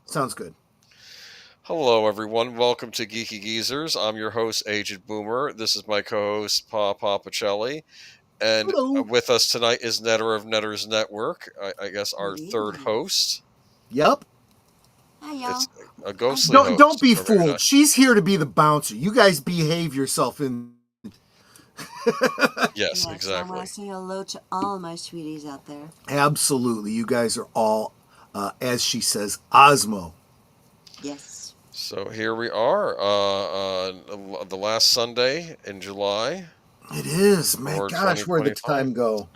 Sounds good. Hello, everyone. Welcome to Geeky Geezers. I'm your host, Agent Boomer. This is my co-host, Pacelli. And Hello. with us tonight is Netter of Netter's Network. I guess our third Yes. host. Yep. Hi, y'all. It's a ghostly Don't host. be Oh, very fooled. nice. She's here to be the bouncer. You guys behave yourself in. Yes, Yes, I want exactly. to say hello to all my sweeties out there. Absolutely. You guys are all, as she says, Osmo. Yes. So here we are, the last Sunday in July It is. My for gosh, where'd the 2025. time go?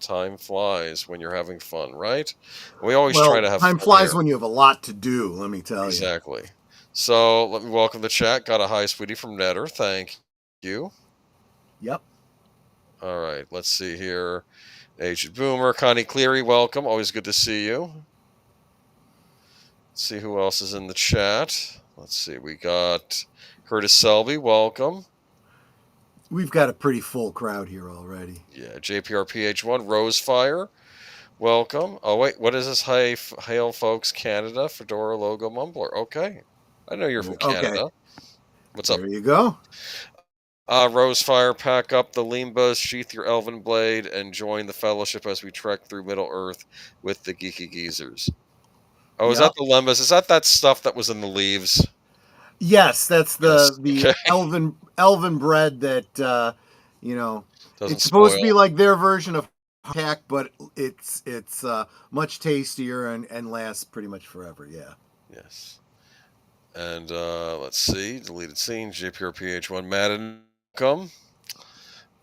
Time flies when you're having fun, right? We always try Well, to have time fun flies here. when you have a lot to do, let me tell you. Exactly. So let me welcome the chat. Got a hi, sweetie, from Netter. Thank you. Yep. All right, let's see here. Agent Boomer, Connie Cleary, welcome. Always good to see you. Let's see who else is in the chat. Let's see. We got Curtis Selby, welcome. We've got a pretty full crowd here already. Yeah, JPRPH1, Rosefire, welcome. Oh, wait, what is this? Hail, folks, Canada, Fedora logo mumbler. Okay. I know you're from Okay. Canada. What's up? There you go. Rosefire, pack up the limbas, sheath your elven blade, and join the fellowship as we trek through Middle Earth with the Geeky Geezers. Oh, is that Yep. the limbas? Is that stuff that was in the leaves? Yes, that's Yes. the Okay. elven bread that you know. Doesn't It's supposed to be spoil. like their version of hack, but it's much tastier and lasts pretty much forever. Yeah. Yes. And let's see. Deleted scenes. JPRPH1 Madden, welcome.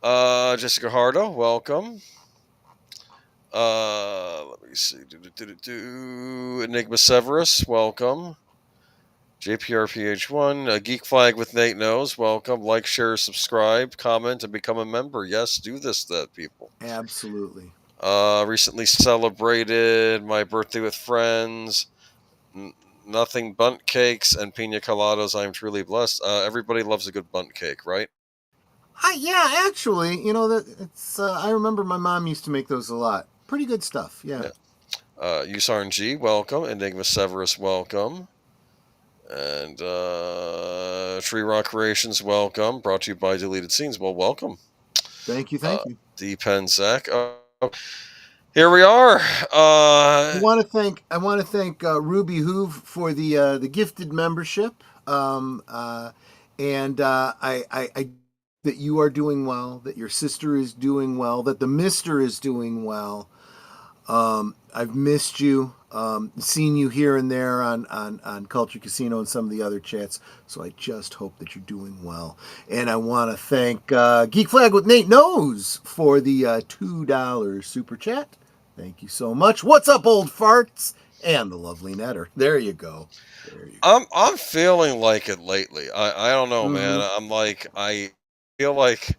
Jessica Hardo, welcome. Let me see. Enigma Severus, welcome. JPRPH1, Geek Flag with Nate Knows, welcome. Like, share, subscribe, comment, and become a member. Yes, do this, that people. Absolutely. Recently celebrated my birthday with friends. Nothing bunt cakes and pina coladas. I am truly blessed. Everybody loves a good bunt cake, right? Yeah, actually, that it's. I remember my mom used to make those a lot. Pretty good stuff. Yeah. Yeah. ussarn, welcome. Enigma Severus, welcome. And Tree Rock Creations, welcome. Brought to you by Deleted Scenes. Well, welcome. Thank you. Uh, Thank you. D Penzak. Oh, here we are. I want to thank RubyHoove for the gifted membership. And I that you are doing well, that your sister is doing well, that the Mister is doing well. I've missed you, seen you here and there on Culture Casino and some of the other chats. So I just hope that you're doing well. And I want to thank Geek Flag with Nate Knows for the $2 super chat. Thank you so much. What's up, old farts? And the lovely Netter. There you go. There you go. I'm feeling like it lately. I don't know, man. Mm-hmm. I feel like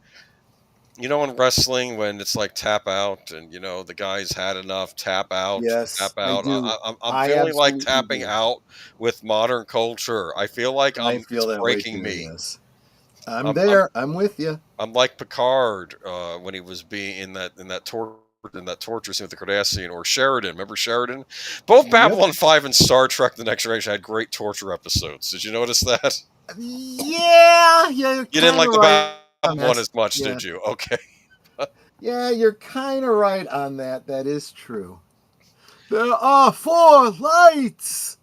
in wrestling when it's like tap out and the guys had enough, tap out, Yes, tap I out. do. I'm I feeling like absolutely tapping do. out with modern culture. I feel like I it's feel that way breaking too. me. Yes, I'm I'm I'm there. I'm with you. I'm like Picard when he was being in that torture scene with the Cardassian, or Sheridan. Remember Sheridan? Both Yep. Babylon 5 and Star Trek: The Next Generation had great torture episodes. Did you notice that? Yeah, you're You didn't kind like of the right Babylon one on as that. much, did Yeah, you? Okay. yeah, you're kind of right on that. That is true. There are four lights.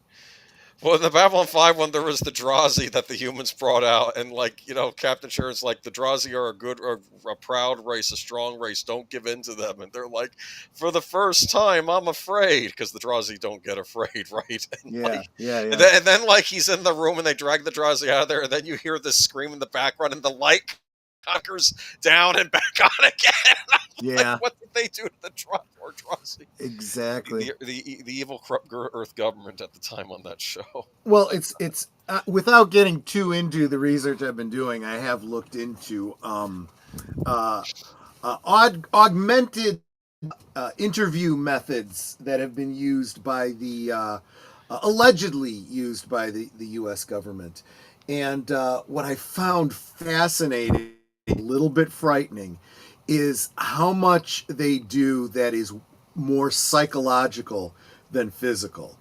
Well, in the Babylon 5 one, there was the Drazi that the humans brought out, and Captain Sharon's like, the Drazi are a proud race, a strong race. Don't give in to them. And they're like, for the first time, I'm afraid, because the Drazi don't get afraid, right? And Yeah, yeah, and yeah. then he's in the room, and they drag the Drazi out of there, and then you hear this scream in the background, and the light conquers down and back on again. Like, Yeah, what did they do to the Drazi? exactly. The evil corrupt Earth government at the time on that show. Well, it's without getting too into the research I've been doing, I have looked into uh, augmented interview methods that have been used by the allegedly used by the U.S. government, and what I found fascinating, a little bit frightening, is how much they do that is more psychological than physical.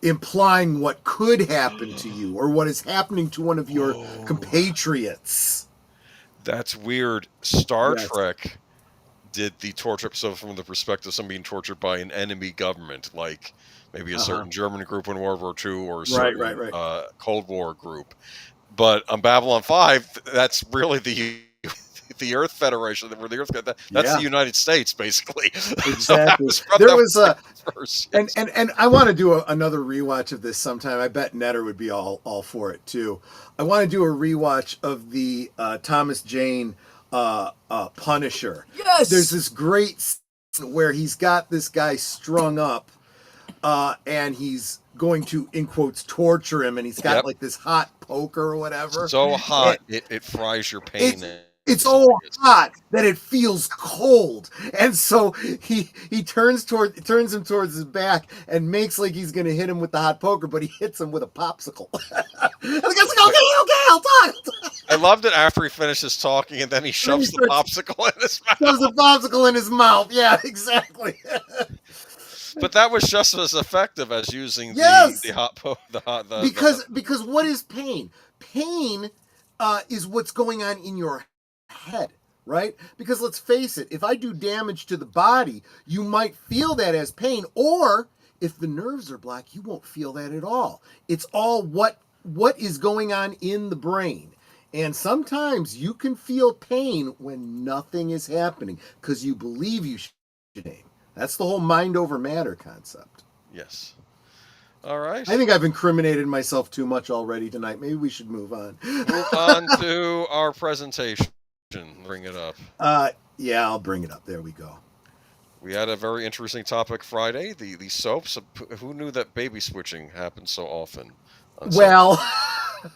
implying what could happen to you or what is happening to one of your compatriots. That's weird. Star Yes. Trek did the torture episode from the perspective of someone being tortured by an enemy government, like maybe a certain German group in World War II or a certain Cold War group. But on Babylon 5, that's really the Earth Federation. Where the Earth that's the United States, basically. Exactly. And I want to do another rewatch of this sometime. I bet Netter would be all for it too. I want to do a rewatch of the Thomas Jane Punisher. Yes. There's this great scene where he's got this guy strung up, and he's going to, in quotes, torture him, and he's got like this hot poker or whatever. So hot, it fries your pain. It's so hot that it feels cold, and so he turns him towards his back and makes like he's gonna hit him with the hot poker, but he hits him with a popsicle. And the guy's like, okay, I'll talk. I loved it after he finishes talking, and then he shoves the popsicle in his mouth. Shoves the popsicle in his mouth. Yeah, exactly. But that was just as effective as using the hot because what is pain? Pain is what's going on in your head, right? Because let's face it, if I do damage to the body, you might feel that as pain, or if the nerves are black, you won't feel that at all. It's all what is going on in the brain. And sometimes you can feel pain when nothing is happening because you believe you should aim. That's the whole mind over matter concept. Yes. All right. I think I've incriminated myself too much already tonight. Maybe we should move on. Move on to our presentation. Bring it up. Yeah, I'll bring it up. There we go. We had a very interesting topic Friday. The soaps. Who knew that baby switching happens so often? Well,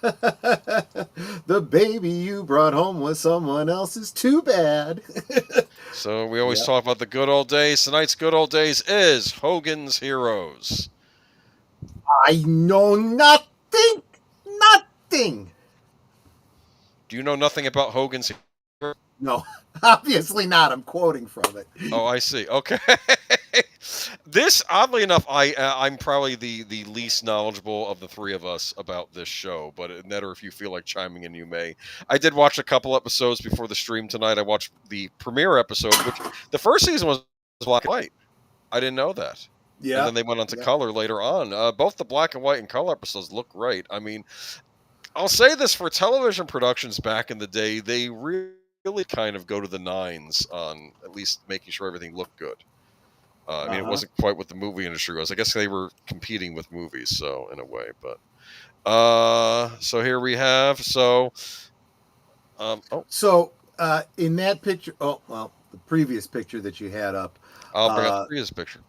the baby you brought home was someone else's. Too bad. So we always talk about the good old days. Tonight's good old days is Hogan's Heroes. I know nothing. Nothing. Do you know nothing about Hogan's Heroes? No, obviously not. I'm quoting from it. Oh, I see. Okay. This, oddly enough, I'm probably the least knowledgeable of the three of us about this show, but Netter, if you feel like chiming in, you may. I did watch a couple episodes before the stream tonight. I watched the premiere episode, which the first season was black and white. I didn't know that. Yeah. And then they went on to color later on. Both the black and white and color episodes look great. I mean, I'll say this, for television productions back in the day, they really kind of go to the nines on at least making sure everything looked good. I mean, it wasn't quite what the movie industry was. I guess they were competing with movies, so in a way. But so here we have. So in that picture, the previous picture that you had up. I'll bring up the previous picture.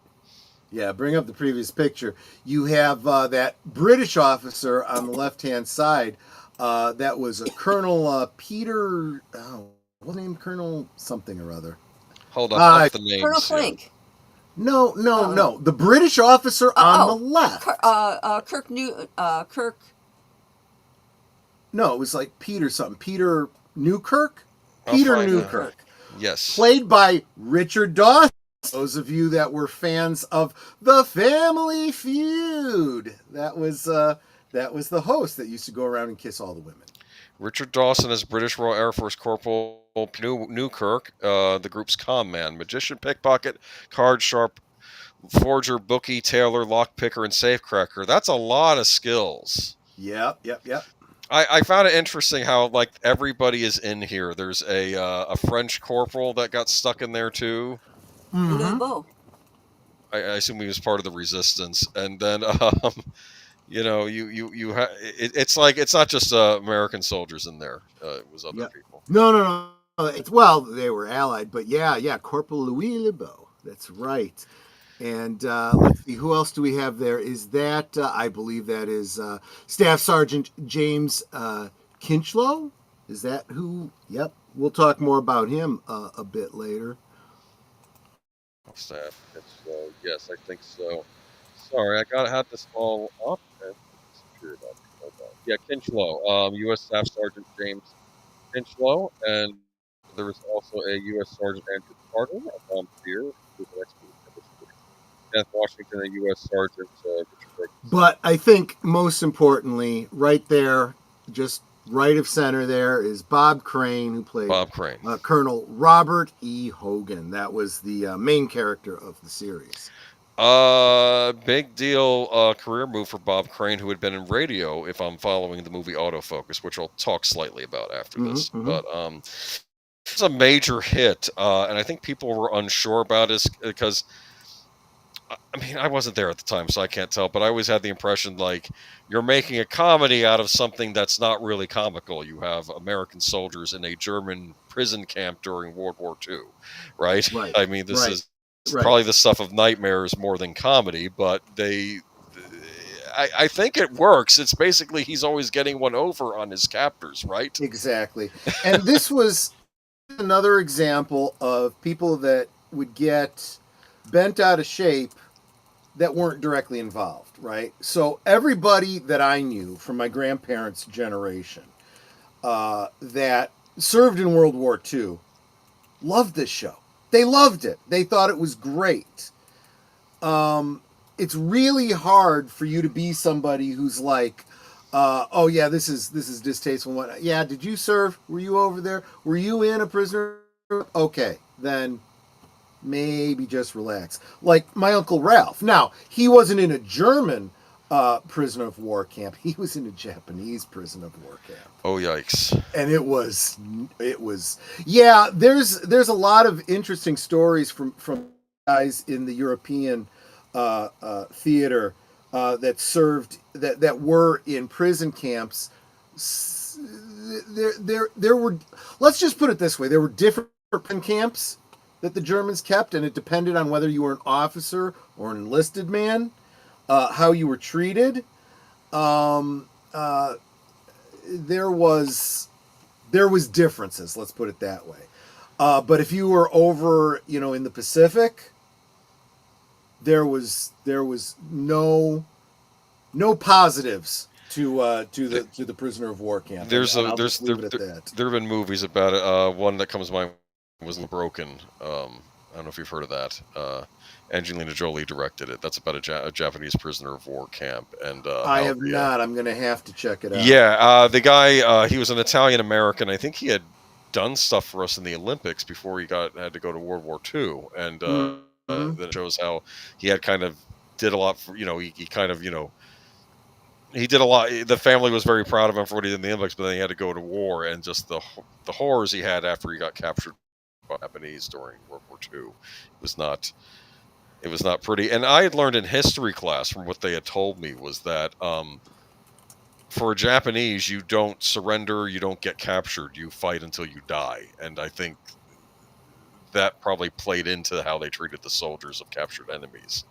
Yeah, bring up the previous picture. You have that British officer on the left-hand side. That was a Colonel Peter. What name? Colonel something or other. Hold on, the name. Colonel Flink. No. The British officer on the left. Kirk. No, it was like Peter something. Peter Newkirk? Peter Newkirk. Yes. Played by Richard Dawson. Those of you that were fans of The Family Feud. That was the host that used to go around and kiss all the women. Richard Dawson as British Royal Air Force Corporal Newkirk, the group's comm man, magician, pickpocket, card sharp, forger, bookie, tailor, lockpicker, and safecracker. That's a lot of skills. Yep. I found it interesting how like everybody is in here. There's a French corporal that got stuck in there too. Mm-hmm. I assume he was part of the resistance, and then it's like it's not just American soldiers in there. It was other people. No. They were allied, but yeah, Corporal Louis Lebeau. That's right. And let's see, who else do we have there? Is that I believe that is Staff Sergeant James Kinchlow? Is that who? Yep. We'll talk more about him a bit later. Staff Kinchlow. Yes, I think so. Sorry, I had this all up. Yeah, Kinchlow, U.S. Staff Sergeant James Kinchlow, and there was also a U.S. Sergeant Andrew Carter, a volunteer, who was an expert in this. Kenneth Washington, a U.S. Sergeant Richard But I think most importantly, right there, just right of center there, is Bob Crane, who played Bob Crane. Colonel Robert E. Hogan. That was the main character of the series. Big deal career move for Bob Crane, who had been in radio, if I'm following the movie Autofocus, which I'll talk slightly about after this. But it's a major hit, and I think people were unsure about it because, I mean, I wasn't there at the time, so I can't tell, but I always had the impression like you're making a comedy out of something that's not really comical. You have American soldiers in a German prison camp during World War II, right? Right. I mean, this is Right. probably the stuff of nightmares more than comedy, but I think it works. It's basically he's always getting one over on his captors, right? Exactly. And this was another example of people that would get bent out of shape that weren't directly involved, right? So everybody that I knew from my grandparents' generation that served in World War II loved this show. They loved it. They thought it was great. It's really hard for you to be somebody who's like, oh yeah, this is distasteful. What? Yeah, did you serve? Were you over there? Were you in a prisoner? Okay, then maybe just relax. Like my Uncle Ralph. Now, he wasn't in a German prisoner of war camp. He was in a Japanese prisoner of war camp. Oh, yikes. And it was yeah, there's a lot of interesting stories from guys in the European theater that served that were in prison camps. There were, let's just put it this way, there were different prison camps that the Germans kept, and it depended on whether you were an officer or an enlisted man, how you were treated. There was differences, let's put it that way. But if you were over, in the Pacific, there was no positives to the prisoner of war camp. There have been movies about it. One that comes to mind was Broken. I don't know if you've heard of that. Angelina Jolie directed it. That's about a Japanese prisoner of war camp. And I have not. I'm going to have to check it out. Yeah, the guy, he was an Italian American. I think he had done stuff for us in the Olympics before he had to go to World War II. And then it shows how he had kind of did a lot for, he kind of, he did a lot. The family was very proud of him for what he did in the Olympics, but then he had to go to war, and just the horrors he had after he got captured by Japanese during World War II. It was not pretty. And I had learned in history class from what they had told me was that for a Japanese, you don't surrender, you don't get captured, you fight until you die. And I think that probably played into how they treated the soldiers of captured enemies.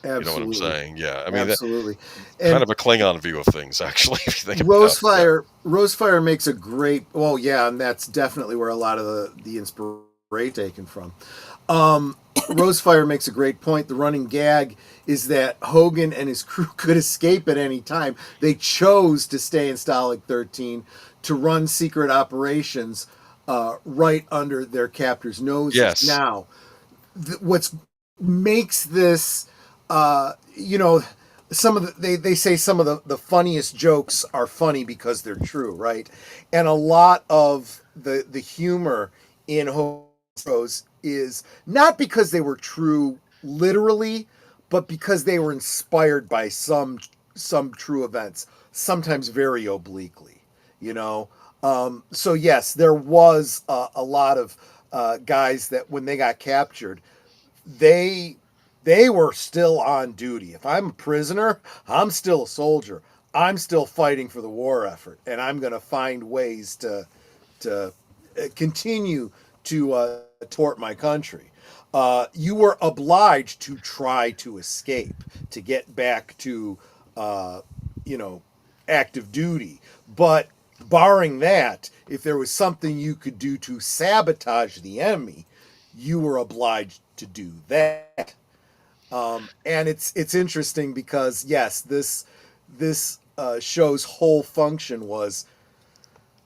Absolutely. You know what I'm saying? Yeah. I mean, absolutely. Kind of a Klingon view of things, actually. If you think Rosefire makes a great. Well, yeah, and that's definitely where a lot of the inspiration taken from. Rosefire makes a great point. The running gag is that Hogan and his crew could escape at any time. They chose to stay in Stalag 13 to run secret operations right under their captors' noses. Yes. Now, what makes this, some of they say some of the funniest jokes are funny because they're true, right? And a lot of the humor in Hogan's is not because they were true literally, but because they were inspired by some true events, sometimes very obliquely, So yes, there was a lot of guys that when they got captured, they were still on duty. If I'm a prisoner, I'm still a soldier. I'm still fighting for the war effort, and I'm going to find ways to continue to tort my country. You were obliged to try to escape, to get back to, active duty. But barring that, if there was something you could do to sabotage the enemy, you were obliged to do that. And it's interesting because, yes, this show's whole function was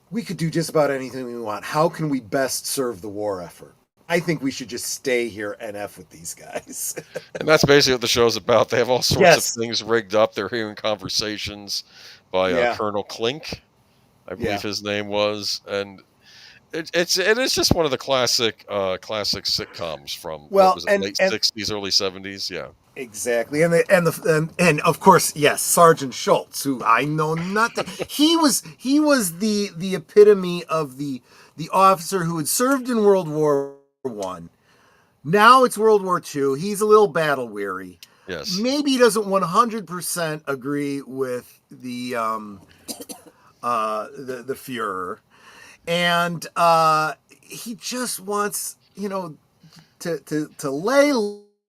we could do just about anything we want. How can we best serve the war effort? I think we should just stay here and F with these guys. And that's basically what the show's about. They have all sorts Yes. of things rigged up. They're hearing conversations by Yeah. Colonel Klink, I believe Yeah. his name was, and it is just one of the classic sitcoms from Well, what was it, and- late and- 60s, early 70s. Yeah. Exactly, and of course, yes, Sergeant Schultz, who I know nothing. He was the epitome of the officer who had served in World War I. Now it's World War II. He's a little battle weary. Yes. Maybe he doesn't 100% agree with the Fuhrer, and he just wants to lay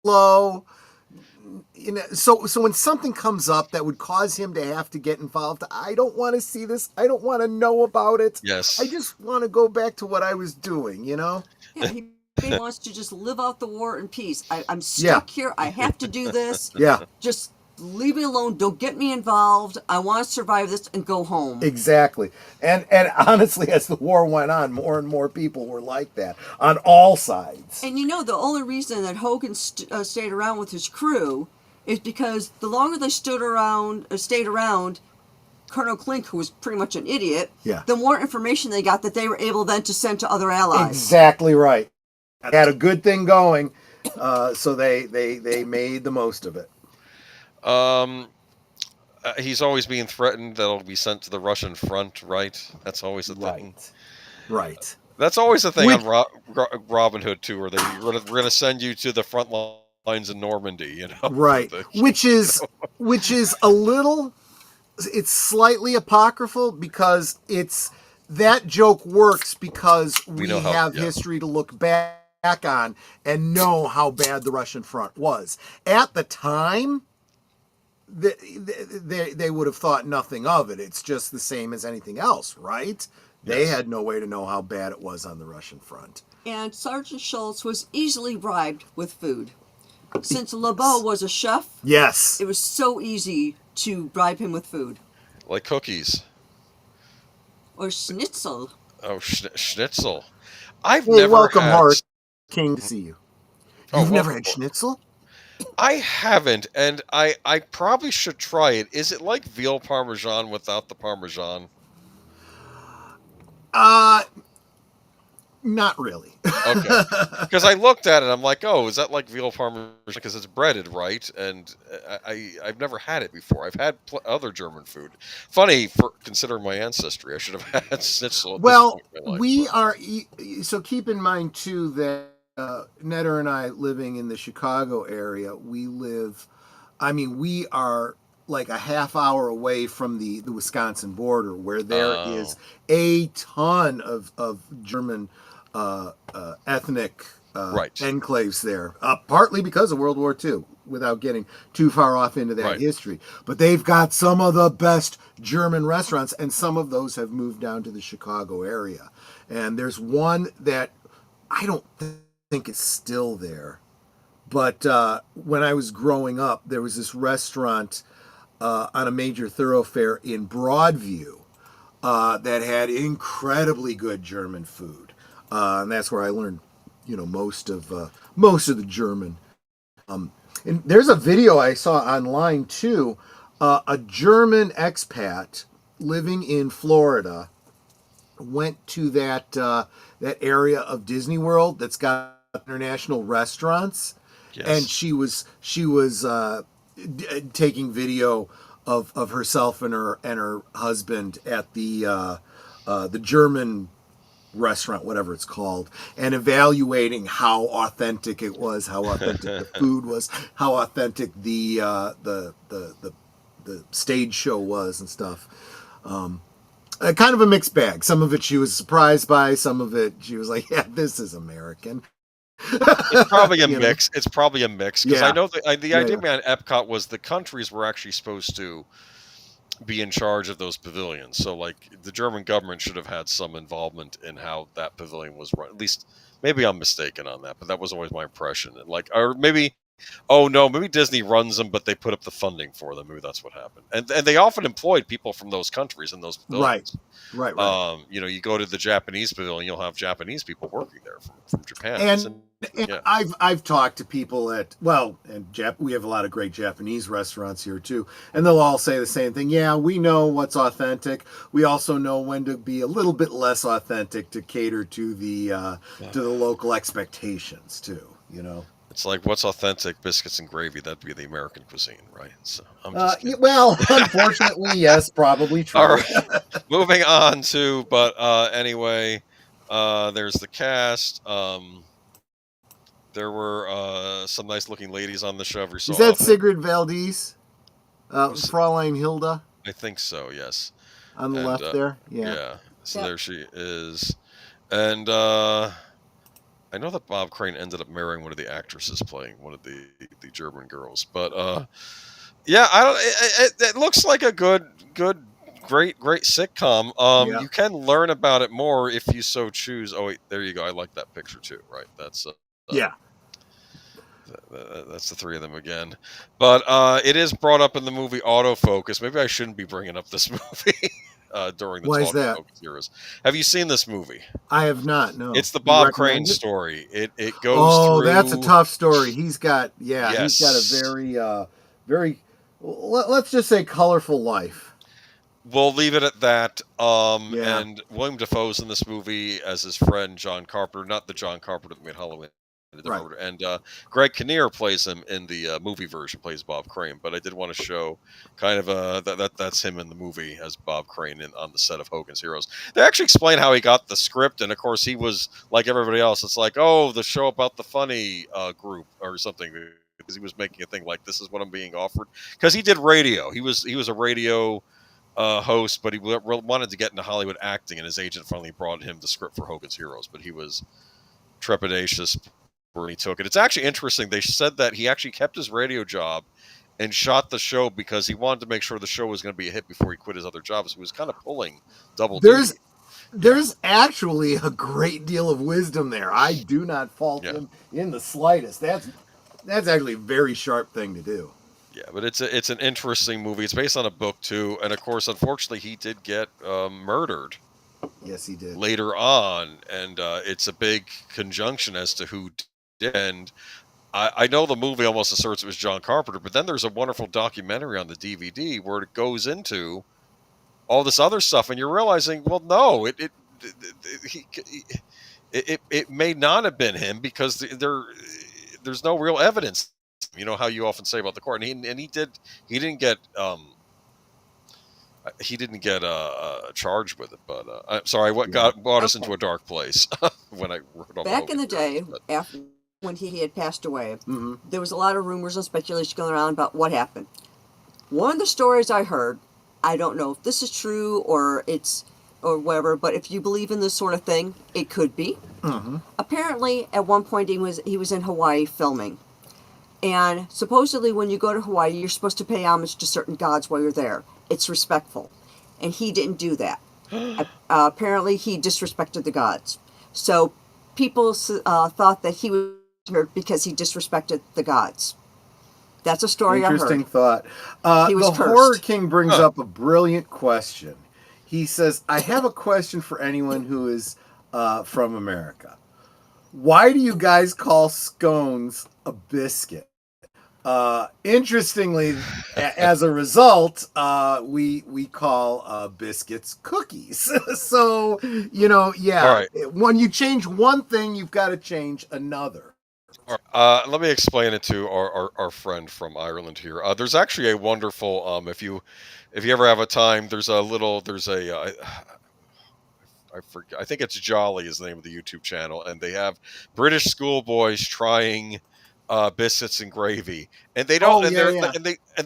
low. So when something comes up that would cause him to have to get involved, I don't want to see this. I don't want to know about it. Yes. I just want to go back to what I was doing, Yeah, he wants to just live out the war in peace. I'm stuck here. I have to do this. Yeah. Just leave me alone. Don't get me involved. I want to survive this and go home. Exactly. And honestly, as the war went on, more and more people were like that on all sides. And the only reason that Hogan stayed around with his crew is because the longer they stayed around, Colonel Klink, who was pretty much an idiot, the more information they got that they were able then to send to other allies. Exactly right. Had a good thing going, so they made the most of it. He's always being threatened that he'll be sent to the Russian front, right? That's always the thing. Right. That's always the thing on Robin Hood too, where we're going to send you to the front lines in Normandy, Right. Which is a little, it's slightly apocryphal because that joke works because we have history to look back on and know how bad the Russian front was. At the time, they would have thought nothing of it. It's just the same as anything else, right? They had no way to know how bad it was on the Russian front. And Sergeant Schultz was easily bribed with food. Since LeBeau was a chef, yes, it was so easy to bribe him with food. Like cookies. Or schnitzel. Oh, schnitzel. I've never welcome, had... Hart King, to see you. You've never had schnitzel? I haven't, and I probably should try it. Is it like veal parmesan without the parmesan? Not really. Okay. Because I looked at it, I'm like, oh, is that like veal parmesan? Because it's breaded, right? And I've never had it before. I've had other German food. Funny, for considering my ancestry, I should have had schnitzel at this point in my life, we are... So keep in mind, too, that Netter and I, living in the Chicago area, we are like a half hour away from the Wisconsin border, where there is a ton of German ethnic enclaves there, partly because of World War II, without getting too far off into that history. But they've got some of the best German restaurants, and some of those have moved down to the Chicago area. And there's one that I don't think is still there. But when I was growing up, there was this restaurant on a major thoroughfare in Broadview that had incredibly good German food, and that's where I learned, most of the German. And there's a video I saw online too. A German expat living in Florida went to that area of Disney World that's got international restaurants. Yes. And she was taking video of herself and her husband at the German restaurant, whatever it's called, and evaluating how authentic it was, how authentic the food was, how authentic the stage show was and stuff. Kind of a mixed bag. Some of it she was surprised by, some of it she was like, yeah, this is American. It's probably a mix. It's probably a mix, because I know the idea behind Epcot was the countries were actually supposed to be in charge of those pavilions. So, like, the German government should have had some involvement in how that pavilion was run. At least, maybe I'm mistaken on that, but that was always my impression. And or maybe Oh no, maybe Disney runs them, but they put up the funding for them. Maybe that's what happened. And they often employed people from those countries in those pavilions. Right. You go to the Japanese pavilion, you'll have Japanese people working there from Japan. And I've talked to people at we have a lot of great Japanese restaurants here too, and they'll all say the same thing. Yeah, we know what's authentic. We also know when to be a little bit less authentic to cater to the local expectations too. It's like, what's authentic? Biscuits and gravy. That'd be the American cuisine, right? So I'm just unfortunately, yes, probably true. All right. Moving on to, anyway, there's the cast. There were some nice looking ladies on the show. Is that Sigrid Valdez? Fraulein Hilda? I think so, yes. On the left there? Yeah. Yeah. So there she is. And I know that Bob Crane ended up marrying one of the actresses playing one of the German girls, but it looks like a great sitcom. You can learn about it more if you so choose. Oh wait, there you go. I like that picture too. Right, that's that's the three of them again. But it is brought up in the movie Autofocus. Maybe I shouldn't be bringing up this movie. During the Talk Focus Heroes. Have you seen this movie? I have not. No. It's the Bob Crane story. It goes. Oh, that's a tough story. He's got he's got a very let's just say colorful life. We'll leave it at that. And William Dafoe's in this movie as his friend John Carpenter, not the John Carpenter that made Halloween. Right. And Greg Kinnear plays him in the movie version, plays Bob Crane. But I did want to show kind of that's him in the movie as Bob Crane on the set of Hogan's Heroes. They actually explain how he got the script, and of course he was like everybody else. It's like, oh, the show about the funny group or something, because he was making a thing like, this is what I'm being offered, because he did radio. He was a radio host, but he wanted to get into Hollywood acting, and his agent finally brought him the script for Hogan's Heroes, but he was trepidatious when he took it. It's actually interesting. They said that he actually kept his radio job and shot the show because he wanted to make sure the show was going to be a hit before he quit his other job. So he was kind of pulling double duty. There's actually a great deal of wisdom there. I do not fault him in the slightest. That's actually a very sharp thing to do. Yeah, but it's an interesting movie. It's based on a book too, and of course, unfortunately, he did get murdered. Yes, he did. Later on, and it's a big conjunction as to who did. And I know the movie almost asserts it was John Carpenter, but then there's a wonderful documentary on the DVD where it goes into all this other stuff, and you're realizing, well, no, it may not have been him, because there's no real evidence. You know how you often say about the court, and he didn't get charged with it, but I'm sorry, brought us into a dark place when I wrote on back in the day, after when he had passed away, there was a lot of rumors and speculation going around about what happened. One of the stories I heard, I don't know if this is true or whatever, but if you believe in this sort of thing, it could be. Apparently, at one point he was in Hawaii filming, and supposedly when you go to Hawaii, you're supposed to pay homage to certain gods while you're there. It's respectful, and he didn't do that. Apparently, he disrespected the gods. So people thought that he was murdered because he disrespected the gods. That's a story I heard. Interesting thought. He was the cursed. Horror King brings up a brilliant question. He says, I have a question for anyone who is from America. Why do you guys call scones a biscuit? Interestingly, as a result, we call biscuits cookies. So, right. When you change one thing, you've got to change another. Let me explain it to our friend from Ireland here. There's actually a wonderful, if you ever have a time, I forget, I think it's Jolly is the name of the YouTube channel, and they have British schoolboys trying biscuits and gravy, and they don't, and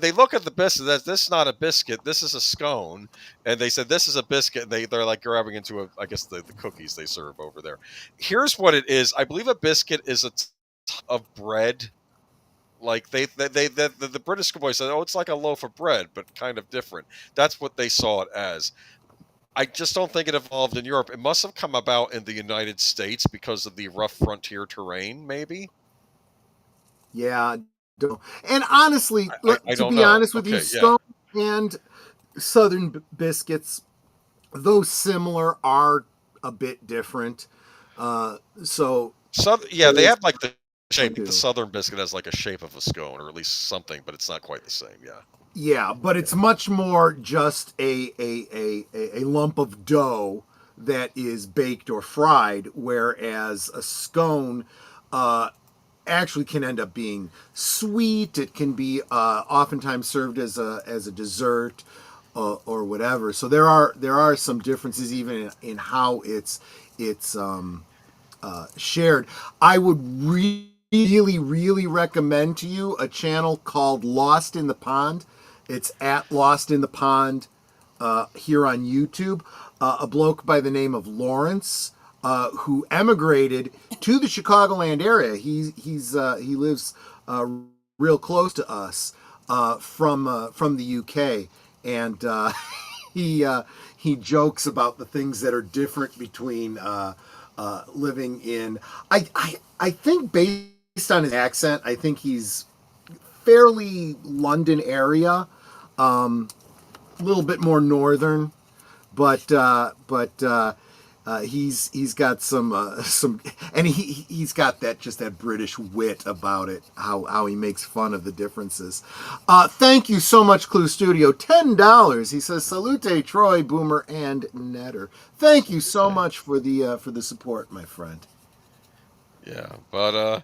they look at the biscuit. This is not a biscuit. This is a scone, and they said this is a biscuit. And they're like grabbing into I guess the cookies they serve over there. Here's what it is. I believe a biscuit is a of bread. Like the British schoolboy said, oh, it's like a loaf of bread, but kind of different. That's what they saw it as. I just don't think it evolved in Europe. It must have come about in the United States because of the rough frontier terrain, maybe. Yeah, don't. And honestly, I to don't be know. honest with you, Okay, yeah. Scone and Southern Biscuits, though similar, are a bit different. So yeah, they have like the I shape. do. The Southern Biscuit has like a shape of a scone, or at least something, but it's not quite the same. Yeah. Yeah, but it's much more just a lump of dough that is baked or fried, whereas a scone actually can end up being sweet. It can be oftentimes served as a dessert or whatever. So there are some differences even in how it's shared. I would really recommend to you a channel called Lost in the Pond. It's at Lost in the Pond here on YouTube. A bloke by the name of Lawrence, who emigrated to the Chicagoland area. He lives real close to us from the UK, and he jokes about the things that are different between living in. I think based on his accent, I think he's fairly London area, a little bit more northern, but he's got some, and he's got that British wit about it. How he makes fun of the differences. Thank you so much, CluuStudio. $10. He says, "Salute, Troy, Boomer, and Netter." Thank you so much for the support, my friend. Yeah, but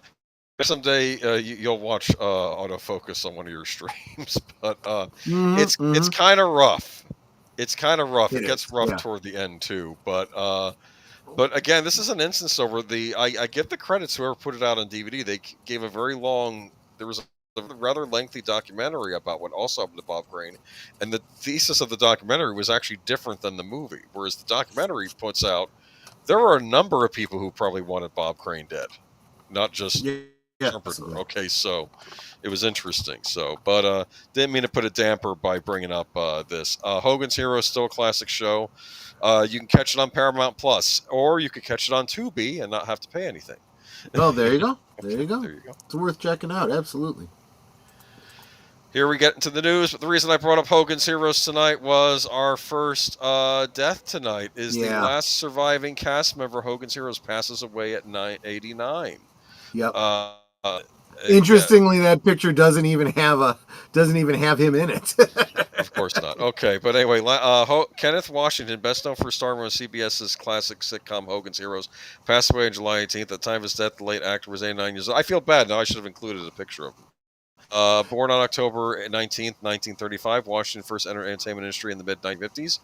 someday you'll watch autofocus on one of your streams, but it's kind of rough. It's kind of rough. It gets rough toward the end too, but again, this is an instance over I give the credits whoever put it out on DVD. They gave a very long. There was a rather lengthy documentary about what also happened to Bob Crane, and the thesis of the documentary was actually different than the movie. Whereas the documentary puts out there were a number of people who probably wanted Bob Crane dead, not just Trumpeter. Okay, so it was interesting. So, but didn't mean to put a damper by bringing up this. Hogan's Hero is still a classic show. You can catch it on Paramount Plus, or you could catch it on Tubi and not have to pay anything. Oh, there you go. There you go. There you go. It's worth checking out. Absolutely. Here we get into the news, but the reason I brought up Hogan's Heroes tonight was our first death tonight. Is the last surviving cast member Hogan's Heroes passes away at 89. Yep. Interestingly, that picture doesn't even have him in it. Of course not. Okay, but anyway, Kenneth Washington, best known for starring on CBS's classic sitcom Hogan's Heroes, passed away on July 18th. At the time of his death, the late actor was 89 years old. I feel bad now. I should have included a picture of him. Born on October 19th, 1935, Washington first entered the entertainment industry in the mid-1950s.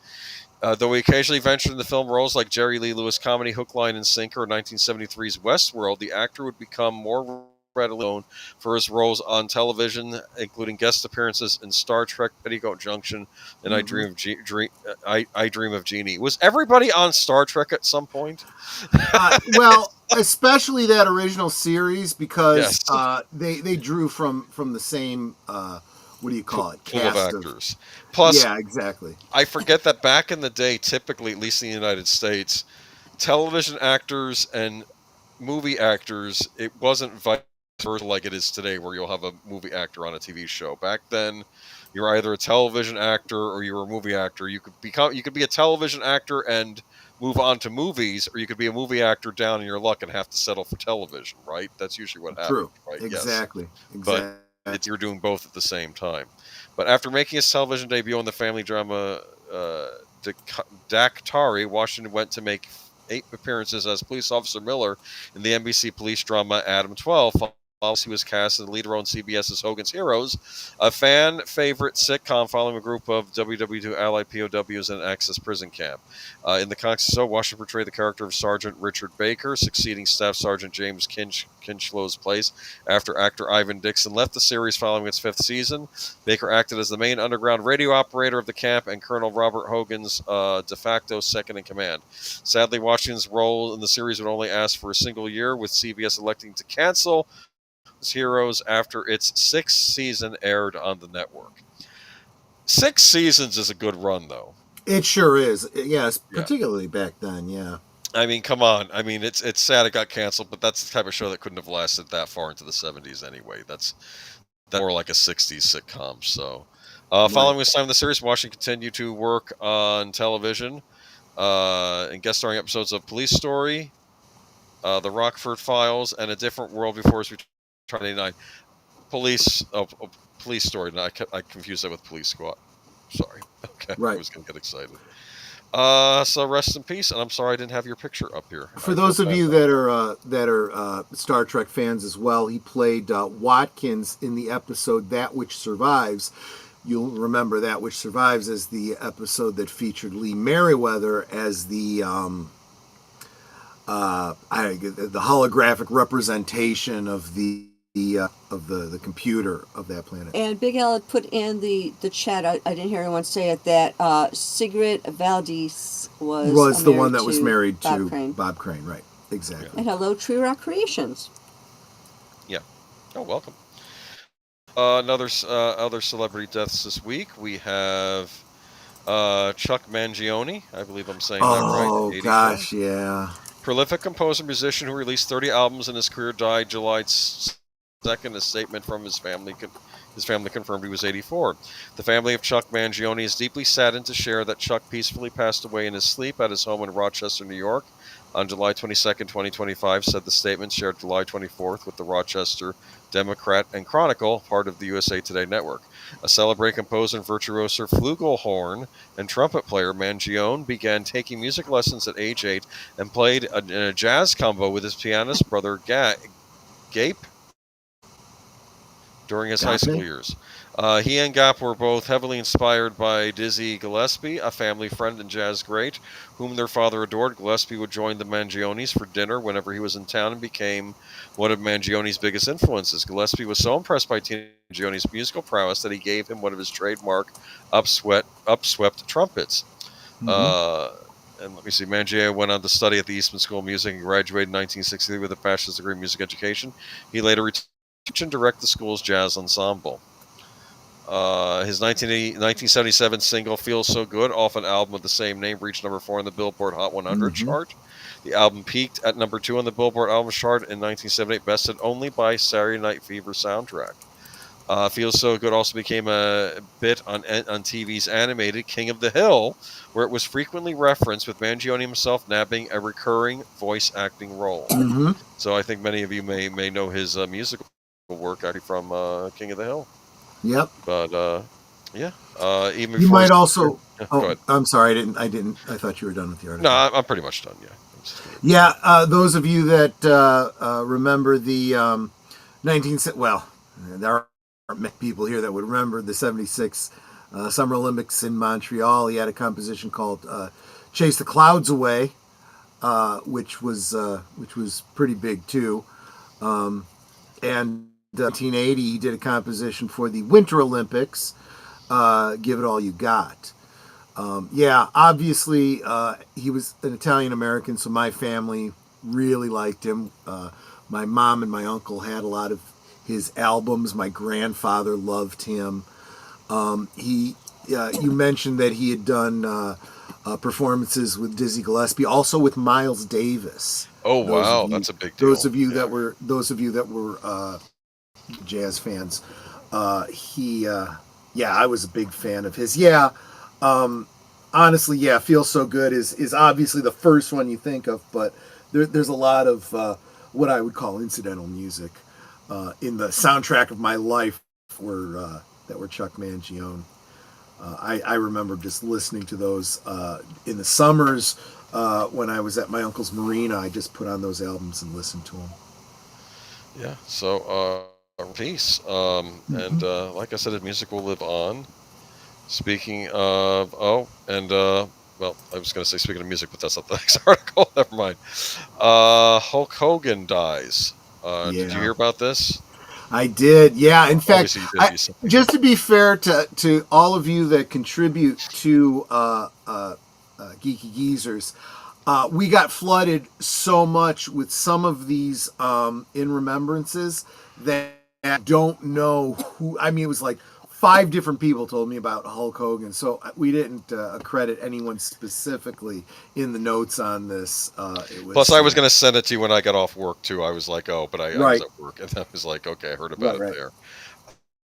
Though he occasionally ventured into film roles like Jerry Lee Lewis' comedy Hook, Line, and Sinker or 1973's Westworld, the actor would become more readily known for his roles on television, including guest appearances in Star Trek, Petticoat Junction, and I Dream of Jeannie. Was everybody on Star Trek at some point? Well, especially that original series, because they drew from the same what do you call it? Cast of actors. Plus, yeah, exactly. I forget that back in the day, typically, at least in the United States, television actors and movie actors, it wasn't vice versa like it is today, where you'll have a movie actor on a TV show. Back then, you're either a television actor or you were a movie actor. You could be a television actor and move on to movies, or you could be a movie actor down in your luck and have to settle for television, right? That's usually what happens. True. Right? Exactly. Yes. But you're doing both at the same time. But after making his television debut on the family drama Daktari, Washington went to make 8 appearances as police officer Miller in the NBC police drama Adam 12. He was cast as the lead role in CBS's Hogan's Heroes, a fan favorite sitcom following a group of WW2 allied POWs in an Axis prison camp. In the comics, Washington portrayed the character of Sergeant Richard Baker, succeeding Staff Sergeant James Kinchlow's place after actor Ivan Dixon left the series following its 5th season. Baker acted as the main underground radio operator of the camp and Colonel Robert Hogan's de facto second in command. Sadly, Washington's role in the series would only last for a single year, with CBS electing to cancel Heroes after its 6th season aired on the network. 6 seasons is a good run, though. It sure is. Yes, particularly back then. Yeah. I mean, come on. I mean, it's sad it got canceled, but that's the type of show that couldn't have lasted that far into the 70s anyway. That's That's more like a 60s sitcom. So, following this time in the series, Washington continued to work on television and guest starring episodes of Police Story, The Rockford Files, and A Different World before his return in 1989. Police Story. And I confused that with Police Squad. Sorry. Okay. I was going to get excited. So rest in peace, and I'm sorry I didn't have your picture up here. For those of you that are Star Trek fans as well, he played Watkins in the episode That Which Survives. You'll remember That Which Survives as the episode that featured Lee Merriweather as the holographic representation of the computer of that planet. And Big Al had put in the chat, I didn't hear anyone say it, that Sigrid Valdez was the one that was married Bob to Crane. Bob Crane, right? Exactly. And hello, Tree Rock Creations. Yeah. Oh, welcome. Other celebrity deaths this week. We have Chuck Mangione. I believe I'm saying that right. Oh gosh, yeah. Prolific composer and musician who released 30 albums in his career, died July 2nd. A statement from his family confirmed he was 84. The family of Chuck Mangione is deeply saddened to share that Chuck peacefully passed away in his sleep at his home in Rochester, New York on July 22nd, 2025, said the statement shared July 24th with the Rochester Democrat and Chronicle, part of the USA Today network. A celebrated composer and virtuoso flugelhorn and trumpet player, Mangione began taking music lessons at age 8 and played in a jazz combo with his pianist brother Gape during his high school years. He and Gap were both heavily inspired by Dizzy Gillespie, a family friend and jazz great, whom their father adored. Gillespie would join the Mangiones for dinner whenever he was in town and became one of Mangione's biggest influences. Gillespie was so impressed by Mangione's musical prowess that he gave him one of his trademark upswept trumpets. And let me see, Mangione went on to study at the Eastman School of Music and graduated in 1963 with a bachelor's degree in music education. He later returned and directed the school's jazz ensemble. His 1977 single "Feels So Good" off an album of the same name reached number 4 on the Billboard Hot 100 chart. The album peaked at number 2 on the Billboard Albums chart in 1978, bested only by Saturday Night Fever soundtrack. "Feels So Good" also became a bit on TV's animated King of the Hill, where it was frequently referenced, with Mangione himself nabbing a recurring voice acting role. So I think many of you may know his musical work actually from King of the Hill. Yep. But yeah. Even you might also. Go ahead. I'm sorry. I didn't. I thought you were done with the article. No, I'm pretty much done. Yeah. Yeah. Those of you that remember the 19. Well, there aren't many people here that would remember the 76 Summer Olympics in Montreal. He had a composition called "Chase the Clouds Away," which was pretty big too. And 1980, he did a composition for the Winter Olympics, "Give It All You Got." Obviously, he was an Italian-American, so my family really liked him. My mom and my uncle had a lot of his albums. My grandfather loved him. You mentioned that he had done performances with Dizzy Gillespie, also with Miles Davis. Oh, wow, that's a big deal. Those of you that were jazz fans, I was a big fan of his. Honestly, "Feels So Good" is obviously the first one you think of, but there's a lot of what I would call incidental music in the soundtrack of my life that were Chuck Mangione. I remember just listening to those in the summers when I was at my uncle's marina. I just put on those albums and listened to them. Yeah, so peace. And like I said, his music will live on. Speaking of, well, I was going to say speaking of music, but that's not the next article. Never mind. Hulk Hogan dies. Did you hear about this? I did. Yeah. In fact, just to be fair to all of you that contribute to Geeky Geezers, we got flooded so much with some of these in remembrances that I don't know who. I mean, it was like 5 different people told me about Hulk Hogan, so we didn't accredit anyone specifically in the notes on this. Plus, I was going to send it to you when I got off work too. I was like, oh, but I was at work, and I was like, okay, I heard about it there.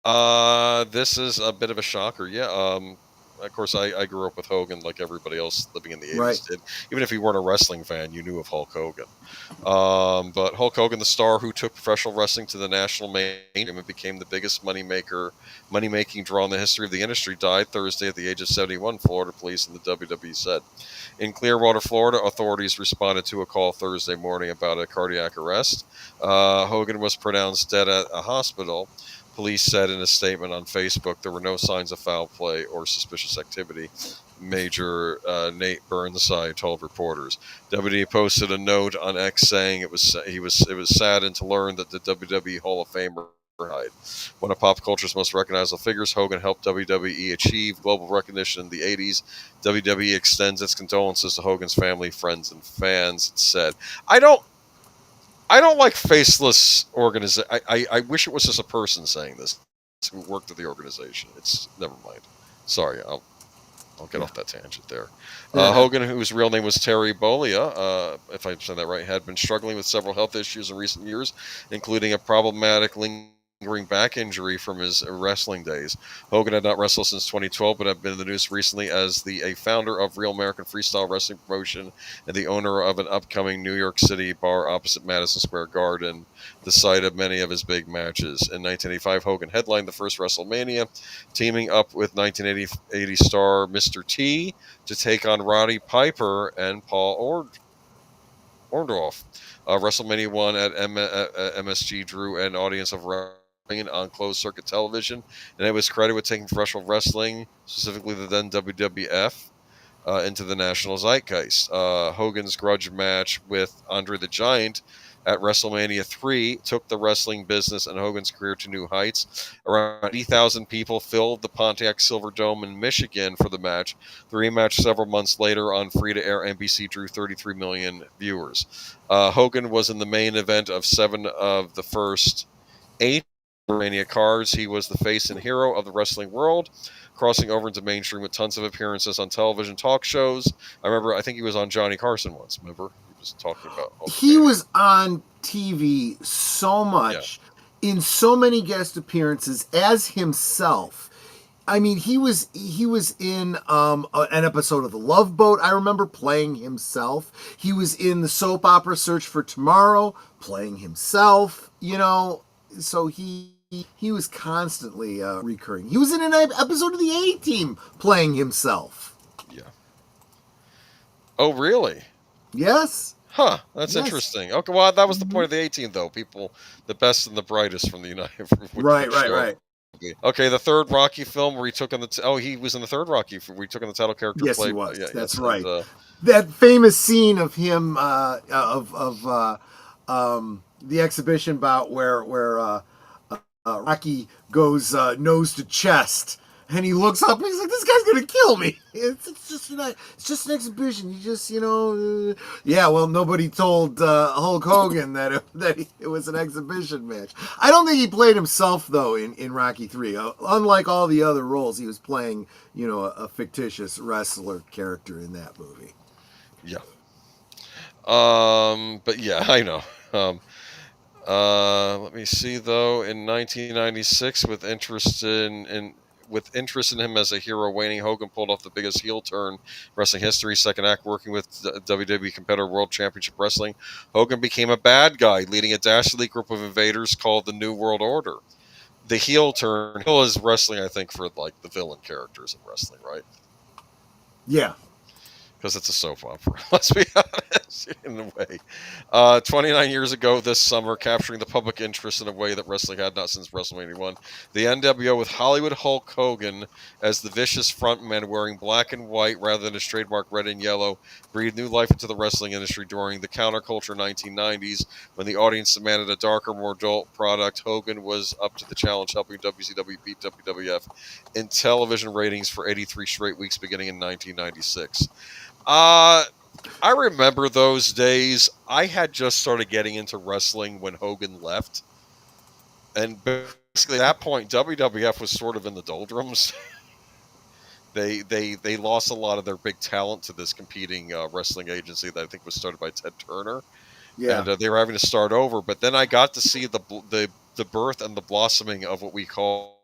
This is a bit of a shocker. Yeah. Of course, I grew up with Hogan like everybody else living in the 80s Right. did. Even if you weren't a wrestling fan, you knew of Hulk Hogan. But Hulk Hogan, the star who took professional wrestling to the national mainstream and became the biggest money-making draw in the history of the industry, died Thursday at the age of 71, Florida police and the WWE said. In Clearwater, Florida, authorities responded to a call Thursday morning about a cardiac arrest. Hogan was pronounced dead at a hospital. Police said in a statement on Facebook there were no signs of foul play or suspicious activity. Major Nate Burnside told reporters. WWE posted a note on X saying it was saddened to learn that the WWE Hall of Famer died. One of pop culture's most recognizable figures, Hogan helped WWE achieve global recognition in the 80s. WWE extends its condolences to Hogan's family, friends, and fans. It said, I don't like faceless organization. I wish it was just a person saying this who worked at the organization. It's never mind. Sorry, I'll get off that tangent there. Hogan, whose real name was Terry Bollea, if I said that right, had been struggling with several health issues in recent years, including a problematic lingering back injury from his wrestling days. Hogan had not wrestled since 2012, but had been in the news recently as a founder of Real American Freestyle Wrestling Promotion and the owner of an upcoming New York City bar opposite Madison Square Garden, the site of many of his big matches. In 1985, Hogan headlined the first WrestleMania, teaming up with 1980 star Mr. T to take on Roddy Piper and Paul Orndorff. WrestleMania 1 at MSG drew an audience of on closed circuit television, and it was credited with taking professional wrestling, specifically the then WWF, into the national zeitgeist. Hogan's grudge match with Andre the Giant at WrestleMania 3 took the wrestling business and Hogan's career to new heights. Around 80,000 people filled the Pontiac Silverdome in Michigan for the match. The rematch several months later on free-to-air NBC drew 33 million viewers. Hogan was in the main event of 7 of the first 8 WrestleMania cards. He was the face and hero of the wrestling world, crossing over into mainstream with tons of appearances on television talk shows. I think he was on Johnny Carson once. Remember, he was talking about he was on TV so much, in so many guest appearances as himself. I mean, he was in an episode of The Love Boat. I remember playing himself. He was in the soap opera Search for Tomorrow, playing himself. You know, so he was constantly recurring. He was in an episode of the A-Team playing himself. Yeah. Oh, really? Yes. Huh. That's interesting. Okay. Well, that was the point of the A-Team, though. People, the best and the brightest from the United. Right. Okay, the third Rocky film where he took on he was in the third Rocky where he took on the title character. Yes, he was. That's right. And, that famous scene of him the exhibition bout where Rocky goes nose to chest, and he looks up and he's like, "This guy's gonna kill me." It's just an exhibition. You just yeah. Well, nobody told Hulk Hogan that it was an exhibition match. I don't think he played himself though in Rocky 3. Unlike all the other roles, he was playing a fictitious wrestler character in that movie. Yeah. But yeah, I know. Let me see though. In 1996, with interest in him as a hero waning, Hogan pulled off the biggest heel turn in wrestling history. Second act, working with WWE competitor World Championship Wrestling, Hogan became a bad guy, leading a dastardly group of invaders called the New World Order. The heel turn, heel is wrestling, I think, for like the villain characters in wrestling, right? Yeah. Because it's a soap opera, let's be honest, in a way. 29 years ago this summer, capturing the public interest in a way that wrestling had not since WrestleMania 1, the NWO with Hollywood Hulk Hogan as the vicious frontman wearing black and white rather than his trademark red and yellow breathed new life into the wrestling industry during the counterculture 1990s. When the audience demanded a darker, more adult product, Hogan was up to the challenge, helping WCW beat WWF in television ratings for 83 straight weeks beginning in 1996. I remember those days. I had just started getting into wrestling when Hogan left. And basically at that point, WWF was sort of in the doldrums. They lost a lot of their big talent to this competing wrestling agency that I think was started by Ted Turner. Yeah. And they were having to start over. But then I got to see the birth and the blossoming of what we call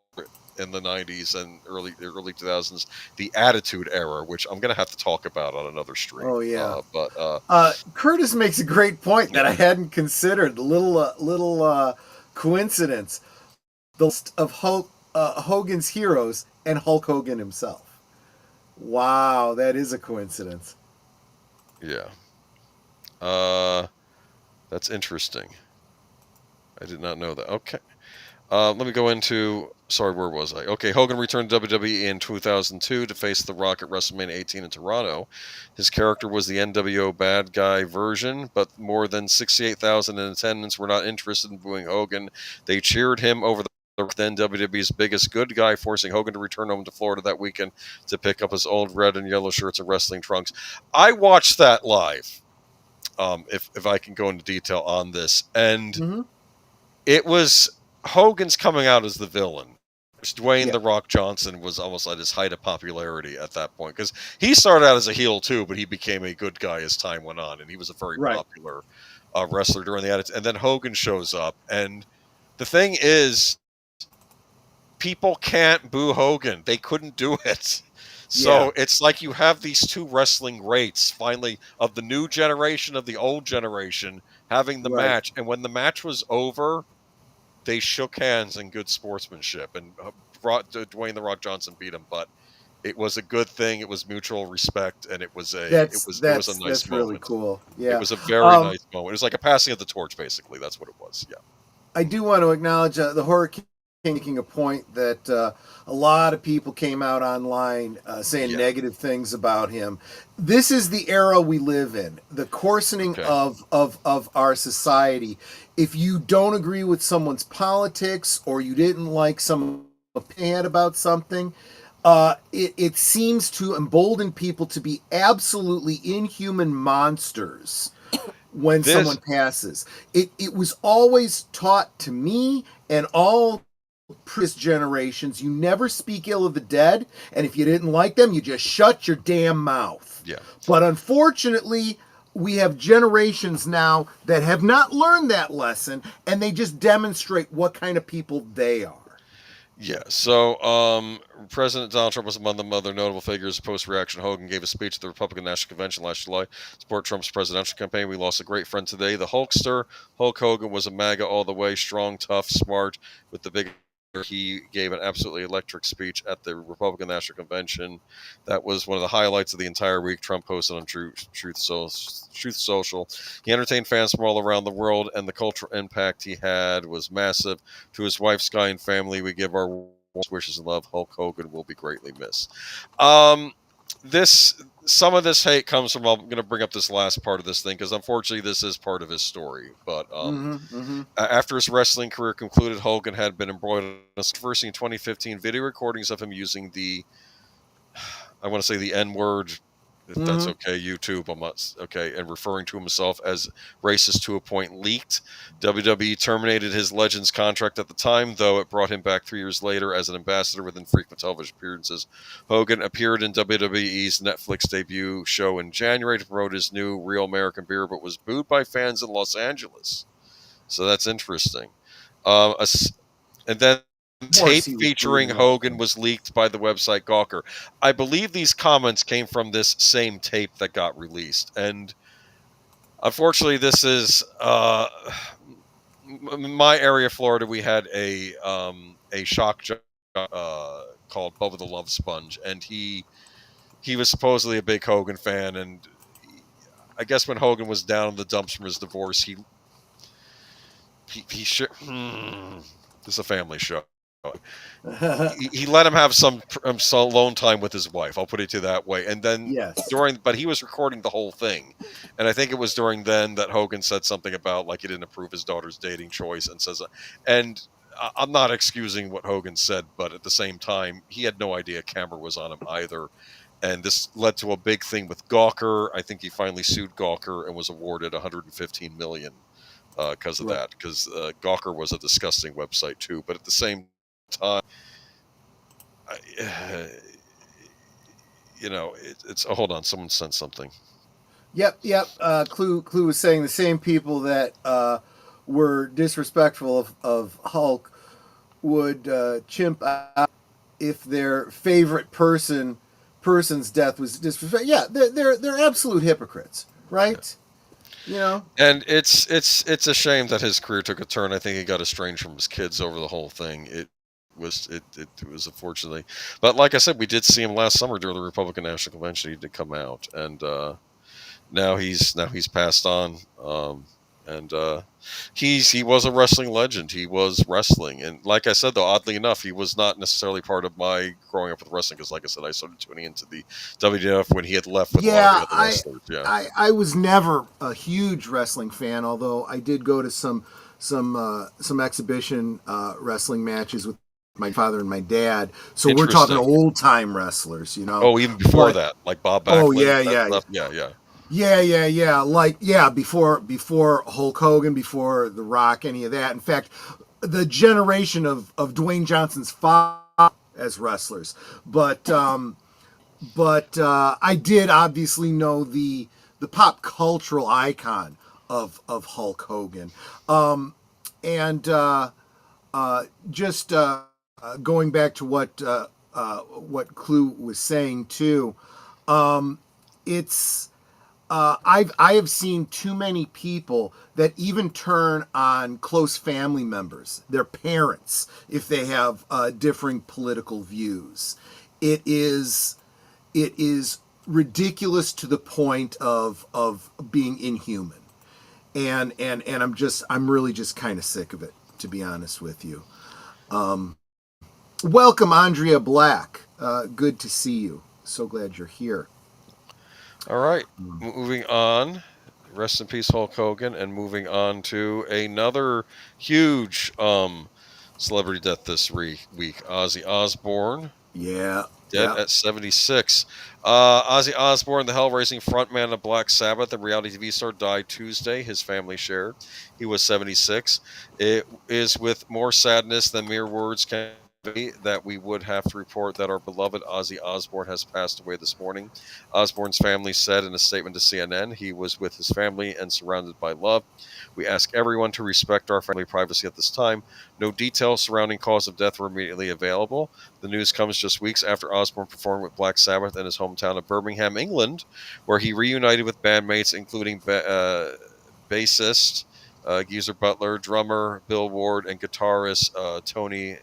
in the 90s and early 2000s, the Attitude Era, which I'm going to have to talk about on another stream. Oh, yeah. But Curtis makes a great point that yeah. I hadn't considered. Little coincidence. The list of Hogan's heroes and Hulk Hogan himself. Wow, that is a coincidence. Yeah. That's interesting. I did not know that. Okay. Let me go into... Sorry, where was I? Okay, Hogan returned to WWE in 2002 to face The Rock at WrestleMania 18 in Toronto. His character was the NWO bad guy version, but more than 68,000 in attendance were not interested in booing Hogan. They cheered him over the then WWE's biggest good guy, forcing Hogan to return home to Florida that weekend to pick up his old red and yellow shirts and wrestling trunks. I watched that live, if I can go into detail on this. And it was Hogan's coming out as the villain. Dwayne The Rock Johnson was almost at his height of popularity at that point, because he started out as a heel too, but he became a good guy as time went on, and he was a very popular wrestler during the Attitude. And then Hogan shows up, and the thing is, people can't boo Hogan. They couldn't do it. So it's like you have these two wrestling greats, finally, of the new generation, of the old generation, having the match. And when the match was over, they shook hands in good sportsmanship and brought Dwayne The Rock Johnson beat him. But it was a good thing. It was mutual respect, and it was a nice moment. That's really cool. Yeah, it was a very nice moment. It was like a passing of the torch, basically. That's what it was. Yeah. I do want to acknowledge the Horror King making a point that a lot of people came out online saying negative things about him. This is the era we live in, the coarsening of our society. If you don't agree with someone's politics or you didn't like some opinion about something, it seems to embolden people to be absolutely inhuman monsters when someone passes. It was always taught to me and all previous generations, you never speak ill of the dead, and if you didn't like them, you just shut your damn mouth. Yeah. But unfortunately, we have generations now that have not learned that lesson, and they just demonstrate what kind of people they are. Yeah, so President Donald Trump was among the other notable figures. Post-reaction, Hogan gave a speech at the Republican National Convention last July to support Trump's presidential campaign. We lost a great friend today. The Hulkster, Hulk Hogan, was a MAGA all the way, strong, tough, smart, with the big... He gave an absolutely electric speech at the Republican National Convention. That was one of the highlights of the entire week. Trump posted on Truth Social. He entertained fans from all around the world, and the cultural impact he had was massive. To his wife, Sky, and family, we give our wishes and love. Hulk Hogan will be greatly missed. Some of this hate comes from... I'm going to bring up this last part of this thing, because unfortunately this is part of his story. But after his wrestling career concluded, Hogan had been embroiled in a controversy in 2015. Video recordings of him using I want to say the N-word, if that's okay, YouTube, I'm not okay, and referring to himself as racist to a point, leaked. WWE terminated his Legends contract at the time, though it brought him back 3 years later as an ambassador with infrequent television appearances. Hogan appeared in WWE's Netflix debut show in January to promote his new Real American Beer, but was booed by fans in Los Angeles. So that's interesting. And then tape featuring Hogan was leaked by the website Gawker. I believe these comments came from this same tape that got released. And unfortunately, this is in my area of Florida. We had a shock jock called Bubba the Love Sponge, and he was supposedly a big Hogan fan. And I guess when Hogan was down in the dumps from his divorce, he this is a family show. He let him have some alone time with his wife. I'll put it to that way. And then but he was recording the whole thing, and I think it was during then that Hogan said something about like he didn't approve his daughter's dating choice, and I'm not excusing what Hogan said, but at the same time, he had no idea camera was on him either. And this led to a big thing with Gawker. I think he finally sued Gawker and was awarded $115 million because of that. Because Gawker was a disgusting website too. But at the same time, it's hold on. Someone sent something. Yep. Clue was saying the same people that were disrespectful of Hulk chimp out if their favorite person's death was disrespect. Yeah, they're absolute hypocrites, right? You know. And it's a shame that his career took a turn. I think he got estranged from his kids over the whole thing. It was unfortunately, but like I said, we did see him last summer during the Republican National Convention. He did come out, and now he's passed on. And he was a wrestling legend. He was wrestling, and like I said, though, oddly enough, he was not necessarily part of my growing up with wrestling, because, like I said, I started tuning into the WWF when he had left with a lot of the other wrestlers. Yeah, I was never a huge wrestling fan, although I did go to some exhibition wrestling matches with my father and my dad. So we're talking old time wrestlers, you know. Oh, even before that, like Bob Backlund. Oh yeah. Like before Hulk Hogan, before The Rock, any of that. In fact, the generation of Dwayne Johnson's father as wrestlers. But I did obviously know the pop cultural icon of Hulk Hogan. Going back to what Clue was saying too, it's I have seen too many people that even turn on close family members, their parents, if they have differing political views. It is ridiculous to the point of being inhuman, and I'm really just kind of sick of it, to be honest with you. Welcome, Andrea Black. Good to see you. So glad you're here. All right, moving on. Rest in peace, Hulk Hogan, and moving on to another huge celebrity death this week. Ozzy Osbourne. Yeah. Dead at 76. Ozzy Osbourne, the hell-raising frontman of Black Sabbath and reality TV star, died Tuesday. His family shared. He was 76. It is with more sadness than mere words can be that we would have to report that our beloved Ozzy Osbourne has passed away this morning. Osbourne's family said in a statement to CNN he was with his family and surrounded by love. We ask everyone to respect our family privacy at this time. No details surrounding cause of death were immediately available. The news comes just weeks after Osbourne performed with Black Sabbath in his hometown of Birmingham, England, where he reunited with bandmates including bassist Geezer Butler, drummer Bill Ward, and guitarist Tony.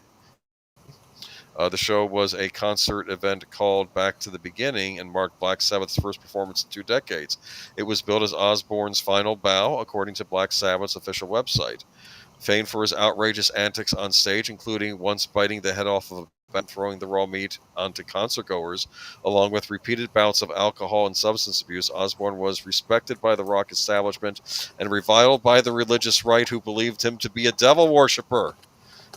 The show was a concert event called Back to the Beginning and marked Black Sabbath's first performance in 2 decades. It was billed as Osbourne's final bow, according to Black Sabbath's official website. Famed for his outrageous antics on stage, including once biting the head off of a bat and throwing the raw meat onto concertgoers, along with repeated bouts of alcohol and substance abuse, Osbourne was respected by the rock establishment and reviled by the religious right, who believed him to be a devil worshiper.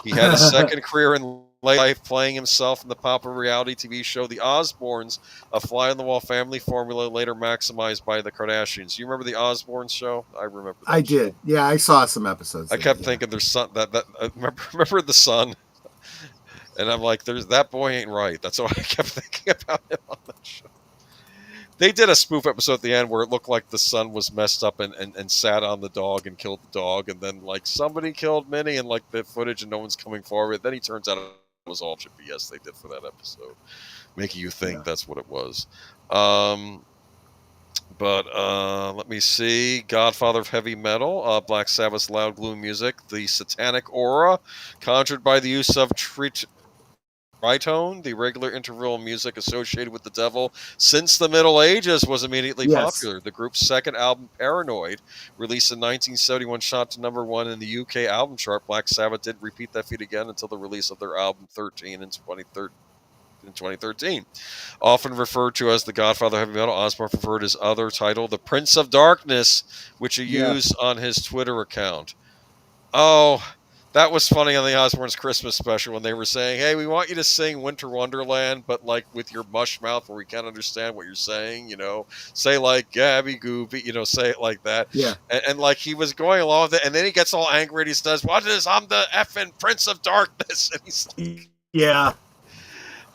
He had a second career in life playing himself in the popular reality TV show The Osbournes, a fly-on-the-wall family formula later maximized by the Kardashians. You remember The Osbournes show? I remember that I did. Yeah, I saw some episodes. I kept thinking there's son that remember the son? And I'm like, there's that boy ain't right. That's all I kept thinking about him on that show. They did a spoof episode at the end where it looked like the son was messed up and sat on the dog and killed the dog, and then like somebody killed Minnie and like the footage and no one's coming forward. Then he turns out it was all BS they did for that episode, making you think that's what it was. But let me see. Godfather of heavy metal, Black Sabbath's loud gloom music, the satanic aura conjured by the use of tritone, the regular interval music associated with the devil since the Middle Ages, was immediately popular. The group's second album, Paranoid, released in 1971, shot to #1 in the UK album chart. Black Sabbath did repeat that feat again until the release of their album 13 in 2013. Often referred to as the Godfather of heavy metal, Osbourne preferred his other title, the Prince of Darkness, which he used on his Twitter account. Oh, that was funny on the Osbournes Christmas special when they were saying, hey, we want you to sing Winter Wonderland, but like with your mush mouth where we can't understand what you're saying, you know, say like Gabby Gooby, you know, say it like that. Yeah. And like he was going along with it, and then he gets all angry and he says, what is, I'm the effing Prince of Darkness. And he's like, yeah.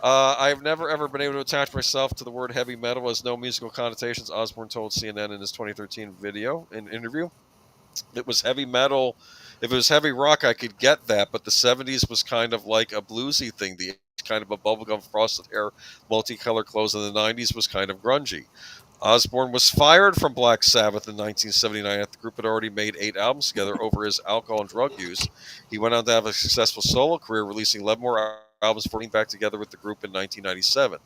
I've never ever been able to attach myself to the word heavy metal as no musical connotations, Osbourne told CNN in his 2013 interview. It was heavy metal If it was heavy rock, I could get that, but the 70s was kind of like a bluesy thing. The kind of a bubblegum frosted hair, multicolored clothes in the 90s was kind of grungy. Osbourne was fired from Black Sabbath in 1979 after the group had already made 8 albums together over his alcohol and drug use. He went on to have a successful solo career, releasing 11 more albums before getting back together with the group in 1997.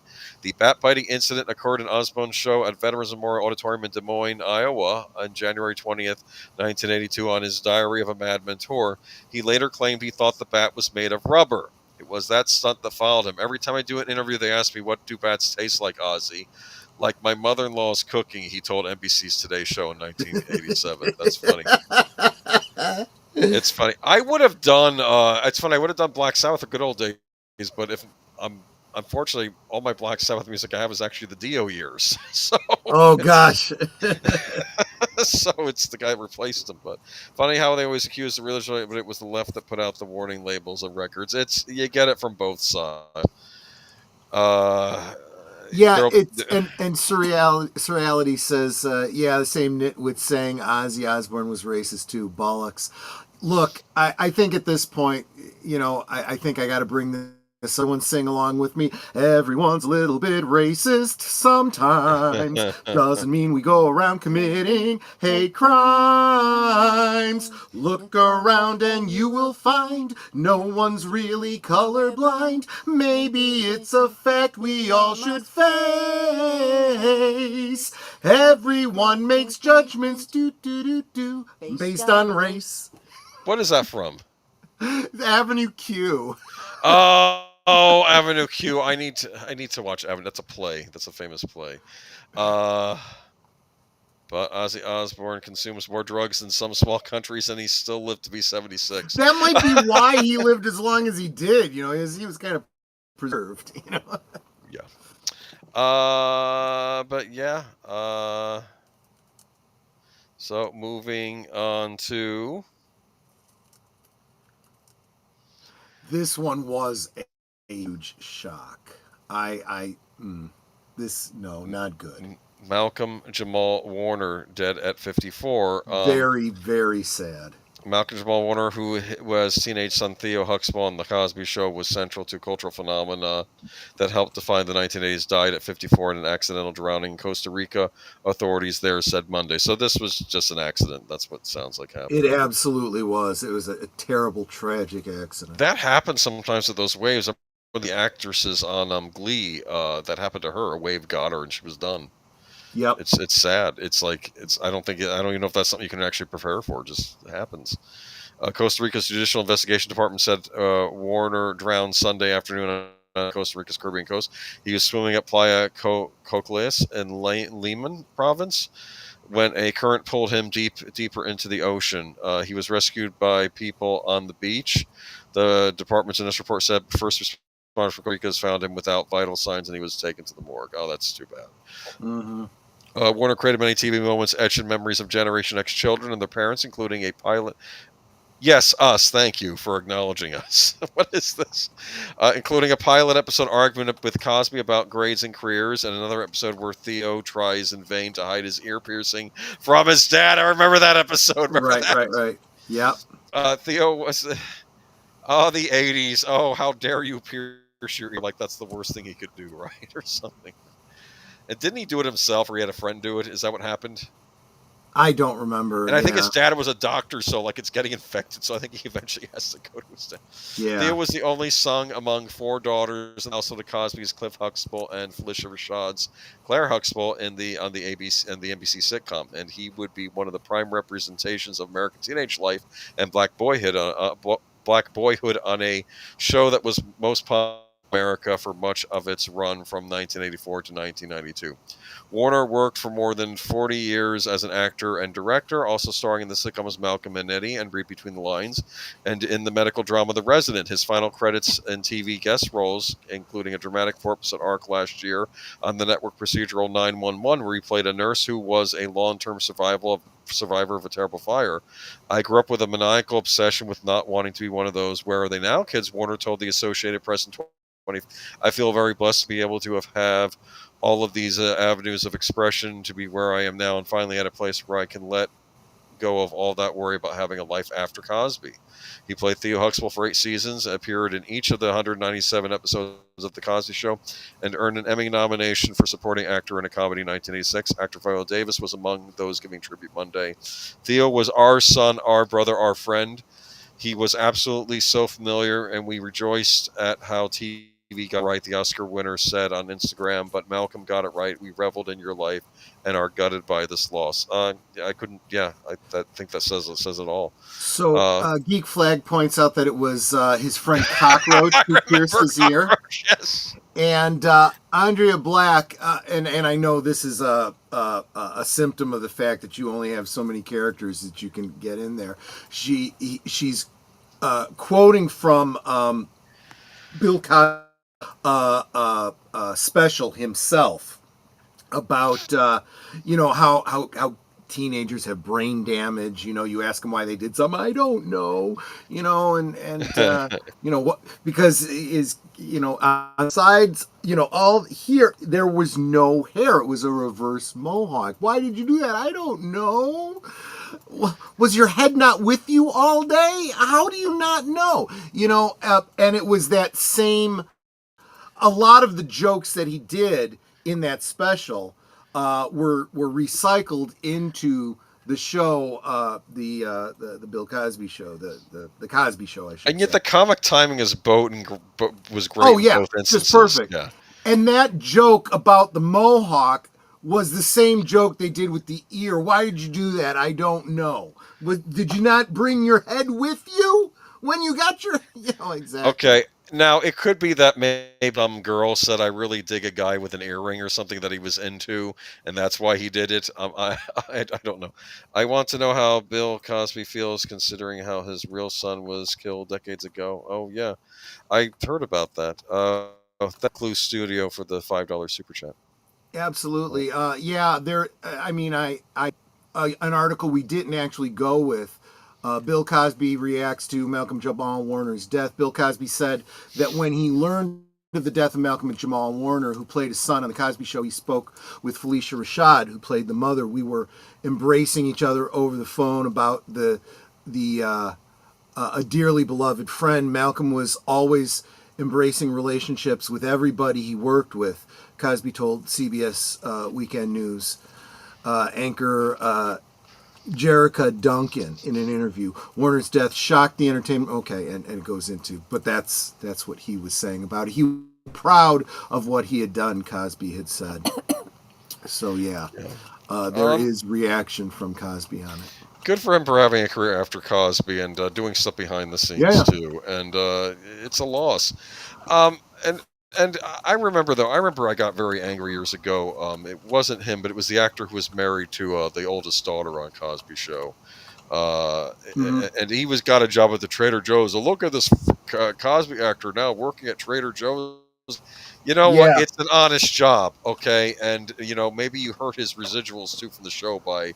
The bat-biting incident occurred in Osbourne's show at Veterans Memorial Auditorium in Des Moines, Iowa on January 20th, 1982 on his Diary of a Madman tour. He later claimed he thought the bat was made of rubber. It was that stunt that followed him. Every time I do an interview, they ask me, what do bats taste like, Ozzy? Like my mother-in-law's cooking, he told NBC's Today Show in 1987. That's funny. It's funny. I would have done. It's funny. I would have done Black Sabbath, the good old days. But if unfortunately, all my Black Sabbath music I have is actually the Dio years. So. Oh gosh. So it's the guy that replaced him. But funny how they always accuse the religion, but it was the left that put out the warning labels of records. You get it from both sides. Yeah, it's and Surreality says, the same nitwit saying Ozzy Osbourne was racist too. Bollocks. Look, I think at this point, I think I got to bring this. Someone sing along with me. Everyone's a little bit racist sometimes. Doesn't mean we go around committing hate crimes. Look around and you will find no one's really colorblind. Maybe it's a fact we all should face. Everyone makes judgments based on race. What is that from? Avenue Q. Oh, Avenue Q. I need to watch Avenue. That's a play. That's a famous play. But Ozzy Osbourne consumes more drugs in some small countries, and he still lived to be 76. That might be why he lived as long as he did. He was kind of preserved. Yeah. But yeah. So moving on to. This one was a huge shock. Not good. Malcolm Jamal Warner, dead at 54. Very, very sad. Malcolm Jamal Warner, who was teenage son Theo Huxtable on The Cosby Show, was central to cultural phenomena that helped define the 1980s, died at 54 in an accidental drowning in Costa Rica. Authorities there said Monday. So this was just an accident. That's what it sounds like happened. It absolutely was. It was a terrible, tragic accident. That happens sometimes with those waves. One of the actresses on Glee, that happened to her. A wave got her and she was done. Yep. It's sad. I don't even know if that's something you can actually prepare for. It just happens. Costa Rica's Judicial Investigation Department said Warner drowned Sunday afternoon on Costa Rica's Caribbean coast. He was swimming at Playa Cocles in Limon province when a current pulled him deeper into the ocean. He was rescued by people on the beach. The department's initial report said first responders from Costa Rica found him without vital signs, and he was taken to the morgue. Oh, that's too bad. Mm-hmm. Warner created many TV moments etched in memories of Generation X children and their parents, including a pilot. Yes, us. Thank you for acknowledging us. What is this? Including a pilot episode argument with Cosby about grades and careers, and another episode where Theo tries in vain to hide his ear piercing from his dad. I remember that episode. Right. Yep. Theo was... the 80s. Oh, how dare you pierce your ear? Like that's the worst thing he could do, right? Or something. And didn't he do it himself, or he had a friend do it? Is that what happened? I don't remember. And I think his dad was a doctor, so like it's getting infected. So I think he eventually has to go to his dad. Yeah. Theo was the only son among 4 daughters, and also the Cosby's Cliff Huxtable and Felicia Rashad's Claire Huxtable on the NBC sitcom, and he would be one of the prime representations of American teenage life and black boyhood on a show that was most popular in America for much of its run from 1984 to 1992. Warner worked for more than 40 years as an actor and director, also starring in the sitcoms Malcolm and Eddie and Read Between the Lines, and in the medical drama The Resident. His final credits and TV guest roles, including a dramatic 4-episode arc last year on the network procedural 911, where he played a nurse who was a long-term survivor of a terrible fire. I grew up with a maniacal obsession with not wanting to be one of those "Where Are They Now" kids, Warner told the Associated Press in 2020. I feel very blessed to be able to have all of these avenues of expression, to be where I am now, and finally at a place where I can let go of all that worry about having a life after Cosby. He played Theo Huxtable for 8 seasons, appeared in each of the 197 episodes of The Cosby Show, and earned an Emmy nomination for supporting actor in a comedy in 1986. Actor Viola Davis was among those giving tribute Monday. Theo was our son, our brother, our friend. He was absolutely so familiar, and we rejoiced at how TV got right, the Oscar winner said on Instagram, but Malcolm got it right. We reveled in your life and are gutted by this loss. I think that says it all. So Geek Flag points out that it was his friend Cockroach who pierced his ear. Yes. And Andrea Black, and I know this is a symptom of the fact that you only have so many characters that you can get in there. She's quoting from Bill Cosby special himself about how teenagers have brain damage. You ask them why they did something. I don't know. And what, because is on sides, all here there was no hair. It was a reverse mohawk. Why did you do that? I don't know. Was your head not with you all day? How do you not know? And it was that same. A lot of the jokes that he did in that special were recycled into the show, the Bill Cosby show, the Cosby Show, I should say. And yet the comic timing is was great. Oh yeah, in both just perfect. Yeah. And that joke about the mohawk was the same joke they did with the ear. Why did you do that? I don't know. Did you not bring your head with you when you got your? Exactly. Okay. Now, it could be that maybe some girl said, I really dig a guy with an earring or something that he was into, and that's why he did it. I don't know. I want to know how Bill Cosby feels considering how his real son was killed decades ago. Oh, yeah. I heard about that. Thank CluuStudio for the $5 super chat. Absolutely. Yeah, an article we didn't actually go with. Bill Cosby reacts to Malcolm Jamal Warner's death. Bill Cosby said that when he learned of the death of Malcolm and Jamal Warner, who played his son on The Cosby Show, he spoke with Felicia Rashad, who played the mother. We were embracing each other over the phone about a dearly beloved friend. Malcolm was always embracing relationships with everybody he worked with, Cosby told CBS Weekend News anchor Jerrica Duncan in an interview. Warner's death shocked the entertainment. Okay, and it goes into, but that's what he was saying about it. He was proud of what he had done, Cosby had said. So yeah, there is reaction from Cosby on it. Good for him for having a career after Cosby and doing stuff behind the scenes too. And it's a loss. And I remember I got very angry years ago. It wasn't him, but it was the actor who was married to the oldest daughter on Cosby Show. And he got a job at the Trader Joe's. Look at this Cosby actor now working at Trader Joe's. You know what? It's an honest job, okay? And, maybe you hurt his residuals, too, from the show by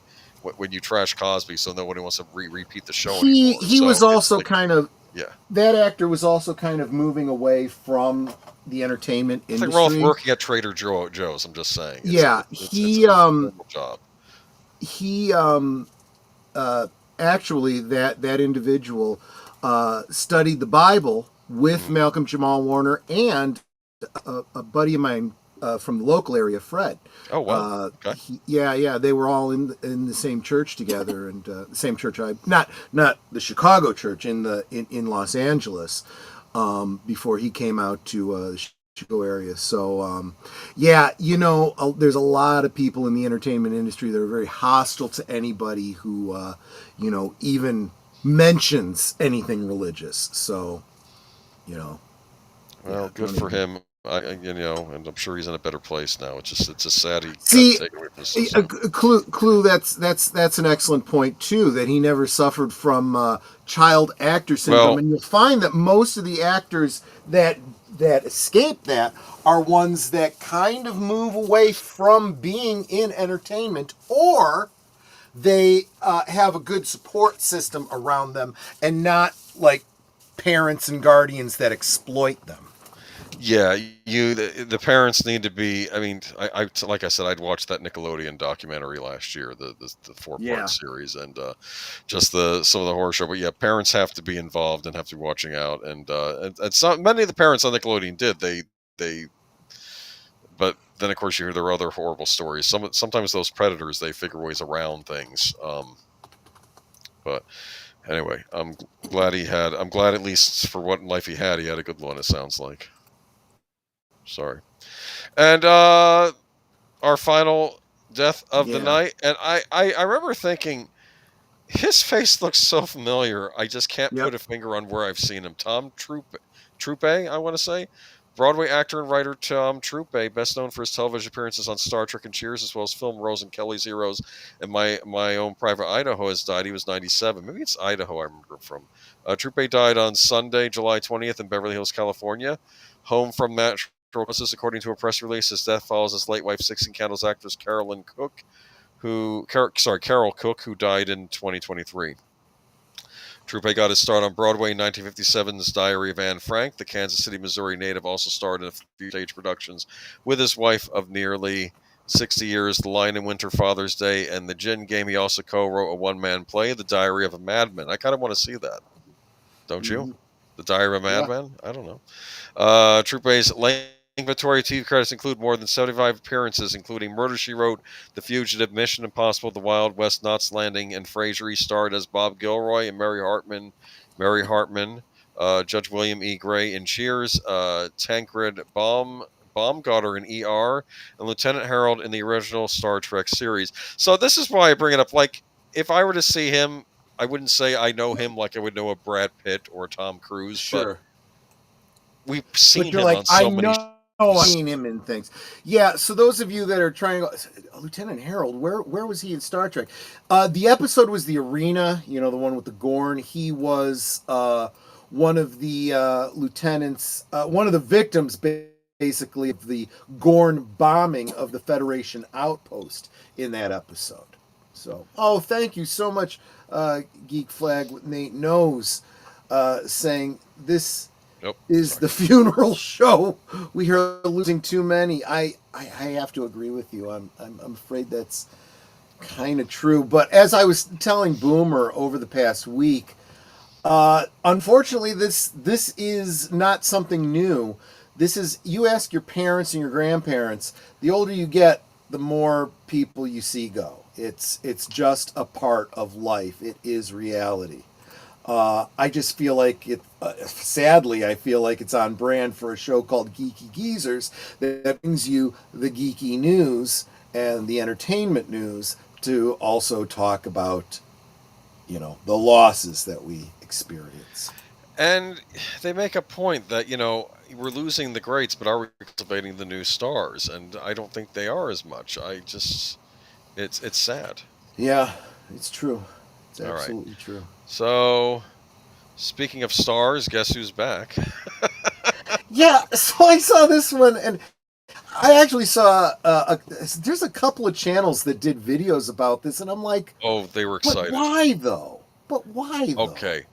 when you trash Cosby, so nobody wants to repeat the show anymore. He was also kind of... Yeah. That actor was also kind of moving away from the entertainment industry. Nothing wrong with working at Trader Joe's, I'm just saying. It's he a job. He actually that individual studied the Bible with Malcolm Jamal Warner and a buddy of mine from the local area, Fred. Oh wow! Okay. They were all in the same church together, and the same church. Not the Chicago church in Los Angeles before he came out to the Chicago area. So there's a lot of people in the entertainment industry that are very hostile to anybody who even mentions anything religious. So well, good for him. And I'm sure he's in a better place now. It's just sad he got taken away from the system. Clue. That's an excellent point too. That he never suffered from child actor syndrome, and you'll find that most of the actors that escape that are ones that kind of move away from being in entertainment, or they have a good support system around them, and not like parents and guardians that exploit them. Yeah, the parents need to be. I mean, I like I said, I'd watched that Nickelodeon documentary last year, the 4-part series, and just some of the horror show. But yeah, parents have to be involved and have to be watching out, and some many of the parents on Nickelodeon did. They but then of course you hear there are other horrible stories. Sometimes those predators they figure ways around things. But anyway, I'm glad at least for what life he had a good one. It sounds like. Sorry. And our final death of the night, and I remember thinking his face looks so familiar. I just can't put a finger on where I've seen him. Tom Troupe, I want to say. Broadway actor and writer Tom Troupe, best known for his television appearances on Star Trek and Cheers, as well as film roles in Kelly's Heroes and My Own Private Idaho, has died. He was 97. Maybe it's Idaho I remember from. Troupe died on Sunday, July 20th in Beverly Hills, California. Home from natural causes, according to a press release. His death follows his late wife, 16 Candles actress Carol Cook, who died in 2023. Troupe got his start on Broadway in 1957's Diary of Anne Frank. The Kansas City, Missouri native also starred in a few stage productions with his wife of nearly 60 years, The Lion in Winter, Father's Day, and The Gin Game. He also co-wrote a one-man play, The Diary of a Madman. I kind of want to see that. Don't you? The Diary of a Madman? I don't know. Troupe's inventory TV credits include more than 75 appearances, including Murder, She Wrote, The Fugitive, Mission Impossible, The Wild West, Knots Landing, and Frasier. He starred as Bob Gilroy and Mary Hartman, Judge William E. Gray in Cheers, Tancred Baumgartner in ER, and Lieutenant Harold in the original Star Trek series. So this is why I bring it up. Like, if I were to see him, I wouldn't say I know him like I would know a Brad Pitt or Tom Cruise, but we've seen him on so many. Oh, I've seen him in things. Yeah, so those of you that are trying to Lieutenant Harold, where was he in Star Trek? The episode was The Arena, the one with the Gorn. He was one of the lieutenants, one of the victims, basically, of the Gorn bombing of the Federation outpost in that episode. So, thank you so much, Geek Flag with Nate Knows, saying this is the funeral show. We are losing too many. I have to agree with you. I'm afraid that's kind of true. But as I was telling Boomer over the past week, unfortunately, this is not something new. This is, you ask your parents and your grandparents, the older you get, the more people you see go. It's just a part of life. It is reality. I just feel like sadly, I feel like it's on brand for a show called Geeky Geezers that brings you the geeky news and the entertainment news to also talk about, the losses that we experience. And they make a point that, we're losing the greats, but are we cultivating the new stars? And I don't think they are as much. It's sad. Yeah, it's true. It's absolutely true. So, speaking of stars, guess who's back? Yeah, so I saw this one, and I actually saw there's a couple of channels that did videos about this, and I'm like, oh, they were excited. But why though? Okay,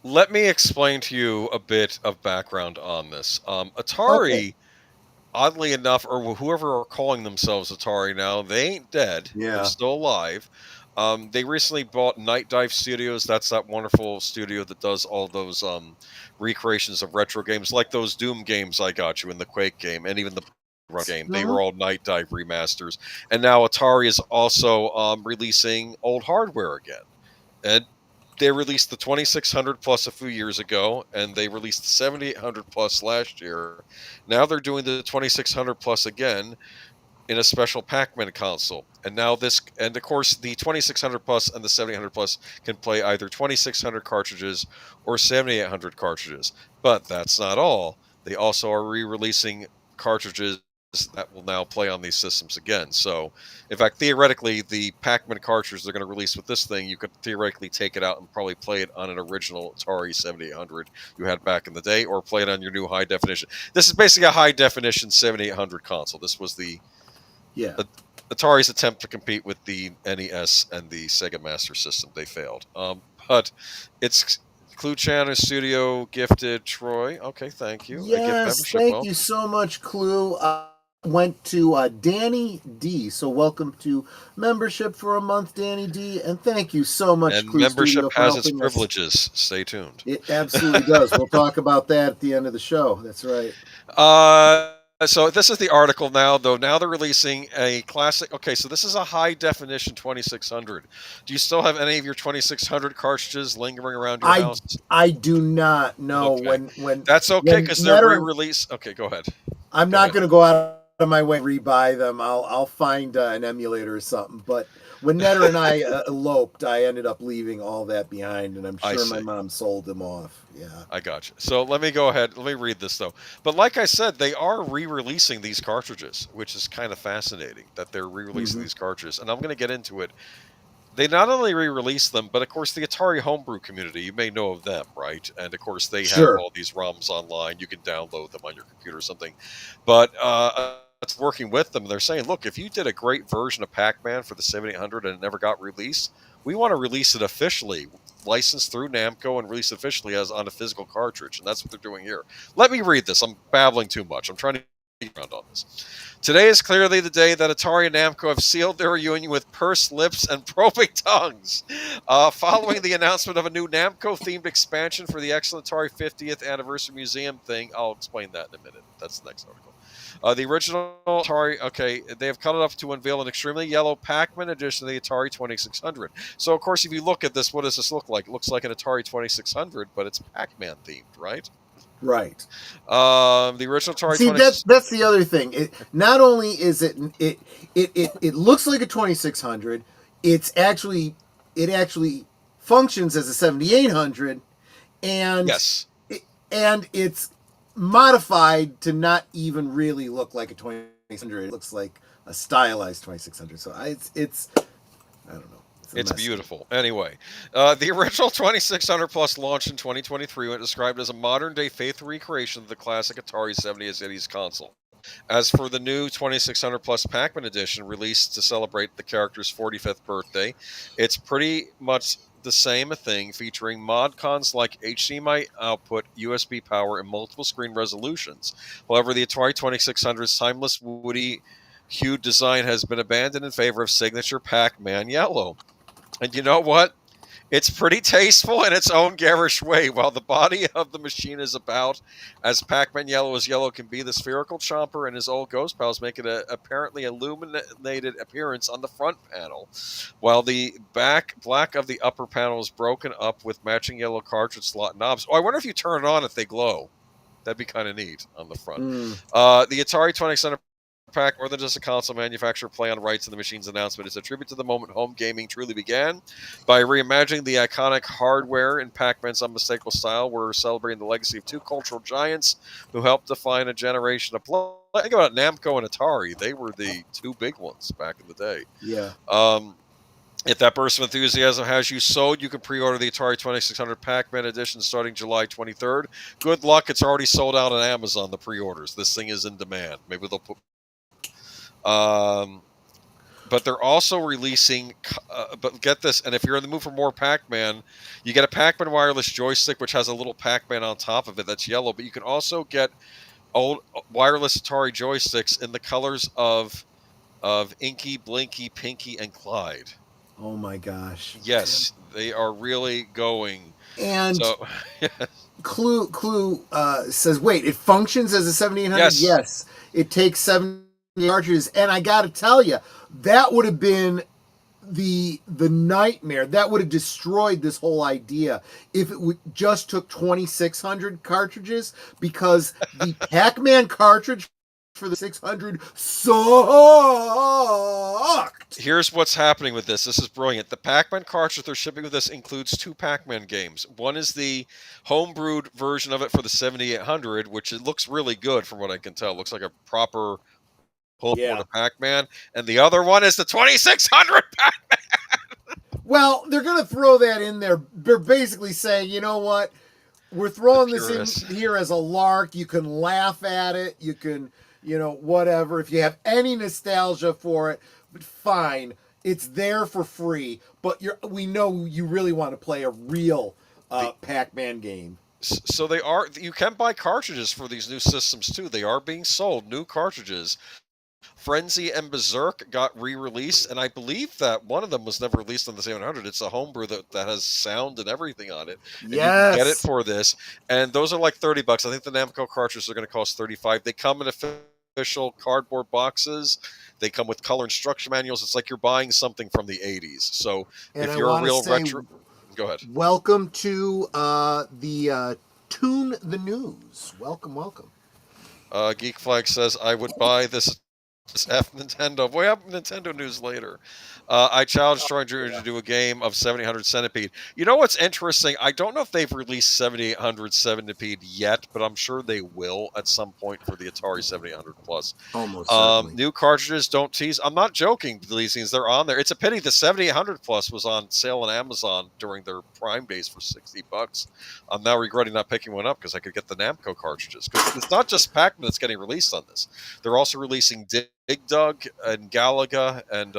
let me explain to you a bit of background on this. Atari, oddly enough, or whoever are calling themselves Atari now, they ain't dead. Yeah. They're still alive. They recently bought Night Dive Studios. That's that wonderful studio that does all those recreations of retro games, like those Doom games I got you, and the Quake game, and even the game. They were all Night Dive remasters. And now Atari is also releasing old hardware again. And they released the 2600 Plus a few years ago, and they released the 7800 Plus last year. Now they're doing the 2600 Plus again in a special Pac-Man console. And now and of course, the 2600 Plus and the 7800 Plus can play either 2600 cartridges or 7800 cartridges. But that's not all. They also are re-releasing cartridges that will now play on these systems again. So, in fact, theoretically, the Pac-Man cartridge they're going to release with this thing, you could theoretically take it out and probably play it on an original Atari 7800 you had back in the day, or play it on your new high definition. This is basically a high definition 7800 console. This was the Atari's attempt to compete with the NES and the Sega Master System. They failed. But it's CluuStudio gifted Troy. Okay, thank you. Yes, thank you so much, Clue. Went to Danny D. So welcome to membership for a month, Danny D. And thank you so much, And CluuStudio, membership for has its helping privileges. us. Stay tuned. It absolutely does. We'll talk about that at the end of the show. That's right. So this is the article now, though. Now they're releasing a classic. Okay, so this is a high definition 2600. Do you still have any of your 2600 cartridges lingering around your house? I do not know. Okay. When that's okay because they're re-release. Okay, go ahead. I'm not going to go out of my way to rebuy them. I'll find an emulator or something. But when Netter and I eloped, I ended up leaving all that behind, and I'm sure my mom sold them off. Yeah, I got you. So let me go ahead. Let me read this though. But like I said, they are re-releasing these cartridges, which is kind of fascinating that they're re-releasing these cartridges, and I'm going to get into it. They not only re-release them, but of course the Atari homebrew community, you may know of them, right? And of course they have all these ROMs online. You can download them on your computer or something. But it's working with them. They're saying, look, if you did a great version of Pac-Man for the 7800 and it never got released, we want to release it officially, licensed through Namco and release officially as on a physical cartridge. And that's what they're doing here. Let me read this. I'm babbling too much. I'm trying to get around on this. Today is clearly the day that Atari and Namco have sealed their reunion with pursed lips and probing tongues. Following the announcement of a new Namco-themed expansion for the excellent Atari 50th Anniversary Museum thing. I'll explain that in a minute. That's the next article. The original Atari, they have cut it up to unveil an extremely yellow Pac-Man edition of the Atari 2600. So, of course, if you look at this, what does this look like? It looks like an Atari 2600, but it's Pac-Man themed, right? Right. The original Atari. See, that's the other thing. It not only is it looks like a 2600. It actually functions as a 7800, and and it's modified to not even really look like a 2600. It looks like a stylized 2600. So it's I don't know. It's beautiful. Anyway, the original 2600 Plus launched in 2023 when described as a modern-day faithful recreation of the classic Atari 70s 80s console. As for the new 2600 Plus Pac-Man edition released to celebrate the character's 45th birthday, it's pretty much the same thing, featuring mod cons like HDMI output, USB power, and multiple screen resolutions. However, the Atari 2600's timeless woody hued design has been abandoned in favor of signature Pac-Man yellow. And you know what? It's pretty tasteful in its own garish way. While the body of the machine is about as Pac-Man yellow as yellow can be, the spherical chomper and his old ghost pals make it an apparently illuminated appearance on the front panel, while the back black of the upper panel is broken up with matching yellow cartridge slot knobs. Oh, I wonder if you turn it on if they glow. That'd be kind of neat on the front. The Atari 2600 Pac, more than just a console manufacturer play on rights in the machine's announcement, is a tribute to the moment home gaming truly began. By reimagining the iconic hardware in Pac-Man's unmistakable style, we're celebrating the legacy of two cultural giants who helped define a generation of play. Think about Namco and Atari. They were the two big ones back in the day. Yeah. If that burst of enthusiasm has you sold, you can pre-order the Atari 2600 Pac-Man edition starting July 23rd. Good luck. It's already sold out on Amazon, the pre-orders. This thing is in demand. Maybe they'll put... but they're also releasing, but get this, and if you're in the mood for more Pac-Man, you get a Pac-Man wireless joystick, which has a little Pac-Man on top of it that's yellow, but you can also get old wireless Atari joysticks in the colors of Inky, Blinky, Pinky, and Clyde. Oh my gosh. Yes, they are really going. And so, Clue says, wait, it functions as a 7800? Yes. It takes 7 cartridges, and I gotta tell you, that would have been the nightmare. That would have destroyed this whole idea if it just took 2600 cartridges, because the Pac-Man cartridge for the 600 sucked. Here's what's happening with this. This is brilliant. The Pac-Man cartridge they're shipping with this includes 2 Pac-Man games. One is the homebrewed version of it for the 7800, which it looks really good from what I can tell. It looks like a proper one of Pac-Man, and the other one is the 2600 Pac-Man. Well, they're going to throw that in there. They're basically saying, you know what? We're throwing this in here as a lark. You can laugh at it. You can, whatever. If you have any nostalgia for it, but fine. It's there for free. But we know you really want to play a real Pac-Man game. So they are. You can buy cartridges for these new systems too. They are being sold. New cartridges. Frenzy and Berserk got re-released, and I believe that one of them was never released on the 700. It's a homebrew that has sound and everything on it. And you can get it for this, and those are like $30. I think the Namco cartridges are going to cost $35. They come in official cardboard boxes. They come with color instruction manuals. It's like you're buying something from the 80s. So if you're a real retro, go ahead. Welcome to the Tune the News. Welcome. Geek Flag says I would buy this F Nintendo. We have Nintendo news later. I challenged Troy Jr. to do a game of 7800 Centipede. You know what's interesting? I don't know if they've released 7800 Centipede yet, but I'm sure they will at some point for the Atari 7800 Plus. Almost certainly. New cartridges, don't tease. I'm not joking, these things, they're on there. It's a pity the 7800 Plus was on sale on Amazon during their Prime days for $60. I'm now regretting not picking one up because I could get the Namco cartridges. Because it's not just Pac-Man that's getting released on this. They're also releasing Dig Dug and Galaga and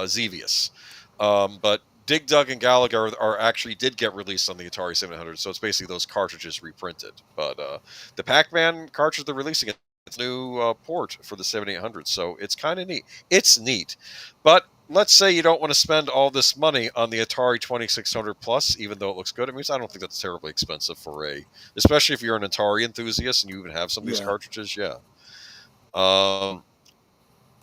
Xevious. But Dig Dug and Galaga are actually did get released on the Atari 700, so it's basically those cartridges reprinted. But the Pac-Man cartridge they're releasing, it's a new port for the 7800, so it's kind of neat. It's neat. But let's say you don't want to spend all this money on the Atari 2600 Plus, even though it looks good. I mean, I don't think that's terribly expensive especially if you're an Atari enthusiast and you even have some of these cartridges. Yeah.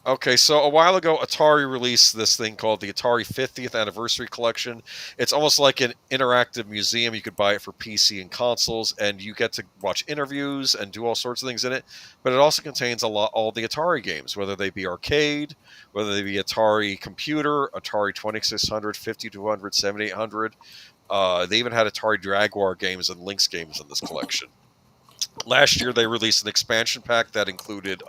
Okay, so a while ago, Atari released this thing called the Atari 50th Anniversary Collection. It's almost like an interactive museum. You could buy it for PC and consoles, and you get to watch interviews and do all sorts of things in it. But it also contains all the Atari games, whether they be arcade, whether they be Atari computer, Atari 2600, 5200, 7800. They even had Atari Jaguar games and Lynx games in this collection. Last year, they released an expansion pack that included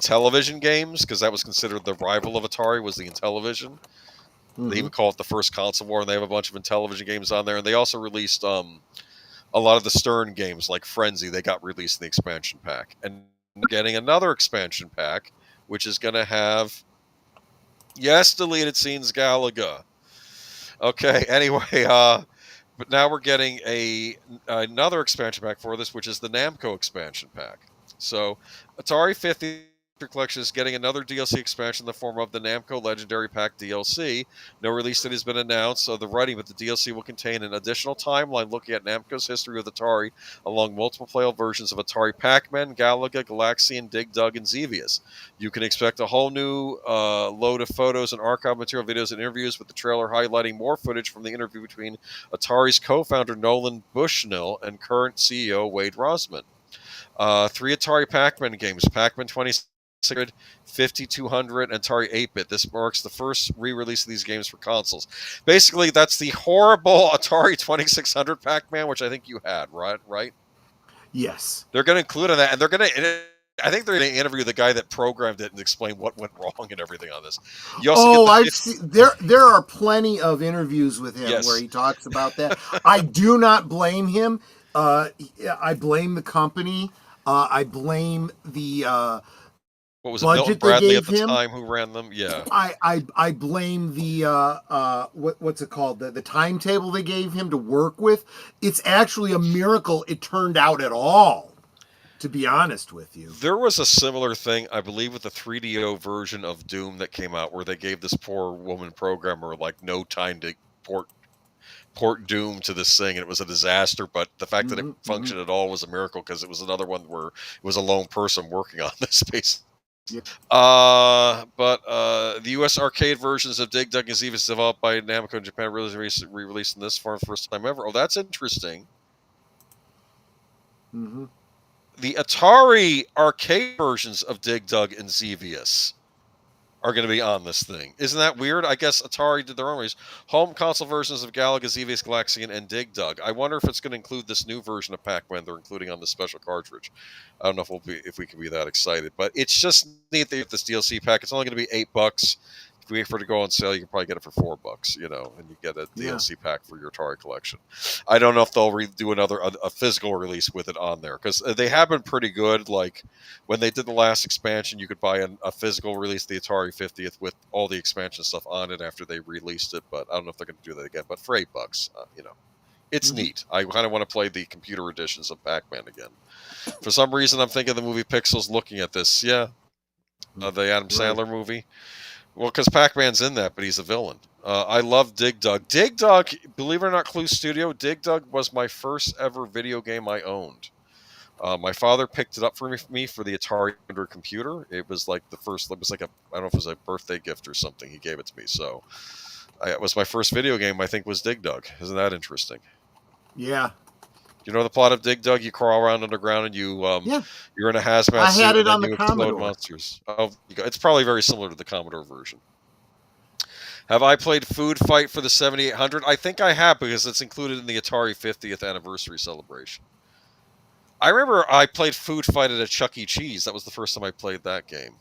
television games, because that was considered the rival of Atari, was the Intellivision. They even call it the first console war, and they have a bunch of Intellivision games on there. And they also released a lot of the Stern games, like Frenzy. They got released in the expansion pack. And we're getting another expansion pack, which is going to have, deleted scenes Galaga. Okay, anyway, but now we're getting another expansion pack for this, which is the Namco expansion pack. So Atari 50 Collection is getting another DLC expansion in the form of the Namco Legendary Pack DLC. No release date has been announced of the writing, but the DLC will contain an additional timeline looking at Namco's history with Atari, along multiple playable versions of Atari Pac-Man, Galaga, Galaxian, Dig Dug, and Xevious. You can expect a whole new load of photos and archive material, videos, and interviews, with the trailer highlighting more footage from the interview between Atari's co-founder Nolan Bushnell and current CEO Wade Rosman. 3 Atari Pac-Man games, Pac-Man 2600, 5200, and Atari 8-bit. This marks the first re-release of these games for consoles. Basically, that's the horrible Atari 2600 Pac-Man, which I think you had, right? Yes. They're going to include in that, and they're going to... I think they're going to interview the guy that programmed it and explain what went wrong and everything on this. You also I've seen, there are plenty of interviews with him where he talks about that. I do not blame him. I blame the company. I blame the what was it, Milton Bradley at the time who ran them? Yeah. I blame the what's it called? The timetable they gave him to work with. It's actually a miracle it turned out at all, to be honest with you. There was a similar thing, I believe, with the 3DO version of Doom that came out, where they gave this poor woman programmer like no time to port Doom to this thing, and it was a disaster. But the fact that it functioned at all was a miracle, because it was another one where it was a lone person working on this space. Yeah. But the U.S. arcade versions of Dig Dug and Xevious, developed by Namco in Japan, re-released in this form for the first time ever. Oh, that's interesting. Mm-hmm. The Atari arcade versions of Dig Dug and Xevious are going to be on this thing. Isn't that weird? I guess Atari did their own release. Home console versions of Galaga, Xevious, Galaxian, and Dig Dug. I wonder if it's going to include this new version of Pac-Man they're including on the special cartridge. I don't know if we can be that excited, but it's just neat that this DLC pack. It's only going to be $8. If you wait for it to go on sale, you can probably get it for $4, you know, and you get a Yeah. DLC pack for your Atari collection. I don't know if they'll do a physical release with it on there, because they have been pretty good. Like when they did the last expansion, you could buy a physical release of the Atari 50th with all the expansion stuff on it after they released it. But I don't know if they're going to do that again. But for $8, you know, it's neat. I kind of want to play the computer editions of Pac-Man again. For some reason, I'm thinking the movie Pixels looking at this. Yeah, the Adam Sandler movie. Well, because Pac-Man's in that, but he's a villain. I love Dig Dug. Dig Dug, believe it or not, CluuStudio, Dig Dug was my first ever video game I owned. My father picked it up for me for the Atari computer. It was like I don't know if it was a birthday gift or something. He gave it to me. So it was my first video game, I think, was Dig Dug. Isn't that interesting? Yeah. You know the plot of Dig Dug? You crawl around underground and you're in a hazmat suit had it and on then the you explode Commodore. monsters. Oh, it's probably very similar to the Commodore version. Have I played Food Fight for the 7800? I think I have, because it's included in the Atari 50th anniversary celebration. I remember I played Food Fight at a Chuck E. Cheese. That was the first time I played that game.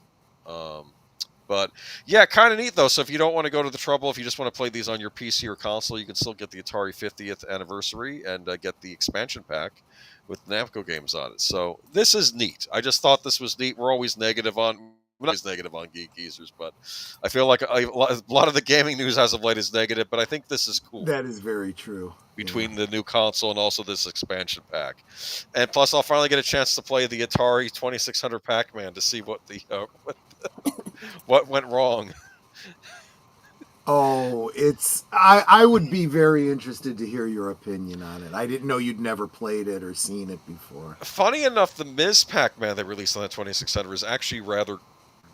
But yeah, kind of neat though. So if you don't want to go to the trouble, if you just want to play these on your PC or console, you can still get the Atari 50th anniversary and get the expansion pack with Namco games on it. So this is neat. I just thought this was neat. We're always negative on Geeky Geezers, but I feel like a lot of the gaming news as of late is negative. But I think this is cool. That is very true. Between the new console and also this expansion pack, and plus I'll finally get a chance to play the Atari 2600 Pac-Man to see what the what went wrong. Oh, I would be very interested to hear your opinion on it. I didn't know you'd never played it or seen it before. Funny enough, the Misc Pac-Man they released on the 2600 is actually rather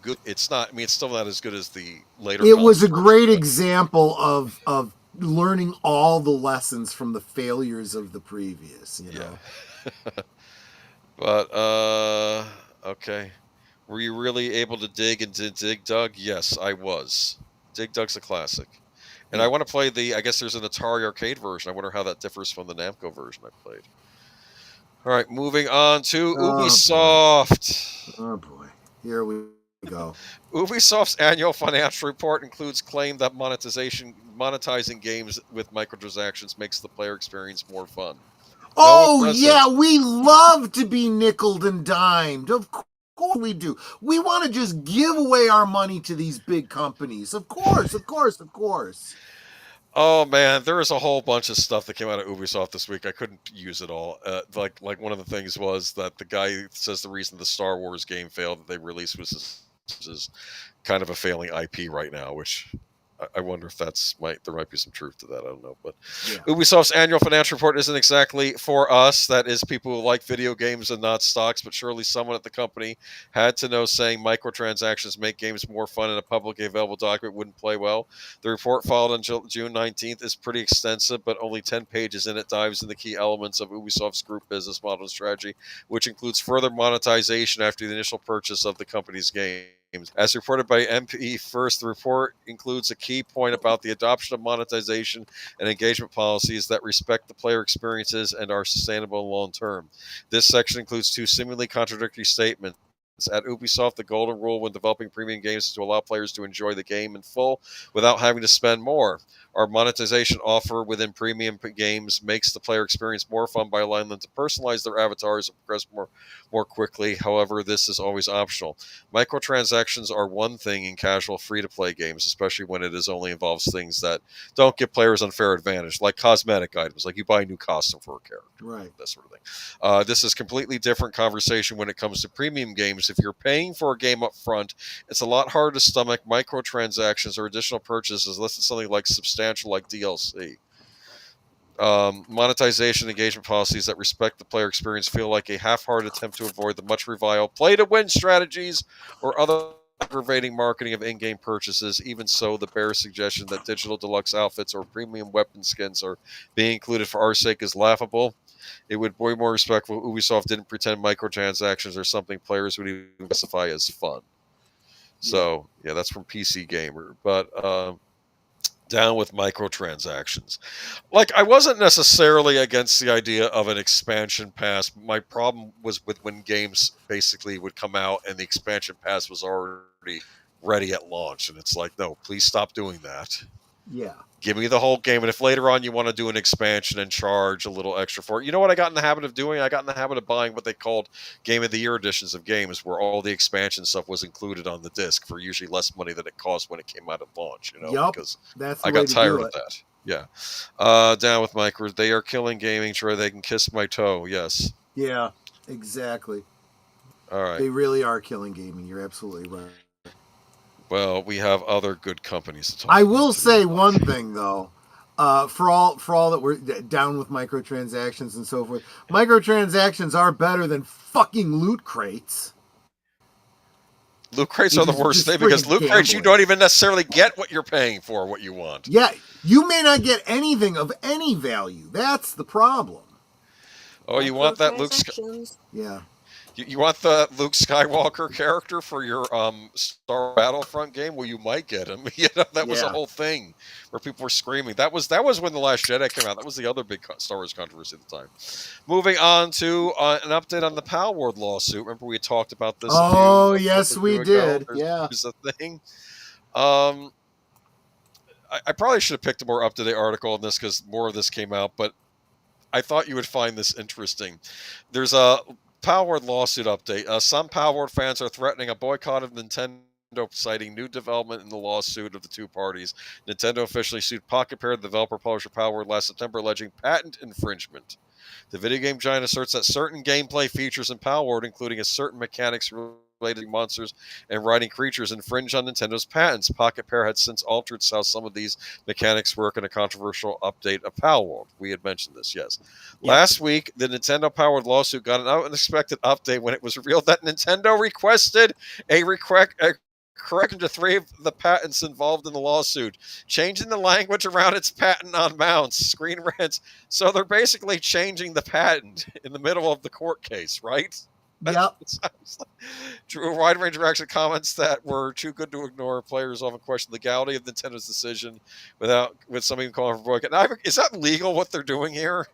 good. It's not. I mean, it's still not as good as the later. It was a great example of learning all the lessons from the failures of the previous. You know. But okay. Were you really able to dig into Dig Dug? Yes, I was. Dig Dug's a classic. And I want to play I guess there's an Atari arcade version. I wonder how that differs from the Namco version I played. All right, moving on to Ubisoft. Oh, boy. Here we go. Ubisoft's annual financial report includes claim that monetizing games with microtransactions makes the player experience more fun. Oh, yeah, we love to be nickeled and dimed. Of course we do. We want to just give away our money to these big companies. Of course. Oh man, there was a whole bunch of stuff that came out of Ubisoft this week. I couldn't use it all. Like one of the things was that the guy says the reason the Star Wars game failed that they released was kind of a failing IP right now, which I wonder if there might be some truth to that. I don't know, but yeah. Ubisoft's annual financial report isn't exactly for us. That is people who like video games and not stocks, but surely someone at the company had to know saying microtransactions make games more fun in a publicly available document wouldn't play well. The report filed on June 19th is pretty extensive, but only 10 pages in it dives into the key elements of Ubisoft's group business model and strategy, which includes further monetization after the initial purchase of the company's game. As reported by MP First, the report includes a key point about the adoption of monetization and engagement policies that respect the player experiences and are sustainable long term. This section includes two seemingly contradictory statements. At Ubisoft, the golden rule when developing premium games is to allow players to enjoy the game in full without having to spend more. Our monetization offer within premium games makes the player experience more fun by allowing them to personalize their avatars and progress more quickly. However, this is always optional. Microtransactions are one thing in casual free-to-play games, especially when it only involves things that don't give players unfair advantage, like cosmetic items, like you buy a new costume for a character, right? That sort of thing. This is a completely different conversation when it comes to premium games. If you're paying for a game up front, it's a lot harder to stomach microtransactions or additional purchases unless it's something like substantial like DLC. Monetization engagement policies that respect the player experience feel like a half-hearted attempt to avoid the much reviled play-to-win strategies or other aggravating marketing of in-game purchases. Even so, the bare suggestion that digital deluxe outfits or premium weapon skins are being included for our sake is laughable. It would be more respectful if Ubisoft didn't pretend microtransactions are something players would even specify as fun. So, yeah, that's from PC Gamer. But down with microtransactions. Like, I wasn't necessarily against the idea of an expansion pass. My problem was with when games basically would come out and the expansion pass was already ready at launch. And it's like, no, please stop doing that. Yeah. Give me the whole game. And if later on you want to do an expansion and charge a little extra for it, you know what I got in the habit of doing? I got in the habit of buying what they called Game of the Year editions of games, where all the expansion stuff was included on the disc for usually less money than it cost when it came out at launch. Because that's I got tired of that. Yeah. Down with micro. They are killing gaming. Troy, they can kiss my toe. Yes. Yeah, exactly. All right. They really are killing gaming. You're absolutely right. Well, we have other good companies to talk I about. will say one thing though, for all that we're down with microtransactions and so forth. Microtransactions are better than fucking loot crates. Loot crates are the worst thing, because loot crates you don't even necessarily get what you're paying for, what you want. Yeah, you may not get anything of any value. That's the problem. Oh, you want that Luke? Yeah. You want the Luke Skywalker character for your Star Battlefront game? Well, you might get him. That was a whole thing where people were screaming. That was when The Last Jedi came out. That was the other big Star Wars controversy at the time. Moving on to an update on the Palworld lawsuit. Remember we talked about this? Oh, yes, we did. There's a thing. I probably should have picked a more up-to-date article on this because more of this came out, but I thought you would find this interesting. There's a Palworld lawsuit update. Some Palworld fans are threatening a boycott of Nintendo, citing new development in the lawsuit of the two parties. Nintendo officially sued Pocket Pair, the developer publisher Palworld, last September, alleging patent infringement. The video game giant asserts that certain gameplay features in Palworld, including a certain mechanics related to monsters and riding creatures, infringe on Nintendo's patents. Pocket Pair had since altered how some of these mechanics work in a controversial update of Palworld. We had mentioned this, yes. Last week, the Nintendo Palworld lawsuit got an unexpected update when it was revealed that Nintendo requested a correction to 3 of the patents involved in the lawsuit, changing the language around its patent on mounts, screen rents. So they're basically changing the patent in the middle of the court case, right? Yep. Drew a wide range of reaction comments that were too good to ignore. Players often question the legality of Nintendo's decision with some even calling for boycott. Is that legal what they're doing here?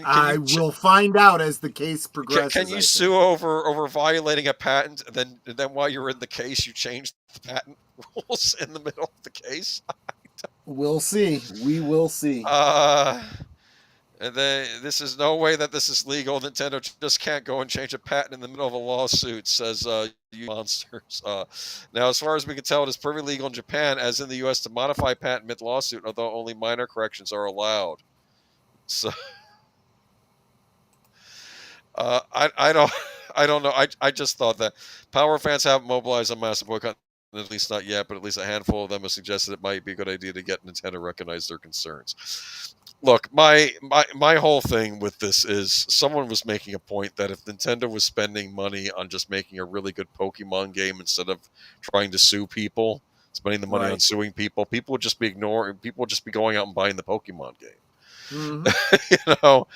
I will find out as the case progresses. Can you sue over violating a patent, and then while you're in the case, you change the patent rules in the middle of the case? We'll see. We will see. And this is no way that this is legal. Nintendo just can't go and change a patent in the middle of a lawsuit, says you monsters. Now, as far as we can tell, it is perfectly legal in Japan, as in the U.S., to modify patent mid-lawsuit, although only minor corrections are allowed. So, I don't know. I just thought that Power fans haven't mobilized a massive boycott, at least not yet, but at least a handful of them have suggested it might be a good idea to get Nintendo to recognize their concerns. Look, my whole thing with this is someone was making a point that if Nintendo was spending money on just making a really good Pokemon game instead of trying to sue people, spending the money on suing people, people would just be going out and buying the Pokemon game. Mm-hmm.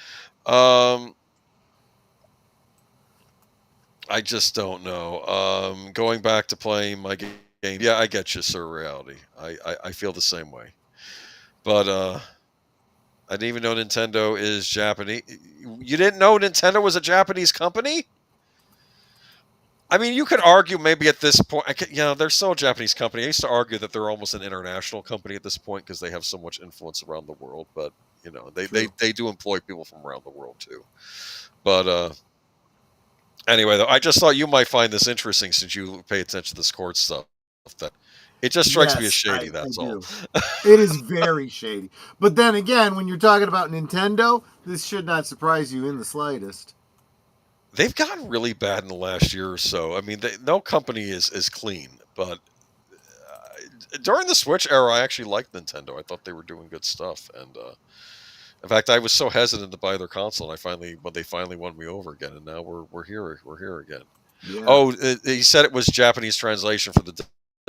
I just don't know. Going back to playing my game, yeah, I get you, Sir Reality. I feel the same way. But I didn't even know Nintendo is Japanese. You didn't know Nintendo was a Japanese company? I mean, you could argue maybe at this point, they're still a Japanese company. I used to argue that they're almost an international company at this point because they have so much influence around the world. But, they do employ people from around the world too. But anyway, though, I just thought you might find this interesting since you pay attention to this court stuff. That it just strikes me as shady, that's all. It is very shady. But then again, when you're talking about Nintendo, this should not surprise you in the slightest. They've gotten really bad in the last year or so. I mean, no company is clean. But during the Switch era, I actually liked Nintendo. I thought they were doing good stuff. And in fact, I was so hesitant to buy their console, and they finally won me over again. And now we're here again. Yeah. Oh, he said it was Japanese translation for the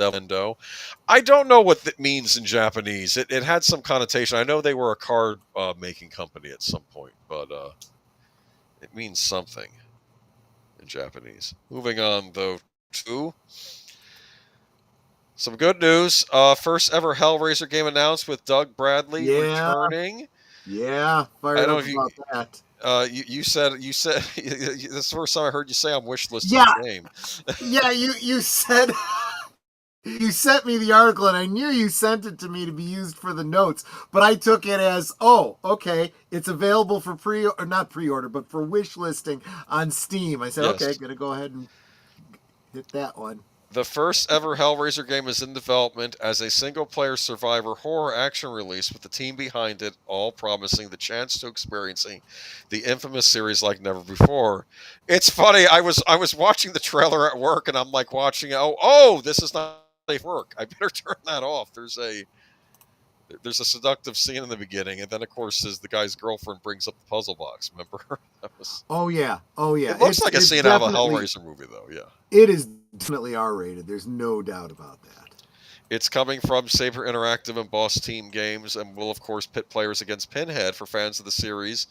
Nintendo. I don't know what that means in Japanese. It had some connotation. I know they were a card making company at some point, but it means something in Japanese. Moving on, though, to some good news. First ever Hellraiser game announced with Doug Bradley returning. Yeah, fired up about that. You said this is the first time I heard you say I'm wishlisting the game. Yeah, you said You sent me the article, and I knew you sent it to me to be used for the notes, but I took it as, oh, okay, it's available for not pre-order, but for wish listing on Steam. I said, Yes. okay, gonna go ahead and hit that one. The first ever Hellraiser game is in development as a single-player survivor horror action release with the team behind it, all promising the chance to experiencing the infamous series like never before. It's funny. I was watching the trailer at work, and I'm like watching. Oh, this is not safe work. I better turn that off. There's a seductive scene in the beginning, and then of course the guy's girlfriend brings up the puzzle box. Remember? Oh yeah. It looks like a scene out of a Hellraiser movie, though. Yeah. It is definitely R-rated. There's no doubt about that. It's coming from Saber Interactive and Boss Team Games, and will of course pit players against Pinhead for fans of the series.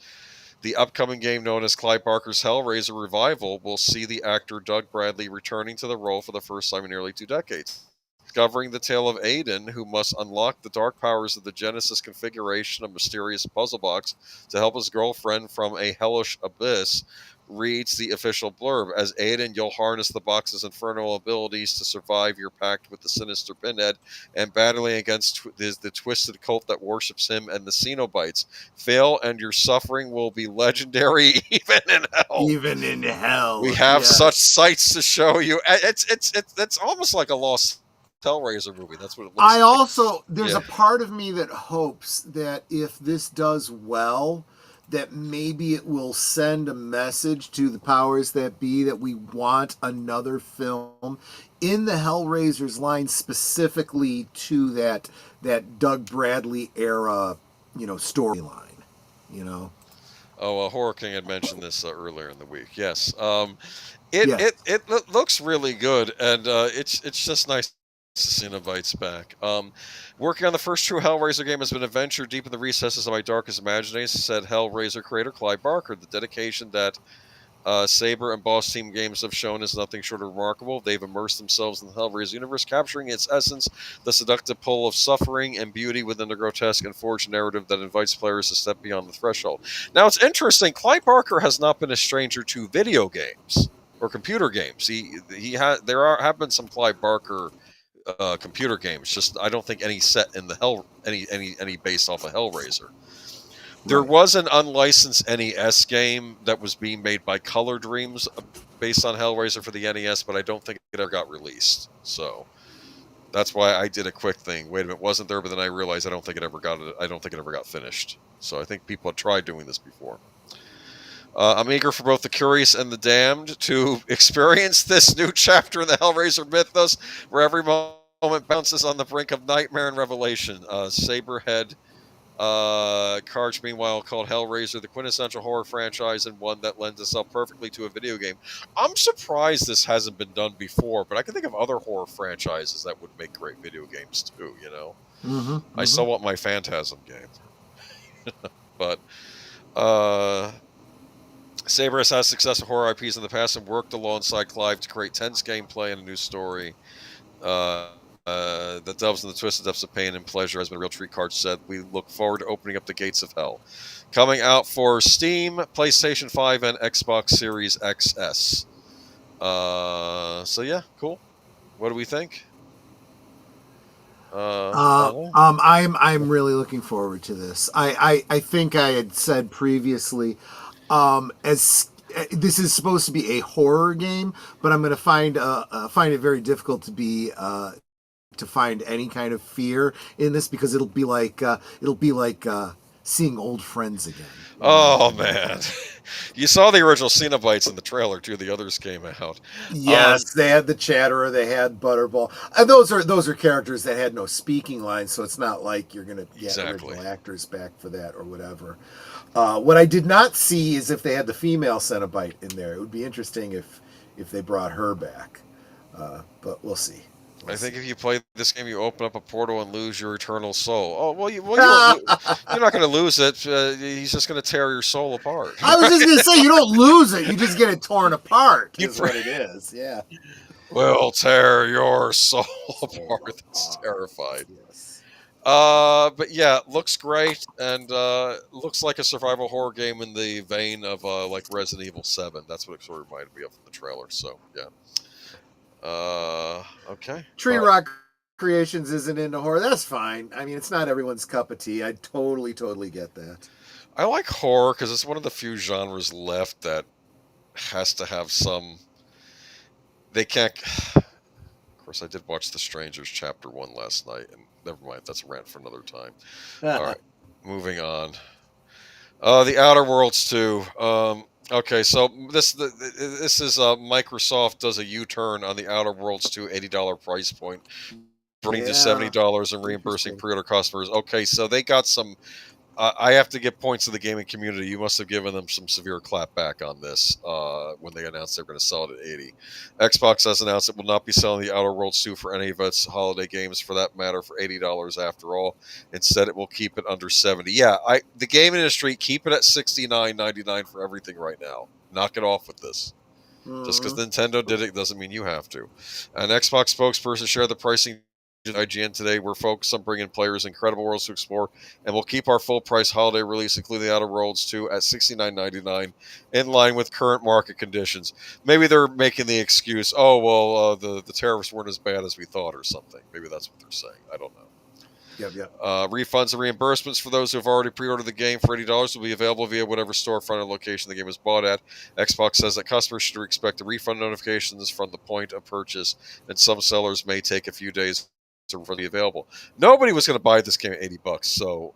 The upcoming game, known as Clive Barker's Hellraiser Revival, will see the actor Doug Bradley returning to the role for the first time in nearly 2 decades. Discovering the tale of Aiden, who must unlock the dark powers of the Genesis configuration of mysterious puzzle box to help his girlfriend from a hellish abyss, reads the official blurb. As Aiden, you'll harness the box's infernal abilities to survive your pact with the sinister Pinhead and battling against the twisted cult that worships him and the Cenobites. Fail and your suffering will be legendary even in hell. Even in hell. We have such sights to show you. It's almost like a Lost Hellraiser movie. That's what it looks like. Also, there's a part of me that hopes that if this does well, that maybe it will send a message to the powers that be that we want another film in the Hellraisers line, specifically to that Doug Bradley era, storyline, Oh, Horror King had mentioned this earlier in the week. Yes. It looks really good, and it's just nice to see Cenobites back. Working on the first true Hellraiser game has been a venture deep in the recesses of my darkest imaginations, said Hellraiser creator Clive Barker. The dedication that Saber and Boss Team Games have shown is nothing short of remarkable. They've immersed themselves in the Hellraiser universe, capturing its essence, the seductive pull of suffering and beauty within the grotesque and forged narrative that invites players to step beyond the threshold. Now, it's interesting. Clive Barker has not been a stranger to video games or computer games. There have been some Clive Barker computer games. Just I don't think any set in the any based off of Hellraiser. There was an unlicensed NES game that was being made by Color Dreams based on Hellraiser for the NES, but I don't think it ever got released. So that's why I did a quick thing. Wait a minute, wasn't there? But then I realized I don't think it ever got finished. So I think people had tried doing this before. I'm eager for both the curious and the damned to experience this new chapter in the Hellraiser mythos, where every moment bounces on the brink of nightmare and revelation. Saberhead Karch, meanwhile, called Hellraiser the quintessential horror franchise and one that lends itself perfectly to a video game. I'm surprised this hasn't been done before, but I can think of other horror franchises that would make great video games too, I still want my Phantasm game. But Saber has had success with horror IPs in the past and worked alongside Clive to create tense gameplay and a new story that delves into the twisted depths of pain and pleasure has been a real treat. Karch said, "We look forward to opening up the gates of hell." Coming out for Steam, PlayStation 5, and Xbox Series XS. So yeah, cool. What do we think? I'm really looking forward to this. I think I had said previously, as this is supposed to be a horror game, but I'm going to find it very difficult to find any kind of fear in this, because it'll be like seeing old friends again. Oh man, you saw the original Cenobites in the trailer too. The others came out. Yes, they had the Chatterer, they had Butterball, and those are characters that had no speaking lines, so it's not like you're gonna get original actors back for that or whatever. What I did not see is if they had the female Cenobite in there. It would be interesting if they brought her back, but we'll see. I think if you play this game, you open up a portal and lose your eternal soul. Oh, well, you're not going to lose it. He's just going to tear your soul apart. I was just going to say, you don't lose it. You just get it torn apart, is what it is. Yeah. We'll tear your soul apart. That's terrified. Yes. But yeah, looks great, and looks like a survival horror game in the vein of like Resident Evil 7. That's what it sort of reminded me of in the trailer. So, yeah. Okay. Tree Rock Creations isn't into horror. That's fine. I mean, it's not everyone's cup of tea. I totally get that. I like horror because it's one of the few genres left that has to have some. They can't. Of course, I did watch The Strangers Chapter 1 last night, and never mind, that's a rant for another time. All right, moving on. The Outer Worlds 2. Okay, so this is Microsoft does a U-turn on the Outer Worlds 2 $80 price point, bringing to $70 and reimbursing pre-order customers. Okay, so they got some. I have to give points to the gaming community. You must have given them some severe clapback on this when they announced they were going to sell it at $80. Xbox has announced it will not be selling the Outer Worlds 2 for any of its holiday games, for that matter, for $80 after all. Instead, it will keep it under $70. Yeah, the game industry, keep it at $69.99 for everything right now. Knock it off with this. Just because Nintendo did it doesn't mean you have to. An Xbox spokesperson shared the pricing IGN today. We're focused on bringing players incredible worlds to explore, and we'll keep our full-price holiday release, including the Outer Worlds 2, at $69.99, in line with current market conditions. Maybe they're making the excuse, the terrorists weren't as bad as we thought or something. Maybe that's what they're saying. I don't know. Yep. Refunds and reimbursements for those who have already pre-ordered the game for $80 will be available via whatever storefront or location the game is bought at. Xbox says that customers should expect refund notifications from the point of purchase, and some sellers may take a few days to be available. Nobody was going to buy this game at $80, so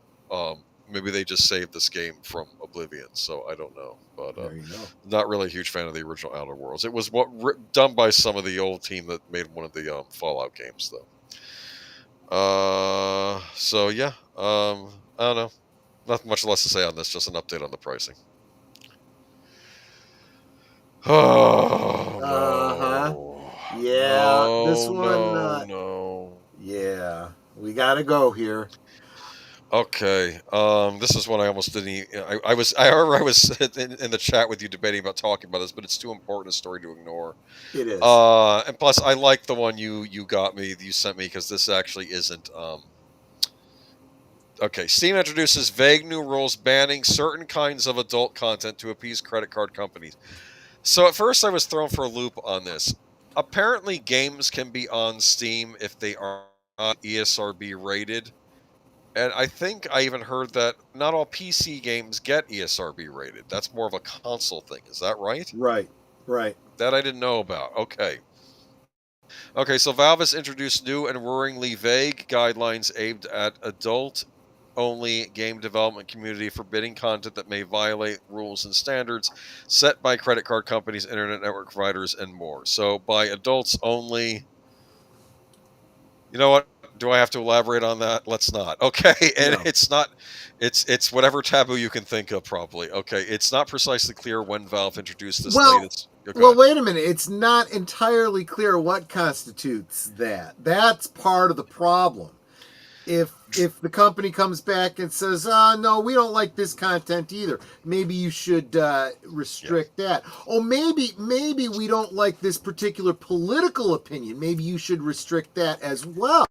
maybe they just saved this game from oblivion. So I don't know, but not really a huge fan of the original Outer Worlds. It was done by some of the old team that made one of the Fallout games, though. So yeah, I don't know. Nothing much less to say on this. Just an update on the pricing. Oh no. Yeah, this one. No. Yeah, we gotta go here. Okay. This is one I almost didn't. I was in the chat with you debating about talking about this, but it's too important a story to ignore. It is. And plus, I like the one you sent me, because this actually isn't. Okay. Steam introduces vague new rules banning certain kinds of adult content to appease credit card companies. So at first, I was thrown for a loop on this. Apparently, games can be on Steam if they are not ESRB rated. And I think I even heard that not all PC games get ESRB rated. That's more of a console thing. Is that right? Right. That I didn't know about. Okay, so Valve has introduced new and worryingly vague guidelines aimed at adult-only game development community, forbidding content that may violate rules and standards set by credit card companies, internet network providers, and more. So by adults only, you know what? Do I have to elaborate on that? Let's not. Okay, and it's not. It's whatever taboo you can think of, probably. Okay, it's not precisely clear when Valve introduced this latest. Well, wait a minute. It's not entirely clear what constitutes that. That's part of the problem. If the company comes back and says, no, we don't like this content either, maybe you should restrict that. Or maybe we don't like this particular political opinion. Maybe you should restrict that as well.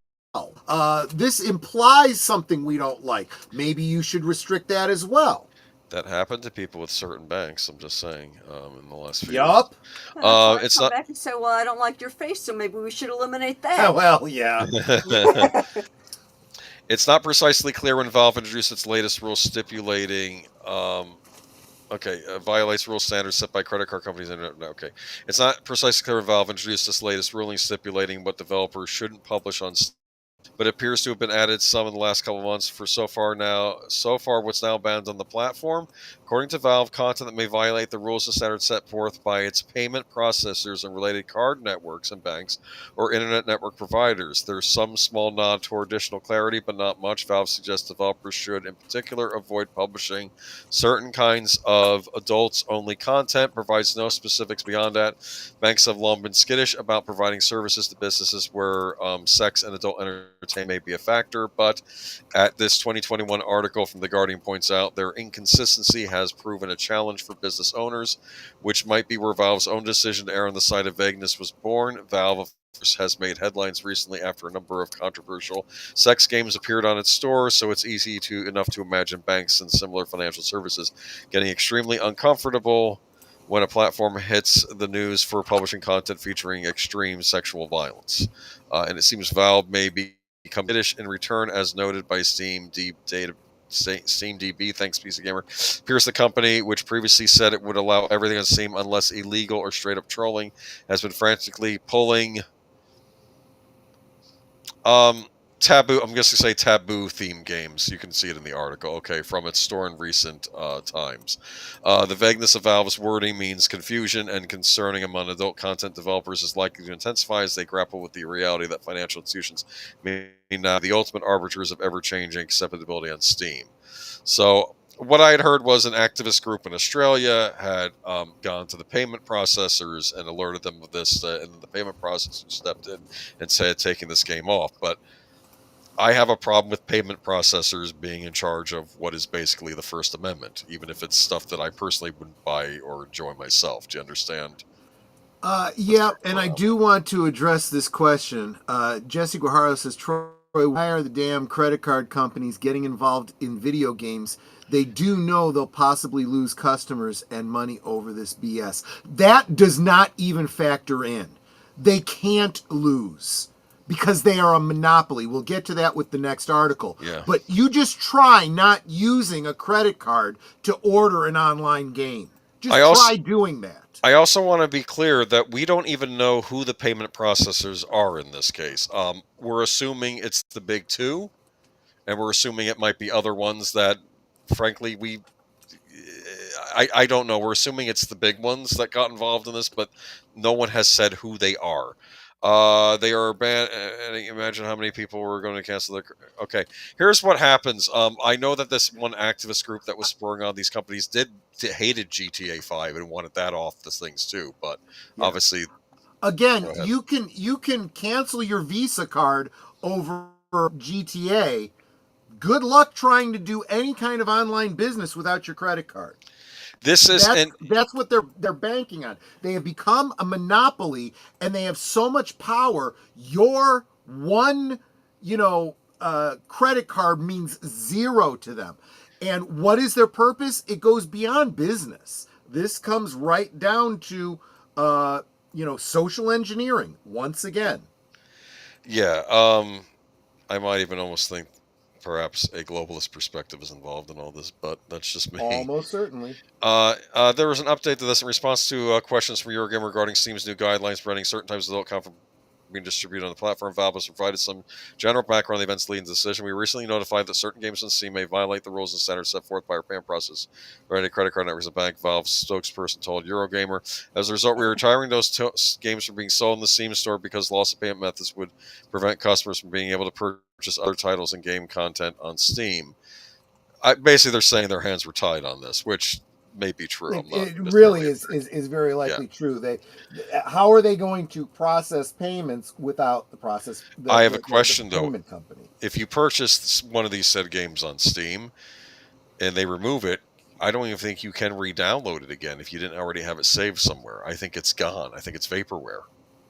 This implies something we don't like. Maybe you should restrict that as well. That happened to people with certain banks. I'm just saying, in the last few years. It's not back and say, well, I don't like your face, so maybe we should eliminate that. Well, yeah. It's not precisely clear when Valve introduced its latest rule stipulating violates rule standards set by credit card companies. Okay. It's not precisely clear when Valve introduced its latest ruling stipulating what developers shouldn't publish on Steam, but it appears to have been added some in the last couple of months. So far what's now banned on the platform. According to Valve, content that may violate the rules and standards set forth by its payment processors and related card networks and banks or internet network providers. There's some small nod toward additional clarity, but not much. Valve suggests developers should, in particular, avoid publishing certain kinds of adults-only content, provides no specifics beyond that. Banks have long been skittish about providing services to businesses where sex and adult entertainment may be a factor, but at this 2021 article from The Guardian points out, their inconsistency has proven a challenge for business owners, which might be where Valve's own decision to err on the side of vagueness was born. Valve, of course, has made headlines recently after a number of controversial sex games appeared on its store, so it's easy enough to imagine banks and similar financial services getting extremely uncomfortable when a platform hits the news for publishing content featuring extreme sexual violence. And it seems Valve may become skittish in return, as noted by SteamDB, thanks PC Gamer. Appears the company, which previously said it would allow everything on Steam unless illegal or straight up trolling, has been frantically pulling taboo. I'm just gonna say taboo themed games. You can see it in the article. Okay, from its store in recent times. The vagueness of Valve's wording means confusion and concerning among adult content developers is likely to intensify as they grapple with the reality that financial institutions may not be the ultimate arbiters of ever-changing acceptability on Steam. So what I had heard was an activist group in Australia had gone to the payment processors and alerted them of this, and the payment processors stepped in and said taking this game off. But I have a problem with payment processors being in charge of what is basically the First Amendment, even if it's stuff that I personally wouldn't buy or enjoy myself. Do you understand? Yeah, and I do want to address this question. Jesse Guajardo says, Troy, why are the damn credit card companies getting involved in video games? They do know they'll possibly lose customers and money over this BS. That does not even factor in. They can't lose because they are a monopoly. We'll get to that with the next article. Yeah. But you just try not using a credit card to order an online game. Just try doing that. I also want to be clear that we don't even know who the payment processors are in this case. We're assuming it's the big two, and we're assuming it might be other ones that, frankly, I don't know. We're assuming it's the big ones that got involved in this, but no one has said who they are. They are banned. Imagine how many people were going to cancel their. Okay, here's what happens. I know that this one activist group that was spurring on these companies hated GTA 5 and wanted that off the things too. But obviously, again, you can cancel your Visa card over GTA. Good luck trying to do any kind of online business without your credit card. That's what they're banking on. They have become a monopoly, and they have so much power. Your one, credit card means zero to them. And what is their purpose? It goes beyond business. This comes right down to, social engineering once again. Yeah, I might even almost think perhaps a globalist perspective is involved in all this, but that's just me. Almost certainly. There was an update to this in response to questions from Eurogamer regarding Steam's new guidelines preventing certain types of adult content being distributed on the platform. Valve has provided some general background on the events leading to the decision. We recently notified that certain games on Steam may violate the rules and standards set forth by our payment process. Right, credit card networks and bank. Valve's spokesperson told Eurogamer. As a result, we are retiring those games from being sold in the Steam store because loss of payment methods would prevent customers from being able to purchase other titles and game content on Steam. Basically, they're saying their hands were tied on this, which may be true. It really is very likely true. How are they going to process payments without the process? I have a question though. Company. If you purchase one of these said games on Steam and they remove it, I don't even think you can re-download it again if you didn't already have it saved somewhere. I think it's gone. I think it's vaporware,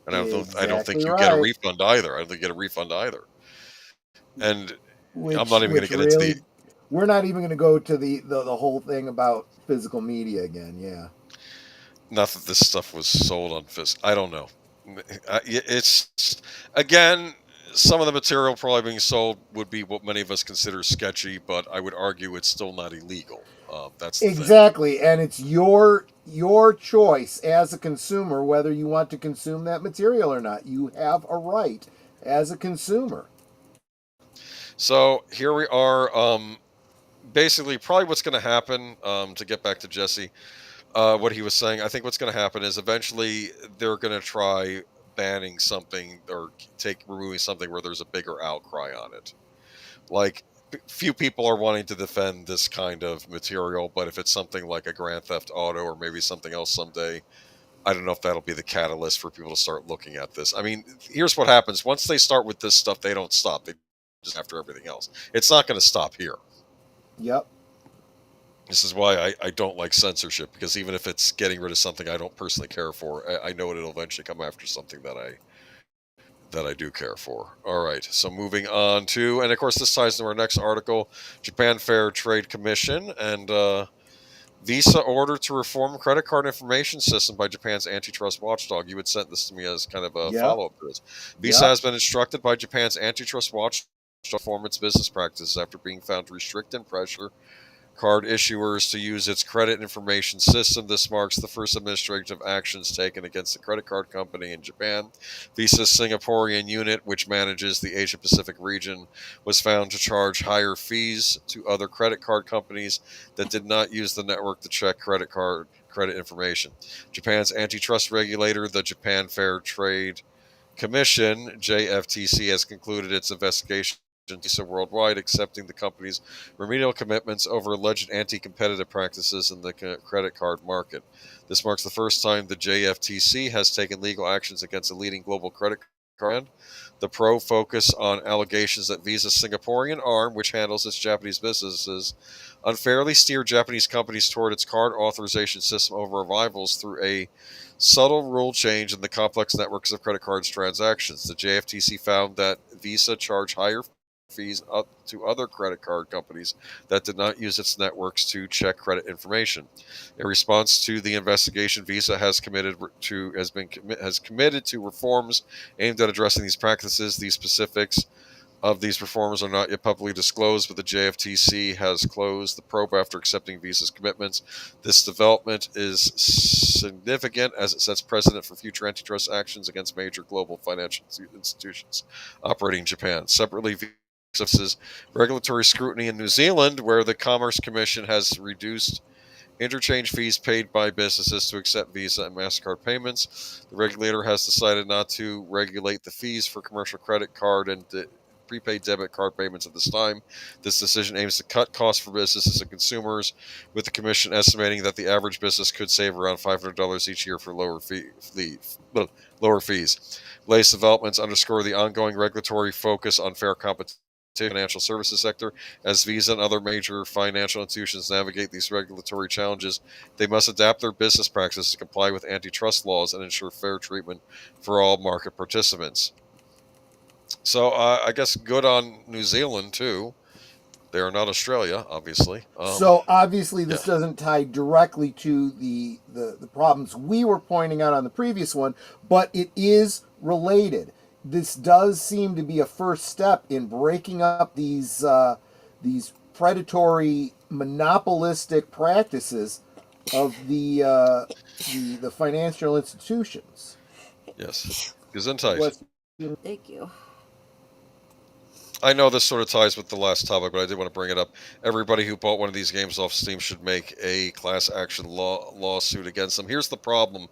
and I don't think you get a refund either. I don't think you get a refund either. And I'm not even going to get into the. We're not even going to go to the whole thing about physical media again. Yeah. Not that this stuff was sold on physical. I don't know. It's again, some of the material probably being sold would be what many of us consider sketchy, but I would argue it's still not illegal. That's the exactly, thing. And it's your choice as a consumer whether you want to consume that material or not. You have a right as a consumer. So here we are. Basically, probably what's going to happen, to get back to Jesse, what he was saying, I think what's going to happen is eventually they're going to try banning something or removing something where there's a bigger outcry on it. Like, few people are wanting to defend this kind of material, but if it's something like a Grand Theft Auto or maybe something else someday, I don't know if that'll be the catalyst for people to start looking at this. I mean, here's what happens. Once they start with this stuff, they don't stop. They just after everything else. It's not going to stop here. Yep. This is why I don't like censorship, because even if it's getting rid of something I don't personally care for, I know it'll eventually come after something that I do care for. All right, so moving on to, and of course this ties into our next article, Japan Fair Trade Commission, and Visa ordered to reform credit card information system by Japan's antitrust watchdog. You had sent this to me as kind of a follow-up to this. Visa has been instructed by Japan's antitrust watchdog to reform its business practices after being found to restrict and pressure card issuers to use its credit information system. This marks the first administrative actions taken against the credit card company in Japan. Visa's Singaporean unit, which manages the Asia Pacific region, was found to charge higher fees to other credit card companies that did not use the network to check credit information. Japan's antitrust regulator, the Japan Fair Trade Commission, JFTC, has concluded its investigation Visa worldwide, accepting the company's remedial commitments over alleged anti-competitive practices in the credit card market. This marks the first time the JFTC has taken legal actions against a leading global credit card brand. The probe focus on allegations that Visa's Singaporean arm, which handles its Japanese businesses, unfairly steered Japanese companies toward its card authorization system over rivals through a subtle rule change in the complex networks of credit cards transactions. The JFTC found that Visa charged higher fees up to other credit card companies that did not use its networks to check credit information. In response to the investigation, Visa has committed to reforms aimed at addressing these practices. The specifics of these reforms are not yet publicly disclosed, but the JFTC has closed the probe after accepting Visa's commitments. This development is significant as it sets precedent for future antitrust actions against major global financial institutions operating in Japan. Separately, Visa's regulatory scrutiny in New Zealand, where the Commerce Commission has reduced interchange fees paid by businesses to accept Visa and MasterCard payments. The regulator has decided not to regulate the fees for commercial credit card and prepaid debit card payments at this time. This decision aims to cut costs for businesses and consumers, with the Commission estimating that the average business could save around $500 each year for lower fees. Latest developments underscore the ongoing regulatory focus on fair competition financial services sector. As Visa and other major financial institutions navigate these regulatory challenges, they must adapt their business practices to comply with antitrust laws and ensure fair treatment for all market participants. So I guess good on New Zealand too. They are not Australia, obviously. So obviously this doesn't tie directly to the problems we were pointing out on the previous one, but it is related. This does seem to be a first step in breaking up these predatory, monopolistic practices of the financial institutions. Yes, Gesundheit. Thank you. I know this sort of ties with the last topic, but I did want to bring it up. Everybody who bought one of these games off Steam should make a class action lawsuit against them. Here's the problem.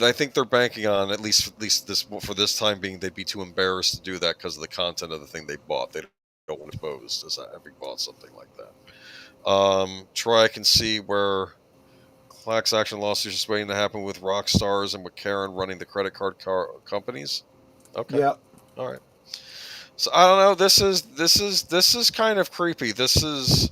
I think they're banking on at least this for this time being they'd be too embarrassed to do that because of the content of the thing they bought. They don't want to expose as having bought something like that. Troy, I can see where class action lawsuits just waiting to happen with Rockstars and with Karen running the credit card companies. Okay. Yeah. All right. So I don't know. This is kind of creepy. This is.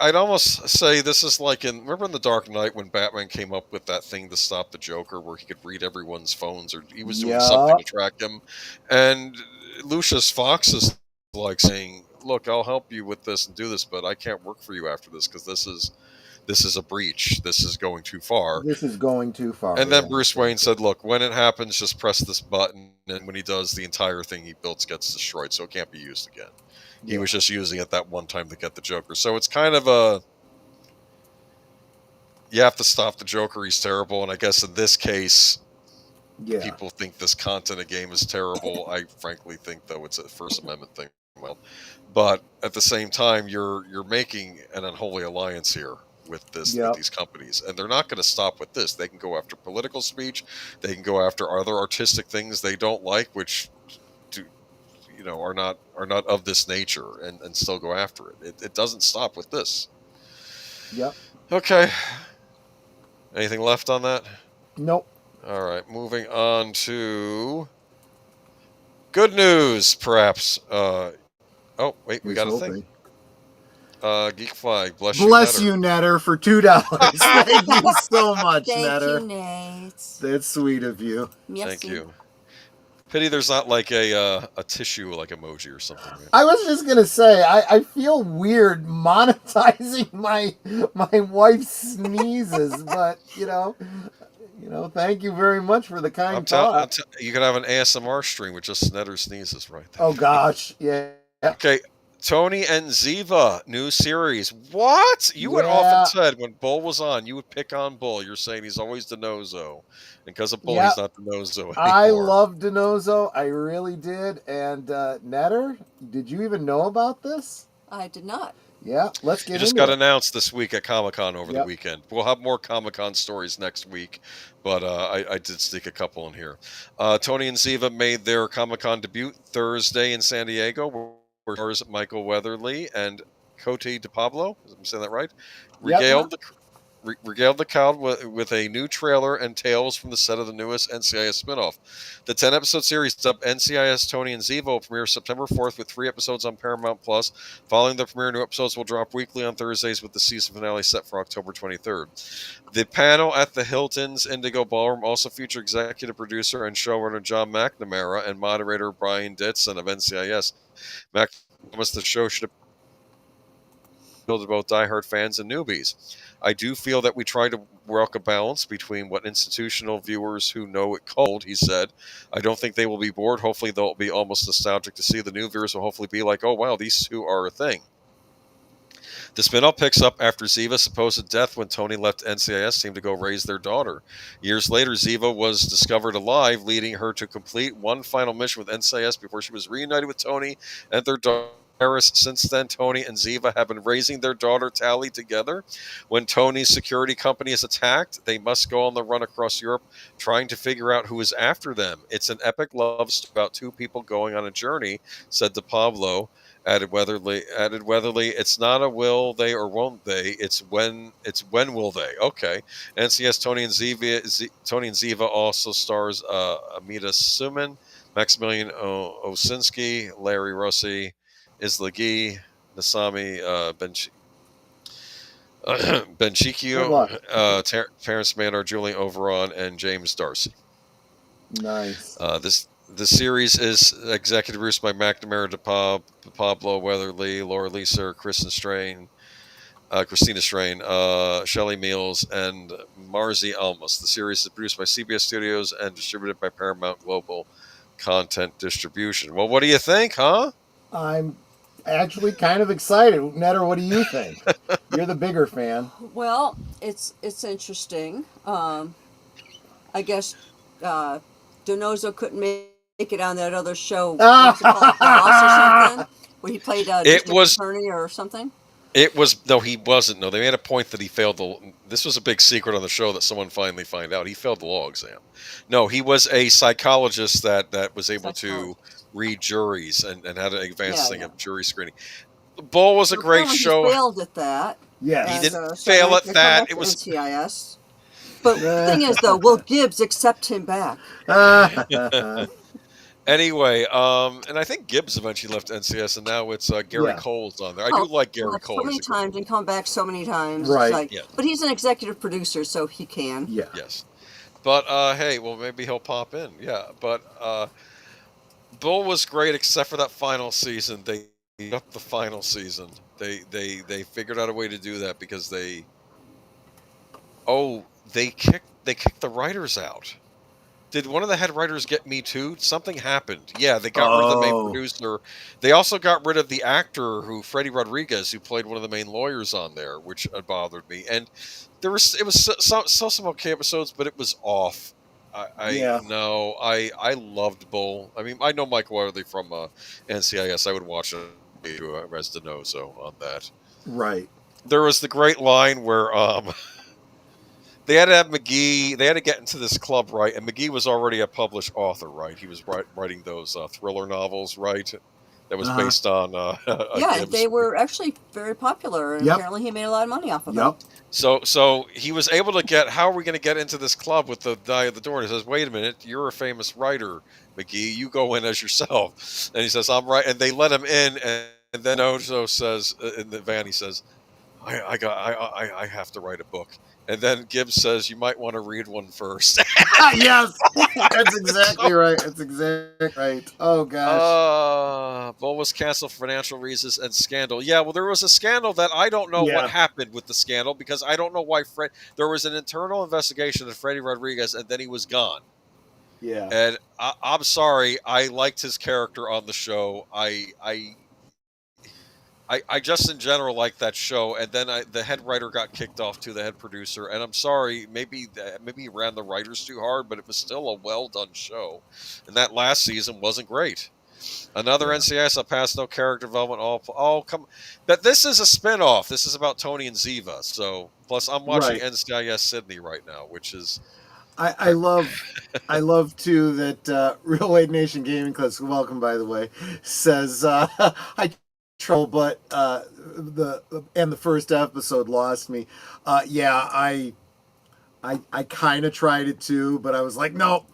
I'd almost say this is like remember in The Dark Knight when Batman came up with that thing to stop the Joker where he could read everyone's phones, or he was doing something to track him, and Lucius Fox is like saying, look, I'll help you with this and do this, but I can't work for you after this because this is a breach. This is going too far. This is going too far. And then Bruce Wayne said, look, when it happens, just press this button, and when he does, the entire thing he built gets destroyed, so it can't be used again. He was just using it that one time to get the Joker. So it's kind of you have to stop the Joker, he's terrible, and I guess in this case, people think this content of game is terrible. I frankly think, though, it's a First Amendment thing. Well, but at the same time, you're making an unholy alliance here with with these companies, and they're not going to stop with this. They can go after political speech, they can go after other artistic things they don't like, which are not of this nature, and still go after it. It doesn't stop with this. Yep. Okay. Anything left on that? Nope. All right. Moving on to good news, perhaps. Oh wait, we got a thing. Geek Flag, bless you, Netter, for $2. Thank you so much, Thank Netter. you, Nate. That's sweet of you. Thank you. Pity there's not like a tissue like emoji or something. Right? I was just gonna say, I feel weird monetizing my wife's sneezes, but thank you very much for the kind thought. You could have an ASMR stream with just Snetter sneezes right there. Oh gosh, yeah. Okay, Tony and Ziva, new series. What? You had often said when Bull was on, you would pick on Bull. You're saying he's always Denozo. And because of Bull, he's not Denozo anymore. I love Denozo. I really did. And Netter, did you even know about this? I did not. Yeah, let's get into it. It just got announced this week at Comic-Con over the weekend. We'll have more Comic-Con stories next week, but I did sneak a couple in here. Tony and Ziva made their Comic-Con debut Thursday in San Diego, where stars Michael Weatherly and Cote de Pablo, am I saying that right? Regaled the crowd with a new trailer and tales from the set of the newest NCIS spinoff. The 10-episode series dubbed NCIS Tony and Ziva will premiere September 4th with 3 episodes on Paramount Plus. Following the premiere, new episodes will drop weekly on Thursdays with the season finale set for October 23rd. The panel at the Hilton's Indigo Ballroom also featured executive producer and showrunner John McNamara and moderator Brian Ditson of NCIS. McNamara promised the show should appeal to both diehard fans and newbies. I do feel that we try to work a balance between what institutional viewers who know it cold, he said. I don't think they will be bored. Hopefully they'll be almost nostalgic to see. The new viewers will hopefully be like, oh, wow, these two are a thing. The spin-off picks up after Ziva's supposed death when Tony left NCIS team to go raise their daughter. Years later, Ziva was discovered alive, leading her to complete one final mission with NCIS before she was reunited with Tony and their daughter. Since then, Tony and Ziva have been raising their daughter Telly together. When Tony's security company is attacked, they must go on the run across Europe, trying to figure out who is after them. It's an epic love story about two people going on a journey, said de Pablo. Added Weatherly, it's not a will they or won't they, it's when will they. Okay. NCS Tony and Ziva also stars Amita Suman, Maximilian Osinski, Larry Rossi, Isla Gee, Nasami Benchikio, Terrence Manor, Julian Overon, and James Darcy. Nice. The series is executive produced by McNamara, Pablo Weatherly, Laura Leeser, Christina Strain, Shelley Meals, and Marzi Almus. The series is produced by CBS Studios and distributed by Paramount Global Content Distribution. Well, what do you think, huh? I'm actually kind of excited. Netter, what do you think? You're the bigger fan. Well, it's interesting. I guess Denozo couldn't make it on that other show. What's it called, Boss or something? Where he played attorney or something? He wasn't. No, they made a point that he failed this was a big secret on the show that someone finally found out. He failed the law exam. No, he was a psychologist that was able to read juries and had an advanced thing of jury screening. Bull was a great show. He failed at that. Yeah, he didn't fail at that. It was NCIS. But the thing is, though, will Gibbs accept him back? Anyway, and I think Gibbs eventually left NCIS, and now it's Gary Cole's on there. I do like Gary Cole. So many times and come back so many times. Right. But he's an executive producer, so he can. Yeah. Yes. But, hey, well, maybe he'll pop in. Yeah. But Bull was great, except for that final season. They up the final season. They figured out a way to do that because they kicked the writers out. Did one of the head writers get Me Too? Something happened. Yeah, they got rid of the main producer. They also got rid of the actor Freddie Rodriguez, who played one of the main lawyers on there, which bothered me. And it was some okay episodes, but it was off. I loved Bull. I mean, I know Mike Weatherly from NCIS. I would watch it as Denozo on that. Right. There was the great line where they had to have McGee. They had to get into this club, right? And McGee was already a published author, right? He was writing those thriller novels, right? That was based on. They were actually very popular, and apparently he made a lot of money off of them. So he was able to get. How are we going to get into this club with the guy at the door? And he says, "Wait a minute, you're a famous writer, McGee. You go in as yourself." And he says, "I'm right." And they let him in, and then Ozo says in the van, he says, "I have to write a book." And then Gibbs says, you might want to read one first. Yes, that's exactly right. That's exactly right. Oh, gosh. Bull was canceled for financial reasons and scandal. Yeah, well, there was a scandal that I don't know what happened with the scandal, because I don't know why there was an internal investigation of Freddie Rodriguez, and then he was gone. Yeah. And I'm sorry, I liked his character on the show. I just in general like that show, and then the head writer got kicked off to the head producer, and I'm sorry, maybe he ran the writers too hard, but it was still a well done show, and that last season wasn't great. Another NCIS I passed, no character development. All come that this is a spinoff. This is about Tony and Ziva. So plus I'm watching NCIS Sydney right now, which is I love too that Real Weight Nation Gaming Club, welcome by the way, says I trouble, but the first episode lost me. I kind of tried it too, but I was like, no,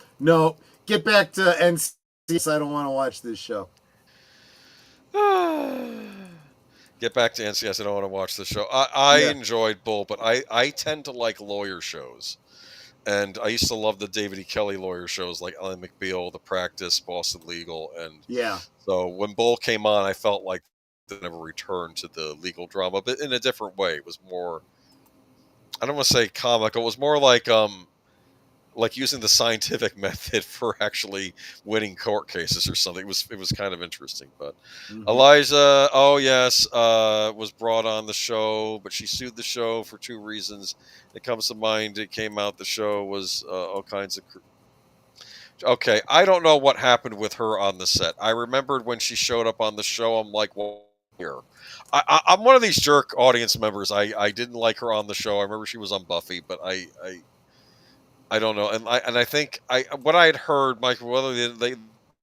get back to NCIS. I don't want to watch this show. Get back to NCIS. I don't want to watch this show. I enjoyed Bull, but I tend to like lawyer shows. And I used to love the David E. Kelly lawyer shows like Ellen McBeal, The Practice, Boston Legal. And so when Bull came on, I felt like they never returned to the legal drama, but in a different way. It was more, I don't want to say comic. It was more like using the scientific method for actually winning court cases or something. It was kind of interesting. But Eliza, was brought on the show, but she sued the show for two reasons. It comes to mind. It came out the show was all kinds of. Okay, I don't know what happened with her on the set. I remembered when she showed up on the show. I'm like, well, here. I'm one of these jerk audience members. I didn't like her on the show. I remember she was on Buffy, but I don't know, and I think what I had heard, Michael, whether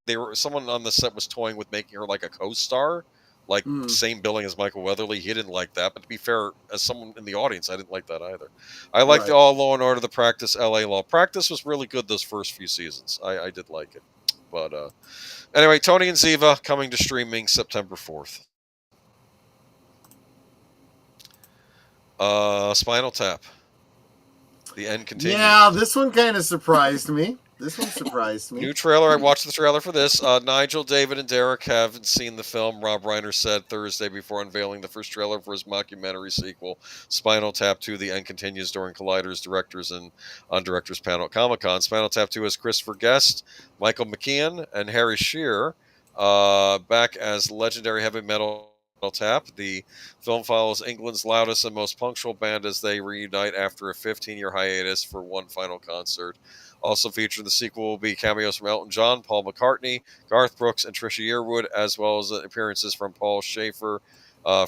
they were someone on the set was toying with making her like a co-star, like same billing as Michael Weatherly. He didn't like that, but to be fair, as someone in the audience, I didn't like that either. I liked the All Law and Order, The Practice, L.A. Law. Practice was really good those first few seasons. I did like it, but anyway, Tony and Ziva coming to streaming September 4th. Spinal Tap. The end continues. Yeah, this one kind of surprised me. New trailer. I watched the trailer for this. Nigel, David, and Derek haven't seen the film. Rob Reiner said Thursday before unveiling the first trailer for his mockumentary sequel, Spinal Tap 2, The End Continues, during Collider's directors and on directors panel at Comic-Con. Spinal Tap 2 has Christopher Guest, Michael McKean, and Harry Shearer back as legendary heavy metal Tap. The film follows England's loudest and most punctual band as they reunite after a 15-year hiatus for one final concert. Also featured in the sequel will be cameos from Elton John, Paul McCartney, Garth Brooks, and Trisha Yearwood, as well as appearances from Paul Schaefer,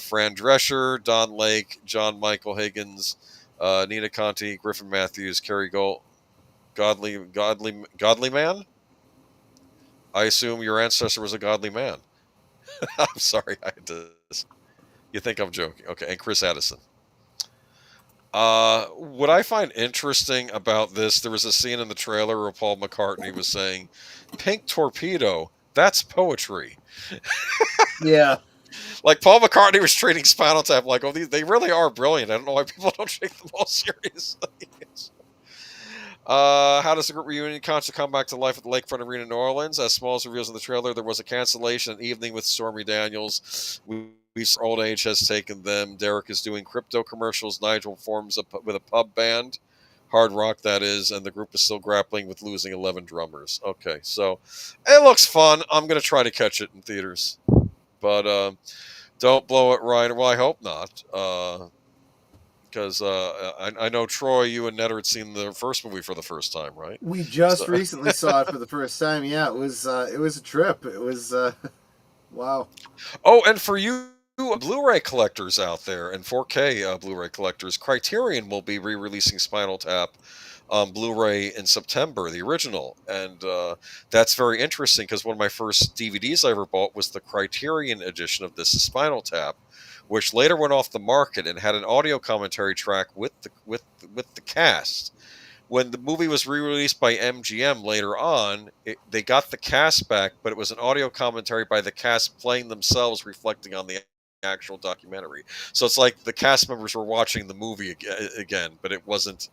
Fran Drescher, Don Lake, John Michael Higgins, Nina Conti, Griffin Matthews, Kerry Godly man? I assume your ancestor was a godly man. I'm sorry, I had to. You think I'm joking? Okay, and Chris Addison. What I find interesting about this, there was a scene in the trailer where Paul McCartney was saying, "Pink torpedo, that's poetry." Yeah. Like Paul McCartney was treating Spinal Tap like, oh, they really are brilliant. I don't know why people don't take them all seriously. How does the group reunion concert come back to life at the Lakefront Arena in New Orleans? As Smalls reveals in the trailer, there was a cancellation an evening with Stormy Daniels. Old age has taken them. Derek is doing crypto commercials. Nigel forms with a pub band, hard rock that is, and the group is still grappling with losing 11 drummers. Okay, so it looks fun. I'm going to try to catch it in theaters. But don't blow it, Ryan. Well, I hope not. Because I know, Troy, you and Netter had seen the first movie for the first time, right? We just recently saw it for the first time. Yeah, it was a trip. It was wow. Oh, and for you Blu-ray collectors out there and 4K Blu-ray collectors, Criterion will be re-releasing Spinal Tap on Blu-ray in September, the original, and that's very interesting because one of my first DVDs I ever bought was the Criterion edition of this Spinal Tap, which later went off the market and had an audio commentary track with the cast. When the movie was re-released by MGM later on, they got the cast back, but it was an audio commentary by the cast playing themselves, reflecting on the actual documentary. So it's like the cast members were watching the movie again, but it wasn't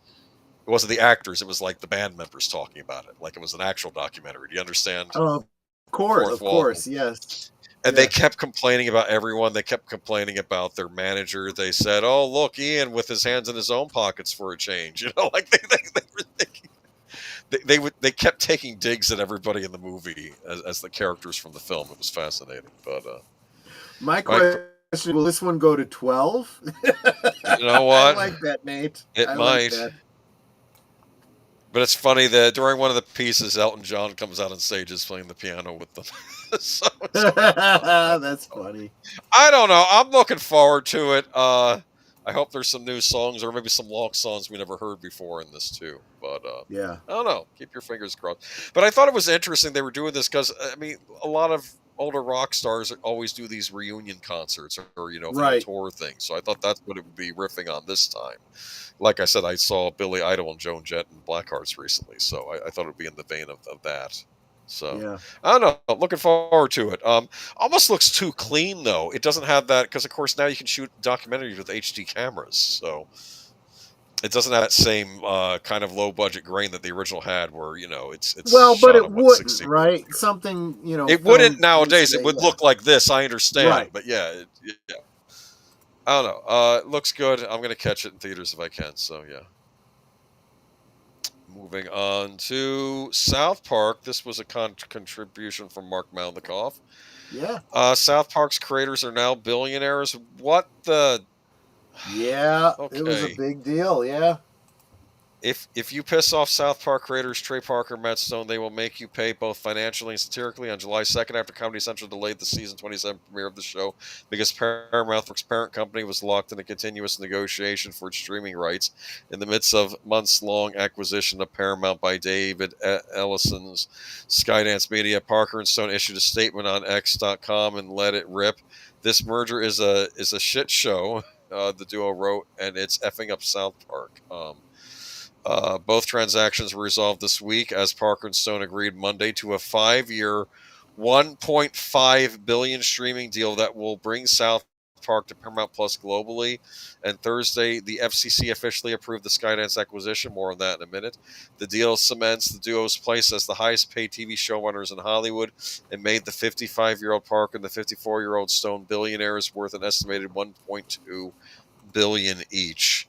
the actors. It was like the band members talking about it, like it was an actual documentary. Do you understand? Of course, yes. And they kept complaining about everyone. They kept complaining about their manager. They said, "Oh, look, Ian with his hands in his own pockets for a change." Like they were thinking. They kept taking digs at everybody in the movie as the characters from the film. It was fascinating. But my question: will this one go to 12? You know what? I like that, Nate. It might. Like, but it's funny that during one of the pieces, Elton John comes out on stage is playing the piano with them. So that's funny. I don't know. I'm looking forward to it. I hope there's some new songs or maybe some long songs we never heard before in this too. But yeah, I don't know. Keep your fingers crossed. But I thought it was interesting they were doing this because I mean, a lot of older rock stars always do these reunion concerts or right. tour things. So I thought that's what it would be riffing on this time. Like I said, I saw Billy Idol and Joan Jett and Blackhearts recently, so I thought it would be in the vein of that. So yeah. I don't know. Looking forward to it. Almost looks too clean though. It doesn't have that because of course now you can shoot documentaries with HD cameras, so it doesn't have that same kind of low budget grain that the original had, where it's well, but it wouldn't, right? Something it wouldn't nowadays. It would look like this. I understand, right. But yeah. I don't know. It looks good. I'm gonna catch it in theaters if I can. So yeah. Moving on to South Park. This was a contribution from Marc Malnekoff. Yeah. South Park's creators are now billionaires. What the? Yeah. Okay. It was a big deal. Yeah. If you piss off South Park creators Trey Parker and Matt Stone, they will make you pay both financially and satirically. On July 2nd, after Comedy Central delayed the season 27 premiere of the show because Paramount's parent company was locked in a continuous negotiation for its streaming rights in the midst of months-long acquisition of Paramount by David Ellison's Skydance Media, Parker and Stone issued a statement on X.com and let it rip. This merger is a shit show, the duo wrote, and it's effing up South Park. Both transactions were resolved this week as Parker and Stone agreed Monday to a 5-year, $1.5 billion streaming deal that will bring South Park to Paramount Plus globally. And Thursday, the FCC officially approved the Skydance acquisition. More on that in a minute. The deal cements the duo's place as the highest paid TV showrunners in Hollywood and made the 55-year-old Parker and the 54-year-old Stone billionaires worth an estimated $1.2 billion each.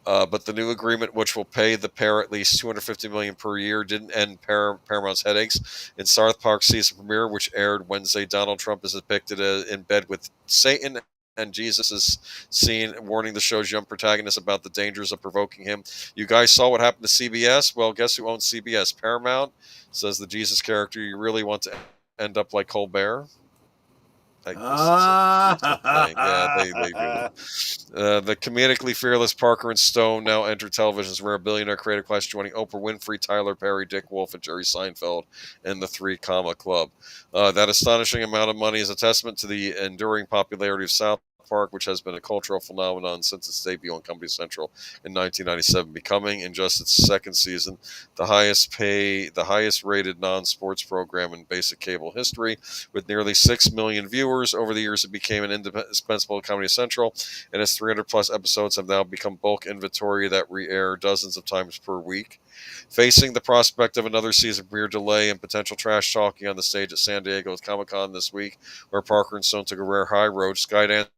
But the new agreement, which will pay the pair at least $250 million per year, didn't end Paramount's headaches. In South Park's season premiere, which aired Wednesday, Donald Trump is depicted in bed with Satan, and Jesus is seen warning the show's young protagonist about the dangers of provoking him. You guys saw what happened to CBS? Well, guess who owns CBS? Paramount, says the Jesus character. You really want to end up like Colbert? Yeah, they do. The comedically fearless Parker and Stone now enter television's rare billionaire creator class, joining Oprah Winfrey, Tyler Perry, Dick Wolf, and Jerry Seinfeld in the Three Comma Club. That astonishing amount of money is a testament to the enduring popularity of South Park, which has been a cultural phenomenon since its debut on Comedy Central in 1997, becoming, in just its second season, the highest rated non-sports program in basic cable history. With nearly 6 million viewers over the years, it became an indispensable of Comedy Central, and its 300-plus episodes have now become bulk inventory that re-air dozens of times per week. Facing the prospect of another season premiere delay and potential trash talking on the stage at San Diego's Comic-Con this week, where Parker and Stone took a rare high road, Skydance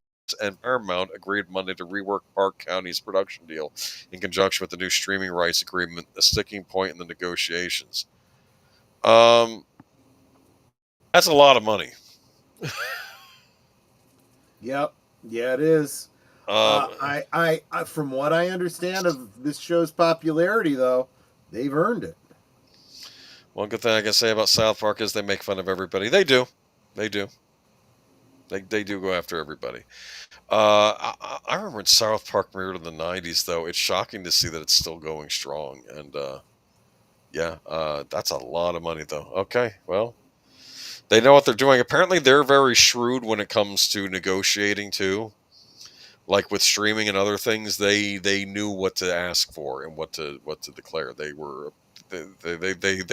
and Paramount agreed Monday to rework Park County's production deal in conjunction with the new streaming rights agreement, a sticking point in the negotiations. That's a lot of money. Yep. Yeah, it is. I from what I understand of this show's popularity, though, they've earned it. One good thing I can say about South Park is they make fun of everybody. They do. They do go after everybody. I remember when South Park premiered in the 90s, though. It's shocking to see that it's still going strong. And, that's a lot of money, though. Okay, well, they know what they're doing. Apparently, they're very shrewd when it comes to negotiating, too. Like with streaming and other things, they knew what to ask for and what to declare. They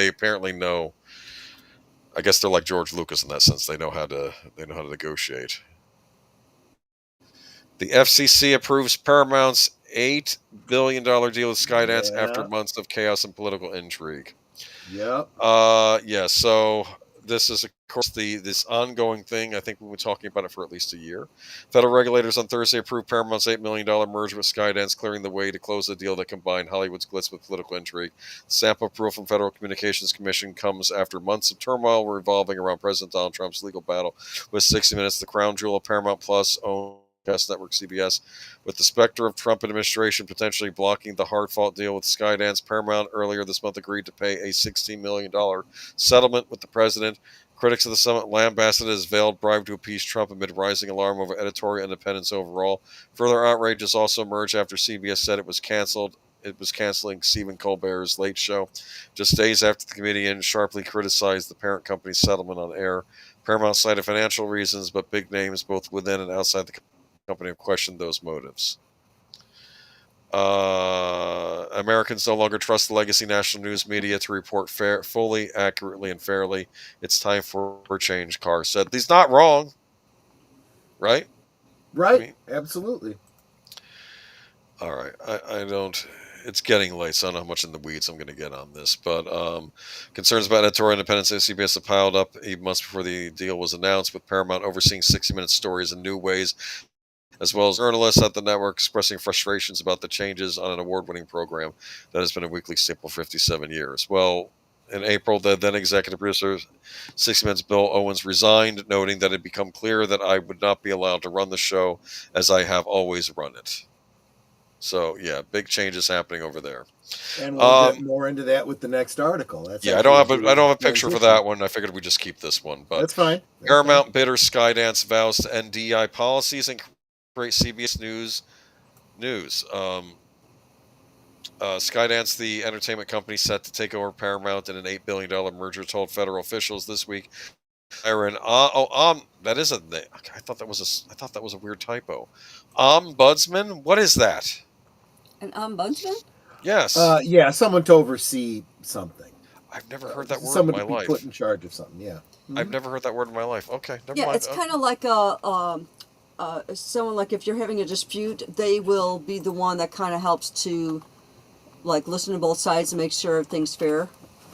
apparently know. I guess they're like George Lucas in that sense. They know how to negotiate. The FCC approves Paramount's $8 billion deal with Skydance after months of chaos and political intrigue. Yep. Yeah, so this is, of course, this ongoing thing. I think we've been talking about it for at least a year. Federal regulators on Thursday approved Paramount's $8 million merger with Skydance, clearing the way to close a deal that combined Hollywood's glitz with political intrigue. Sample approval from Federal Communications Commission comes after months of turmoil revolving around President Donald Trump's legal battle with 60 Minutes, the crown jewel of Paramount Plus owned network CBS. With the specter of Trump administration potentially blocking the hard-fought deal with Skydance, Paramount earlier this month agreed to pay a $16 million settlement with the president. Critics of the summit lambasted as veiled bribe to appease Trump amid rising alarm over editorial independence overall. Further outrage has also emerged after CBS said it was canceling Stephen Colbert's Late Show, just days after the comedian sharply criticized the parent company's settlement on air. Paramount cited financial reasons, but big names both within and outside the company have questioned those motives. Americans no longer trust the legacy national news media to report fully, accurately, and fairly. It's time for change, Carr said. He's not wrong, right? Right, I mean, absolutely. All right, I don't... It's getting late, so I don't know how much in the weeds I'm going to get on this. But concerns about editorial independence at CBS have piled up even months before the deal was announced, with Paramount overseeing 60 Minutes stories in new ways, as well as journalists at the network expressing frustrations about the changes on an award-winning program that has been a weekly staple for 57 years. Well, in April, the then executive producer, 60 Minutes, Bill Owens, resigned, noting that it had become clear that I would not be allowed to run the show as I have always run it. So, yeah, big changes happening over there. And we'll get more into that with the next article. That's I don't have a picture for that one. I figured we'd just keep this one. But that's fine. Paramount bidder Skydance vows to end DEI policies and create CBS News. Skydance, the entertainment company set to take over Paramount in an $8 billion merger, told federal officials this week. That is a. I thought that was a weird typo. Ombudsman. What is that? An ombudsman? Yes. Yeah, someone to oversee something. I've never heard that word in my life. Someone to be put in charge of something. Yeah. Mm-hmm. I've never heard that word in my life. Okay, never mind. Yeah, it's kind of like someone, like if you're having a dispute, they will be the one that kind of helps to like listen to both sides and make sure everything's fair.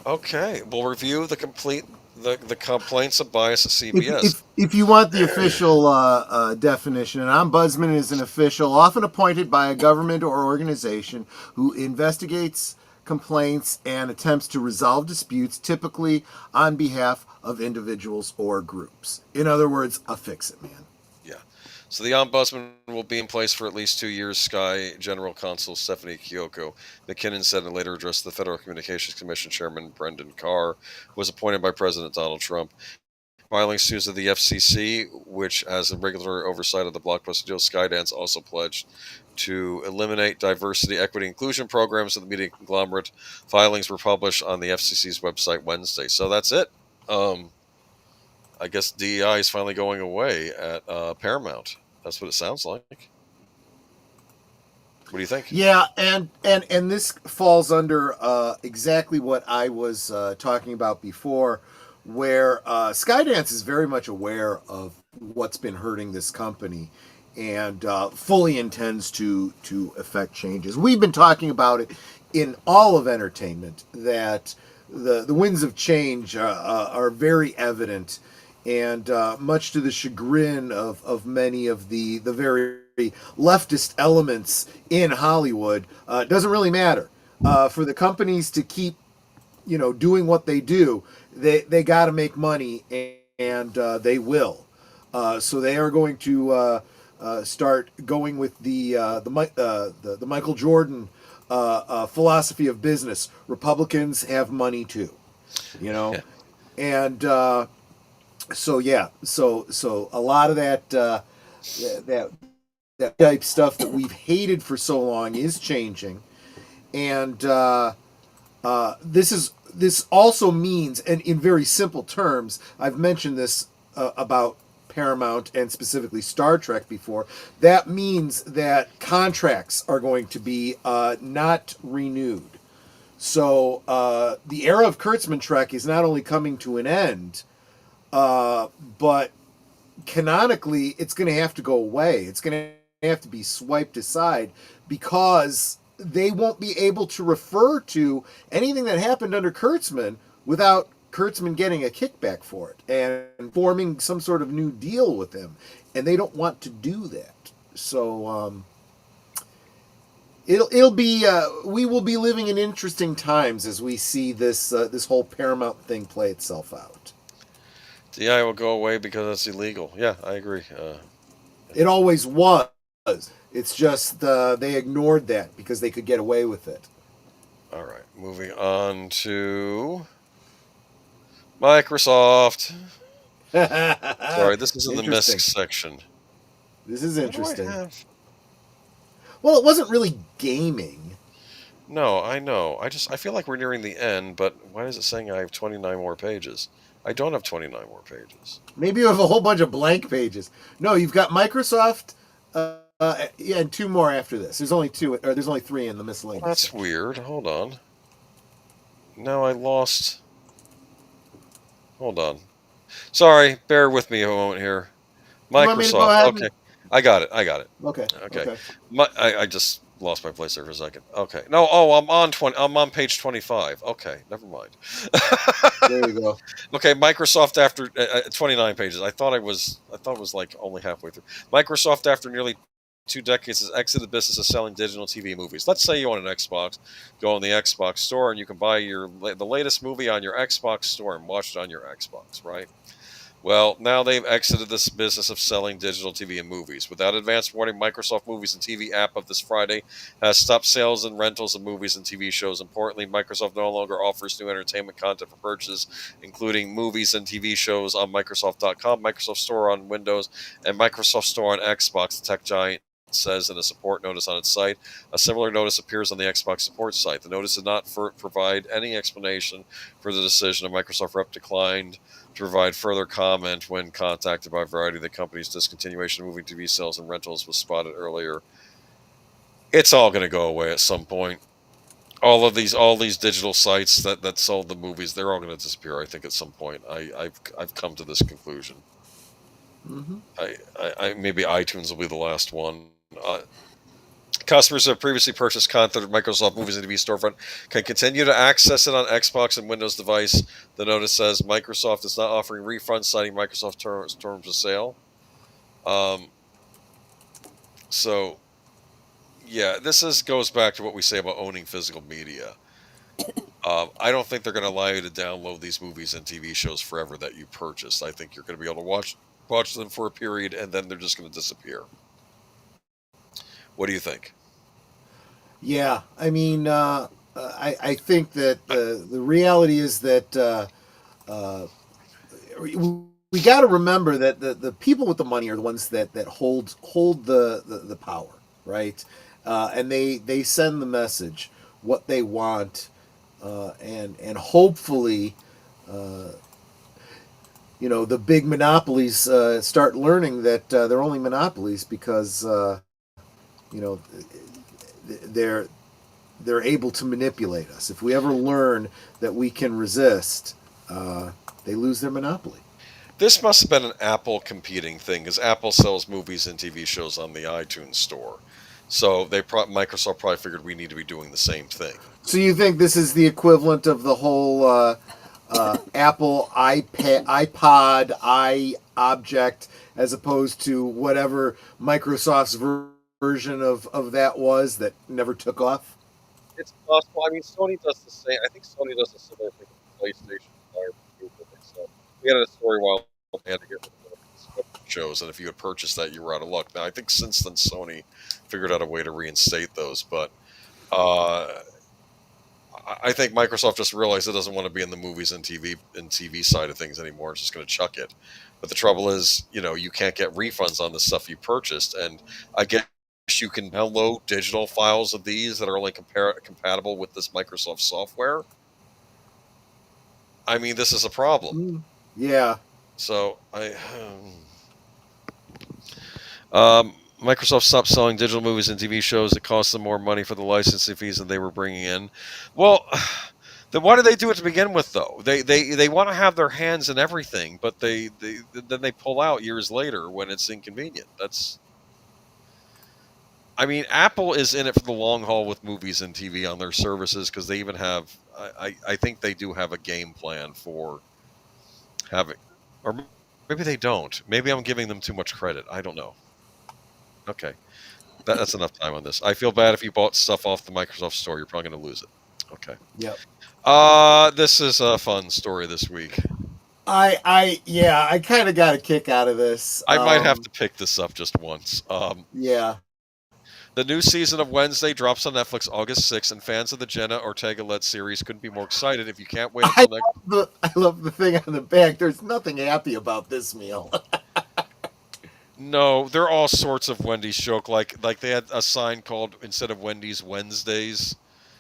Okay, we'll review the complete the complaints of bias at CBS. If you want the official definition, an ombudsman is an official often appointed by a government or organization who investigates complaints and attempts to resolve disputes, typically on behalf of individuals or groups. In other words, a fix-it man. Yeah. So the ombudsman will be in place for at least 2 years, Sky General Counsel Stephanie Kyoko McKinnon said in a later address to the Federal Communications Commission Chairman Brendan Carr, who was appointed by President Donald Trump. Filing suits of the FCC, which has a regulatory oversight of the blockbuster deal, Skydance also pledged to eliminate diversity, equity, inclusion programs of the media conglomerate. Filings were published on the FCC's website Wednesday. So that's it. I guess DEI is finally going away at Paramount. That's what it sounds like. What do you think? Yeah, and this falls under exactly what I was talking about before, where Skydance is very much aware of what's been hurting this company and fully intends to effect changes. We've been talking about it in all of entertainment, that the winds of change are very evident, and much to the chagrin of many of the very leftist elements in Hollywood, doesn't really matter. For the companies to keep, doing what they do, they got to make money, and they will. So they are going to start going with the Michael Jordan philosophy of business. Republicans have money too, Yeah. and so a lot of that type stuff that we've hated for so long is changing, and this also means, and in very simple terms, I've mentioned this about Paramount and specifically Star Trek before, that means that contracts are going to be not renewed. So the era of Kurtzman Trek is not only coming to an end, but canonically it's going to have to go away. It's going to have to be swiped aside because they won't be able to refer to anything that happened under Kurtzman without Kurtzman getting a kickback for it and forming some sort of new deal with him. And they don't want to do that. So it'll be we will be living in interesting times as we see this this whole Paramount thing play itself out. DI will go away because it's illegal. Yeah, I agree. It always was. It's just they ignored that because they could get away with it. All right, moving on to Microsoft. Sorry, this is in the Misc section. This is interesting. Well, it wasn't really gaming. No, I know. I feel like we're nearing the end, but why is it saying I have 29 more pages? I don't have 29 more pages. Maybe you have a whole bunch of blank pages. No, you've got Microsoft, yeah, and 2 more after this. There's only 2, or there's only 3 in the miscellaneous. That's weird. Hold on. Now I lost. Hold on. Sorry, bear with me a moment here. Microsoft. Okay, I got it. Okay. I just lost my place there for a second. Okay. No. Oh, I'm on page 25. Okay, never mind. There you go. Okay, Microsoft after 29 pages. I thought it was like only halfway through. Microsoft after nearly 2 decades has exited the business of selling digital TV movies. Let's say you own an Xbox, go on the Xbox store, and you can buy the latest movie on your Xbox store and watch it on your Xbox, right? Well, now they've exited this business of selling digital TV and movies. Without advance warning, Microsoft Movies and TV app of this Friday has stopped sales and rentals of movies and TV shows. Importantly, Microsoft no longer offers new entertainment content for purchase, including movies and TV shows on Microsoft.com, Microsoft Store on Windows, and Microsoft Store on Xbox. The tech giant says in a support notice on its site. A similar notice appears on the Xbox support site. The notice did not provide any explanation for the decision. A Microsoft rep declined to provide further comment when contacted by Variety. The company's discontinuation of movie TV sales and rentals was spotted earlier. It's all going to go away at some point. All these digital sites that sold the movies, they're all going to disappear. I think at some point. I've come to this conclusion. Mm-hmm. I maybe iTunes will be the last one. Customers who have previously purchased content at Microsoft Movies and TV storefront can continue to access it on Xbox and Windows device. The notice says Microsoft is not offering refunds, citing Microsoft terms of sale. So, yeah, goes back to what we say about owning physical media. I don't think they're going to allow you to download these movies and TV shows forever that you purchased. I think you're going to be able to watch them for a period, and then they're just going to disappear. What do you think? Yeah, I mean, I think that the reality is that we got to remember that the people with the money are the ones that hold the power, right? And they send the message, what they want, and hopefully, the big monopolies start learning that they're only monopolies because they're able to manipulate us. If we ever learn that we can resist, they lose their monopoly. This must have been an Apple competing thing, because Apple sells movies and TV shows on the iTunes store. So Microsoft probably figured we need to be doing the same thing. So you think this is the equivalent of the whole Apple iPod, iObject, as opposed to whatever Microsoft's version of that was that never took off? It's possible. I mean, Sony does the same. I think Sony does a similar thing with PlayStation. So we had a story while they had to get rid of shows, and if you had purchased that, you were out of luck. Now, I think since then Sony figured out a way to reinstate those, but I think Microsoft just realized it doesn't want to be in the movies and TV side of things anymore. It's just going to chuck it. But the trouble is, you can't get refunds on the stuff you purchased, and I guess you can download digital files of these that are only compatible with this Microsoft software. I mean, this is a problem. Yeah. So Microsoft stopped selling digital movies and TV shows. It cost them more money for the licensing fees that they were bringing in. Well, then why did they do it to begin with, though? They want to have their hands in everything, but then they pull out years later when it's inconvenient. I mean, Apple is in it for the long haul with movies and TV on their services because they even have. I think they do have a game plan for having, or maybe they don't. Maybe I'm giving them too much credit. I don't know. Okay, that's enough time on this. I feel bad if you bought stuff off the Microsoft Store. You're probably going to lose it. Okay. Yep. This is a fun story this week. I kind of got a kick out of this. I might have to pick this up just once. Yeah. The new season of Wednesday drops on Netflix August 6th, and fans of the Jenna Ortega-led series couldn't be more excited. If you can't wait until next... I love the thing on the back. There's nothing happy about this meal. No, there are all sorts of Wendy's joke. Like they had a sign called, instead of Wendy's, Wednesdays.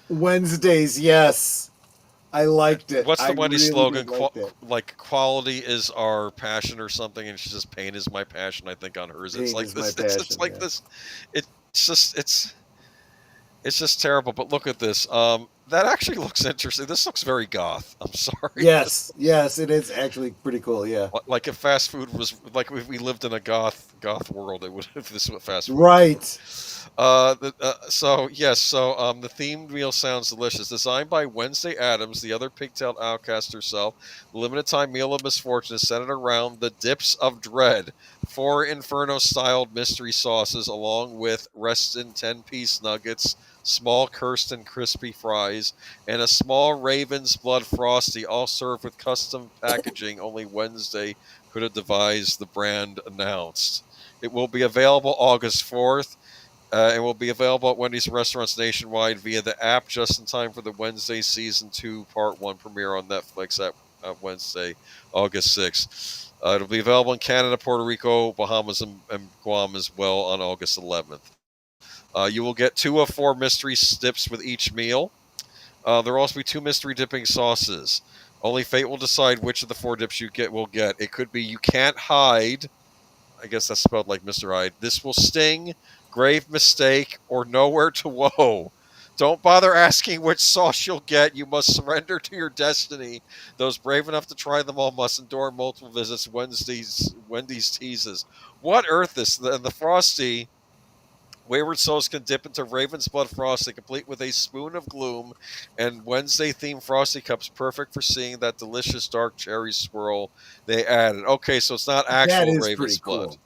Wednesdays, yes. I liked it. What's the Wendy's slogan? Like Quality is our passion or something, and she says pain is my passion, I think, on hers. It's like this. It's like this. It's just terrible. But look at this. That actually looks interesting. This looks very goth. I'm sorry. Yes, it is actually pretty cool. Yeah. Like if fast food was like if we lived in a goth world, it would. If this was fast food. Right. The themed meal sounds delicious. Designed by Wednesday Addams, the other pigtailed outcast herself, the limited time meal of misfortune is centered around the dips of dread. 4 Inferno-styled mystery sauces, along with Reston 10-piece nuggets, small Kirsten crispy fries, and a small Raven's Blood Frosty, all served with custom packaging only Wednesday could have devised, the brand announced. It will be available August 4th. And will be available at Wendy's restaurants nationwide via the app just in time for the Wednesday Season 2 Part 1 premiere on Netflix at Wednesday, August 6th. It'll be available in Canada, Puerto Rico, Bahamas, and Guam as well on August 11th. You will get 2 of 4 mystery dips with each meal. There will also be 2 mystery dipping sauces. Only fate will decide which of the 4 dips you will get. It could be You Can't Hide. I guess that's spelled like Mr. Hyde. This Will Sting, Grave Mistake, or Nowhere to Woe. Don't bother asking which sauce you'll get. You must surrender to your destiny. Those brave enough to try them all must endure multiple visits. Wendy's teases. What earth is the Frosty? Wayward souls can dip into Raven's Blood Frosty, complete with a spoon of gloom, and Wednesday-themed Frosty cups, perfect for seeing that delicious dark cherry swirl they added. Okay, so it's not actual Raven's Blood. Cool.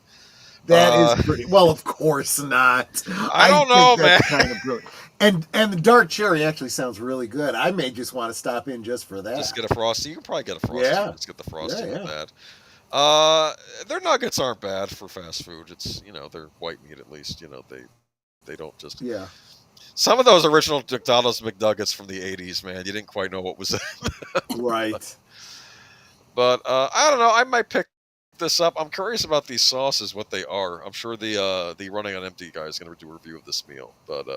That is pretty. Well, of course not. I don't know, man. Kind of brilliant. And the dark cherry actually sounds really good. I may just want to stop in just for that. Just get a Frosty. You can probably get a Frosty. Yeah. Let's get the Frosty with that. Their nuggets aren't bad for fast food. It's they're white meat at least. They don't just Some of those original McDonald's McNuggets from the '80s, man, you didn't quite know what was in them. Right. But I don't know. I might pick this up. I'm curious about these sauces, what they are. I'm sure the Running on Empty guy is going to do a review of this meal, but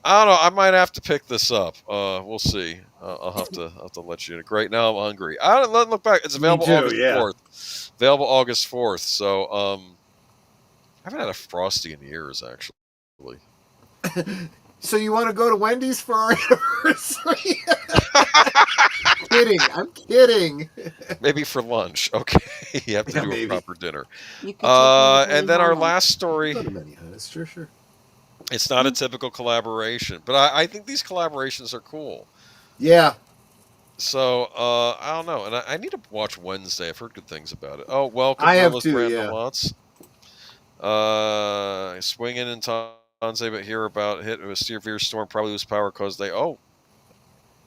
I don't know. I might have to pick this up. We'll see. I'll have to let you know. Great. Now I'm hungry. I don't look back. It's available August 4th. Available August 4th. So I haven't had a Frosty in years, actually. So you want to go to Wendy's for our anniversary? I'm kidding. Maybe for lunch. Okay. You have to do a proper dinner. And then our last story. Sure. It's not a typical collaboration, but I think these collaborations are cool. Yeah. So, I don't know. And I need to watch Wednesday. I've heard good things about it. Oh, welcome. I have too, yeah. Lots. Swinging in Tanze, but hear about hit a severe storm, probably lose power because they... Oh.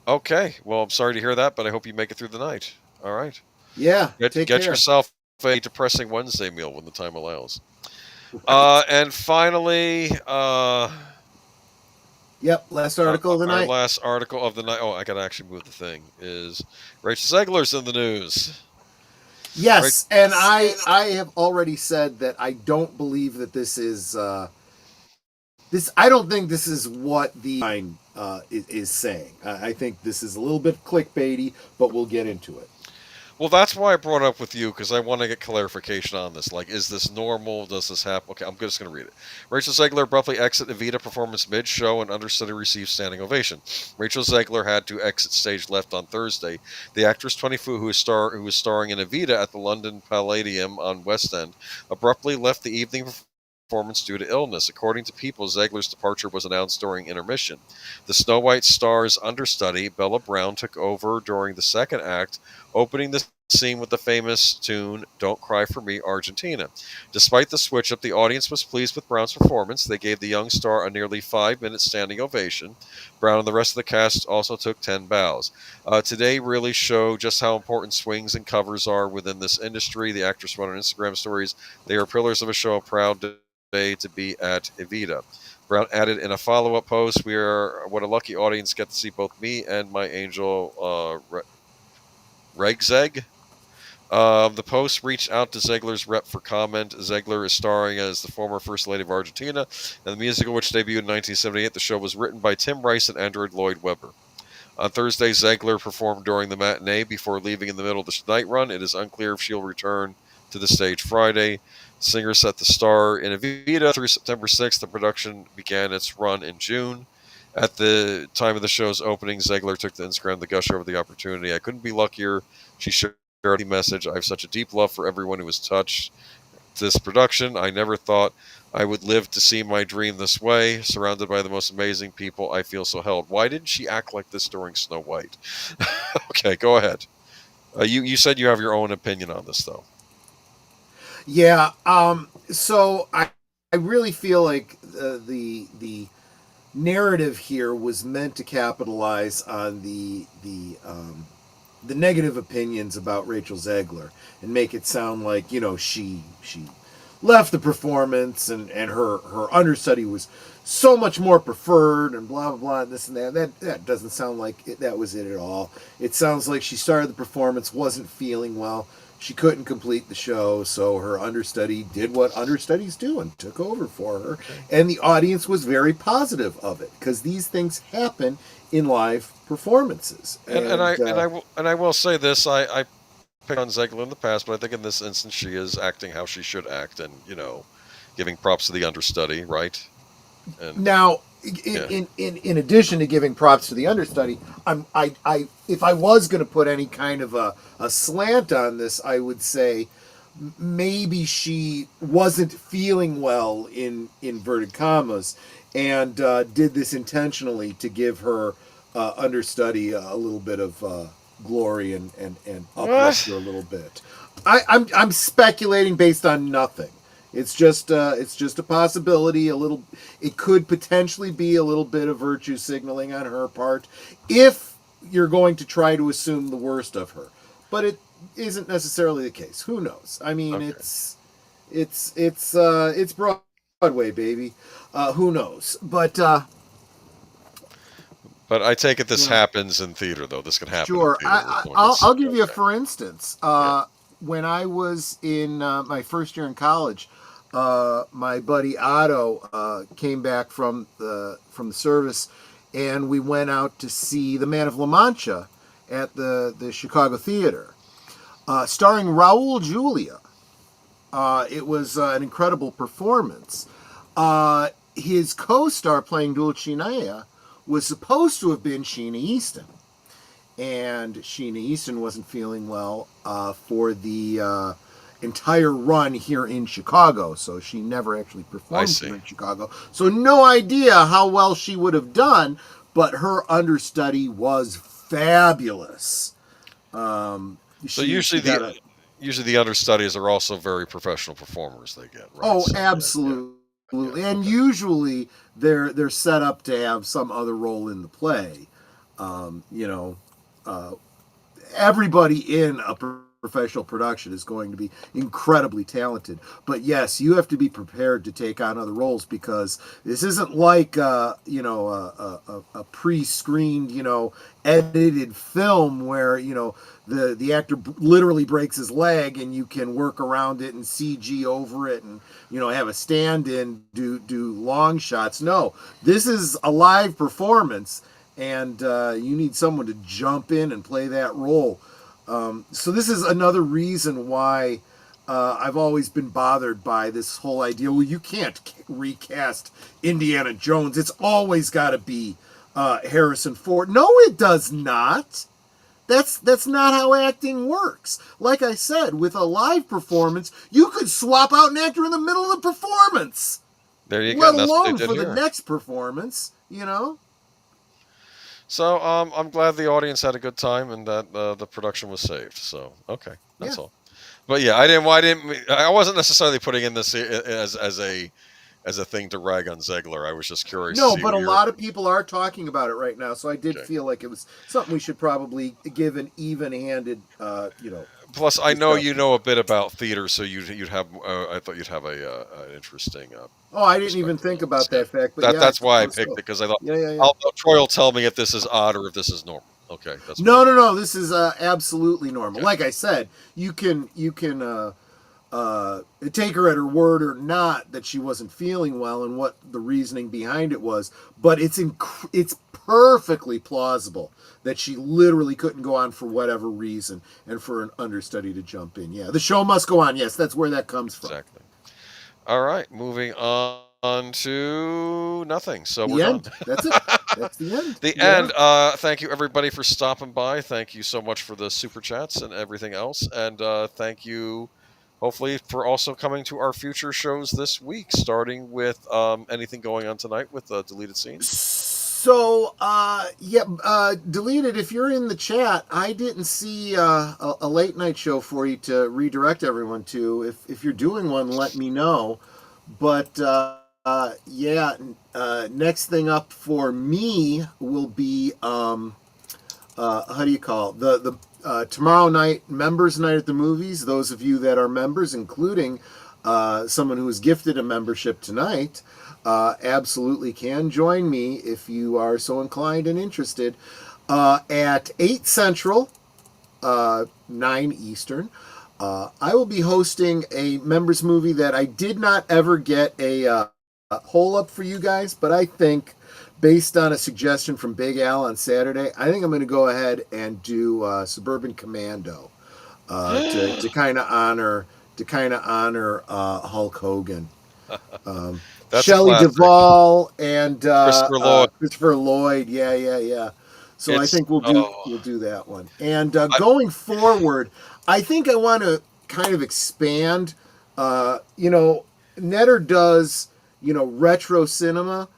Okay. Well, I'm sorry to hear that, but I hope you make it through the night. All right. Yeah. Get yourself a depressing Wednesday meal when the time allows. And finally, last article of the night. Our last article of the night. Oh, I gotta actually move the thing. Is Rachel Zegler's in the news? Yes, and I have already said that I don't believe that this is this. I don't think this is what the line is saying. I think this is a little bit clickbaity, but we'll get into it. Well, that's why I brought it up with you, because I want to get clarification on this. Like, is this normal? Does this happen? Okay, I'm just going to read it. Rachel Zegler abruptly exit Evita performance mid-show and understudy received standing ovation. Rachel Zegler had to exit stage left on Thursday. The actress 24, who was starring in Evita at the London Palladium on West End, abruptly left the evening performance due to illness. According to People, Ziegler's departure was announced during intermission. The Snow White star's understudy, Bella Brown, took over during the second act, opening the scene with the famous tune Don't Cry for Me, Argentina. Despite the switch-up, the audience was pleased with Brown's performance. They gave the young star a nearly 5-minute standing ovation. Brown and the rest of the cast also took 10 bows. Today really show just how important swings and covers are within this industry. The actress wrote on Instagram stories, "They are pillars of a show. Proud to be at Evita." Brown added in a follow-up post, "We are what a lucky audience get to see both me and my angel Regzeg." The post reached out to Ziegler's rep for comment. Ziegler is starring as the former First Lady of Argentina, and the musical, which debuted in 1978. The show was written by Tim Rice and Andrew Lloyd Webber. On Thursday, Ziegler performed during the matinee before leaving in the middle of the night run. It is unclear if she'll return to the stage Friday. Singer set the star in Evita through September 6th. The production began its run in June. At the time of the show's opening, Ziegler took to Instagram to gush over the opportunity. "I couldn't be luckier." She shared the message, "I have such a deep love for everyone who was touched this production. I never thought I would live to see my dream this way. Surrounded by the most amazing people, I feel so held." Why didn't she act like this during Snow White? Okay, go ahead. You said you have your own opinion on this, though. Yeah. So I really feel like the narrative here was meant to capitalize on the negative opinions about Rachel Ziegler and make it sound like, she left the performance and her understudy was so much more preferred and blah, blah, blah, and this and that. That doesn't sound like that was it at all. It sounds like she started the performance, wasn't feeling well. She couldn't complete the show, so her understudy did what understudies do and took over for her. And the audience was very positive of it because these things happen in live performances. And I will say this: I picked on Ziegler in the past, but I think in this instance she is acting how she should act, and giving props to the understudy, right? And now, in addition to giving props to the understudy, I if I was going to put any kind of a slant on this, I would say maybe she wasn't feeling well in inverted commas, and did this intentionally to give her understudy a little bit of glory and uplift her a little bit. I'm speculating based on nothing. It's just a possibility. It could potentially be a little bit of virtue signaling on her part, if you're going to try to assume the worst of her. But it isn't necessarily the case. Who knows? I mean, okay. It's Broadway, baby. Who knows? But I take it this happens in theater, though. This can happen. Sure. I'll give you a for instance. When I was in my first year in college, my buddy Otto came back from the service, and we went out to see The Man of La Mancha at the Chicago Theater, starring Raul Julia. It was an incredible performance. His co-star playing Dulcinea was supposed to have been Sheena Easton, and Sheena Easton wasn't feeling well for the entire run here in Chicago, so she never actually performed here in Chicago. So no idea how well she would have done, but her understudy was fabulous. So usually the understudies are also very professional performers. They get right. Oh, so, absolutely. Yeah. And usually they're set up to have some other role in the play. Everybody in a professional production is going to be incredibly talented, but yes, you have to be prepared to take on other roles, because this isn't like a pre-screened edited film where the actor literally breaks his leg and you can work around it and CG over it and have a stand-in do long shots. No, this is a live performance, and you need someone to jump in and play that role. So this is another reason why I've always been bothered by this whole idea. Well, you can't recast Indiana Jones. It's always got to be Harrison Ford. No, it does not. That's not how acting works. Like I said, with a live performance, you could swap out an actor in the middle of the performance. There you Let go. That's what alone they did for here. the next performance, you know? So I'm glad the audience had a good time and that the production was saved. So okay, that's all. But yeah, I wasn't necessarily putting in this as a thing to rag on Zegler. I was just curious. No, to see but a what lot of people are talking about it right now, so I did Okay. feel like it was something we should probably give an even-handed, Plus, I know you discussion. know a bit about theater, so you'd have. I thought you'd have an interesting. Oh, I didn't even perspective think on about this. that fact, but That yeah, I that's why I suppose picked it so. because I thought Yeah. Troy will tell me if this is odd or if this is normal. Okay, that's what No. This is absolutely normal. Okay. Like I said, you can take her at her word or not that she wasn't feeling well and what the reasoning behind it was, but it's perfectly plausible that she literally couldn't go on for whatever reason and for an understudy to jump in. Yeah, the show must go on. Yes, that's where that comes from. Exactly. All right, moving on to nothing. So The we're end. done. That's it. That's the end. The Yeah. end. Thank you everybody for stopping by. Thank you so much for the super chats and everything else. And thank you, hopefully, for also coming to our future shows this week, starting with anything going on tonight with deleted scenes. So, Deleted, if you're in the chat, I didn't see a late night show for you to redirect everyone to. If you're doing one, let me know. But, next thing up for me will be, how do you call it? The tomorrow night, members night at the movies. Those of you that are members, including someone who was gifted a membership tonight, absolutely can join me if you are so inclined and interested at 8 Central, 9 Eastern. I will be hosting a members movie that I did not ever get a hole up for you guys, but I think based on a suggestion from Big Al on Saturday, I think I'm going to go ahead and do Suburban Commando to kind of honor Hulk Hogan. Shelley Duvall and Christopher Lloyd. Yeah. So I think we'll do that one. And going forward, I think I want to kind of expand. Netter does retro cinema.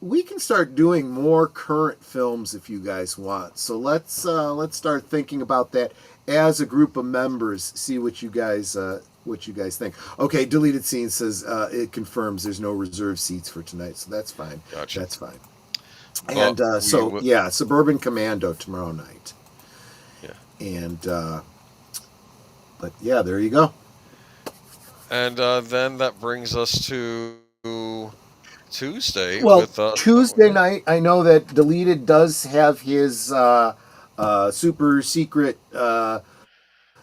We can start doing more current films if you guys want. So let's start thinking about that as a group of members. See what you guys think. Okay, Deleted Scene says it confirms there's no reserve seats for tonight, so that's fine. Gotcha. That's fine. And Suburban Commando tomorrow night. Yeah. And but yeah, there you go. And then that brings us to Tuesday. Well, Tuesday night, I know that Deleted does have his super secret,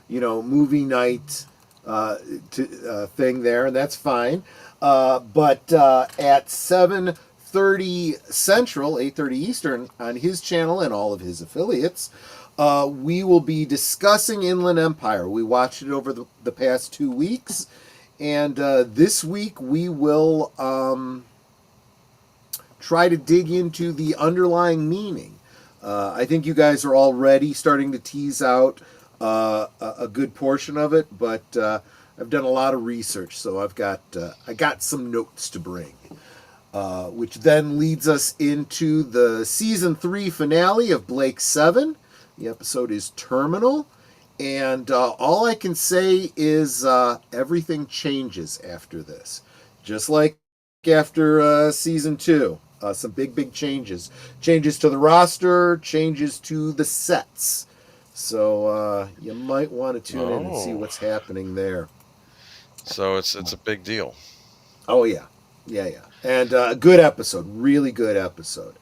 movie night thing there, and that's fine. But at 7:30 Central, 8:30 Eastern, on his channel and all of his affiliates, we will be discussing Inland Empire. We watched it over the past 2 weeks, and this week we will try to dig into the underlying meaning. I think you guys are already starting to tease out a good portion of it, but I've done a lot of research, so I got some notes to bring, which then leads us into the season 3 finale of Blake 7. The episode is Terminal, and all I can say is everything changes after this, just like after season 2. Some big changes. Changes to the roster, changes to the sets. So you might want to tune in and see what's happening there. So it's a big deal. Oh, yeah. And a good episode. Really good episode.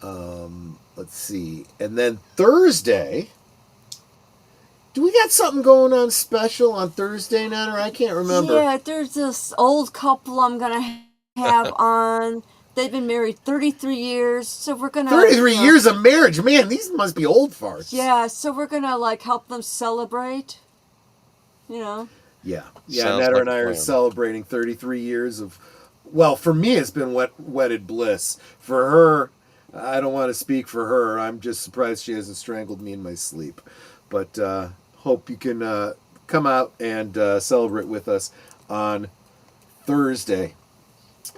Let's see. And then Thursday... Do we got something going on special on Thursday night, or I can't remember? Yeah, there's this old couple I'm going to have on... They've been married 33 years, so we're gonna... 33 years of marriage? Man, these must be old farts. Yeah, so we're gonna, help them celebrate, Yeah. Netter and I are celebrating 33 years of... Well, for me, it's been wedded bliss. For her, I don't want to speak for her. I'm just surprised she hasn't strangled me in my sleep. But hope you can come out and celebrate with us on Thursday.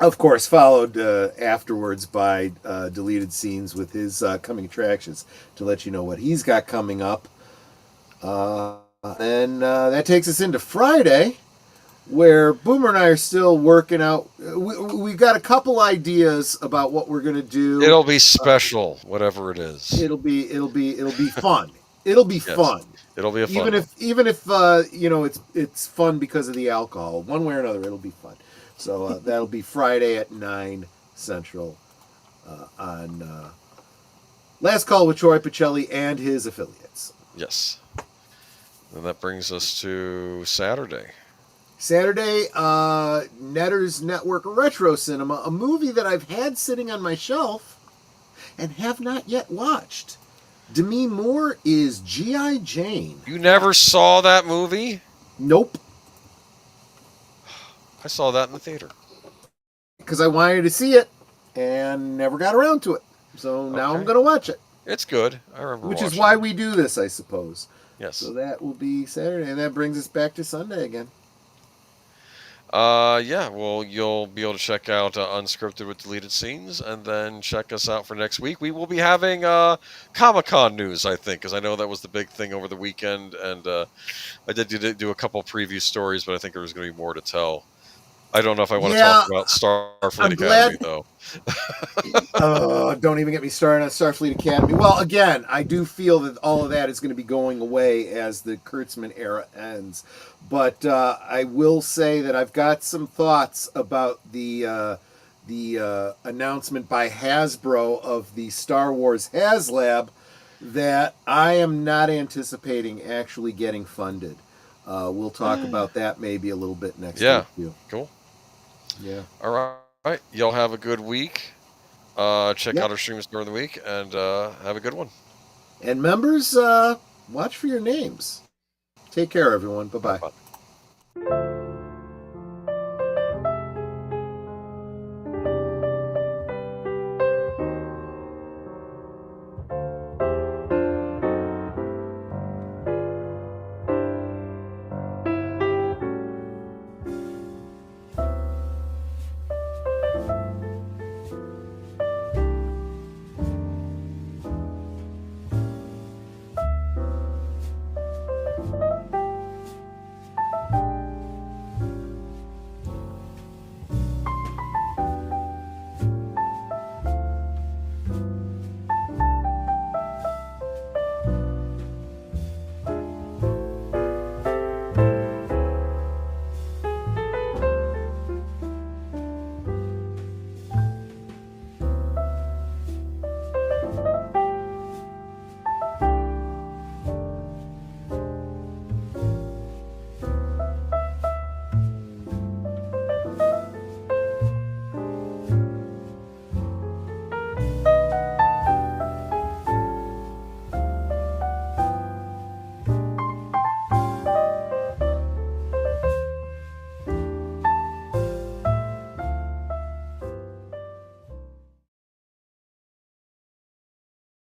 Of course, followed afterwards by deleted scenes with his coming attractions to let you know what he's got coming up. And that takes us into Friday, where Boomer and I are still working out. We've got a couple ideas about what we're going to do. It'll be special, whatever it is. It'll be fun. It'll be fun. It'll be a fun. Even if it's fun because of the alcohol. One way or another, it'll be fun. So that'll be Friday at 9 Central on Last Call with Troy Pacelli and his affiliates. Yes. And that brings us to Saturday. Saturday, Netter's Network Retro Cinema, a movie that I've had sitting on my shelf and have not yet watched. Demi Moore is G.I. Jane. You never saw that movie? Nope. I saw that in the theater. Because I wanted to see it and never got around to it. So now I'm going to watch it. It's good. I remember Which watching is why it. we do this, I suppose. Yes. So that will be Saturday, and that brings us back to Sunday again. Yeah, well, you'll be able to check out Unscripted with Deleted Scenes, and then check us out for next week. We will be having Comic-Con news, I think, because I know that was the big thing over the weekend, and I did do a couple preview stories, but I think there was going to be more to tell. I don't know if I want to talk about Starfleet Academy, though. Don't even get me started on Starfleet Academy. Well, again, I do feel that all of that is going to be going away as the Kurtzman era ends. But I will say that I've got some thoughts about the announcement by Hasbro of the Star Wars HasLab that I am not anticipating actually getting funded. We'll talk about that maybe a little bit next week. Too. Cool. Yeah. All right. Y'all have a good week. Check out our streams during the week, and have a good one. And members, watch for your names. Take care, everyone. Bye-bye. Bye-bye.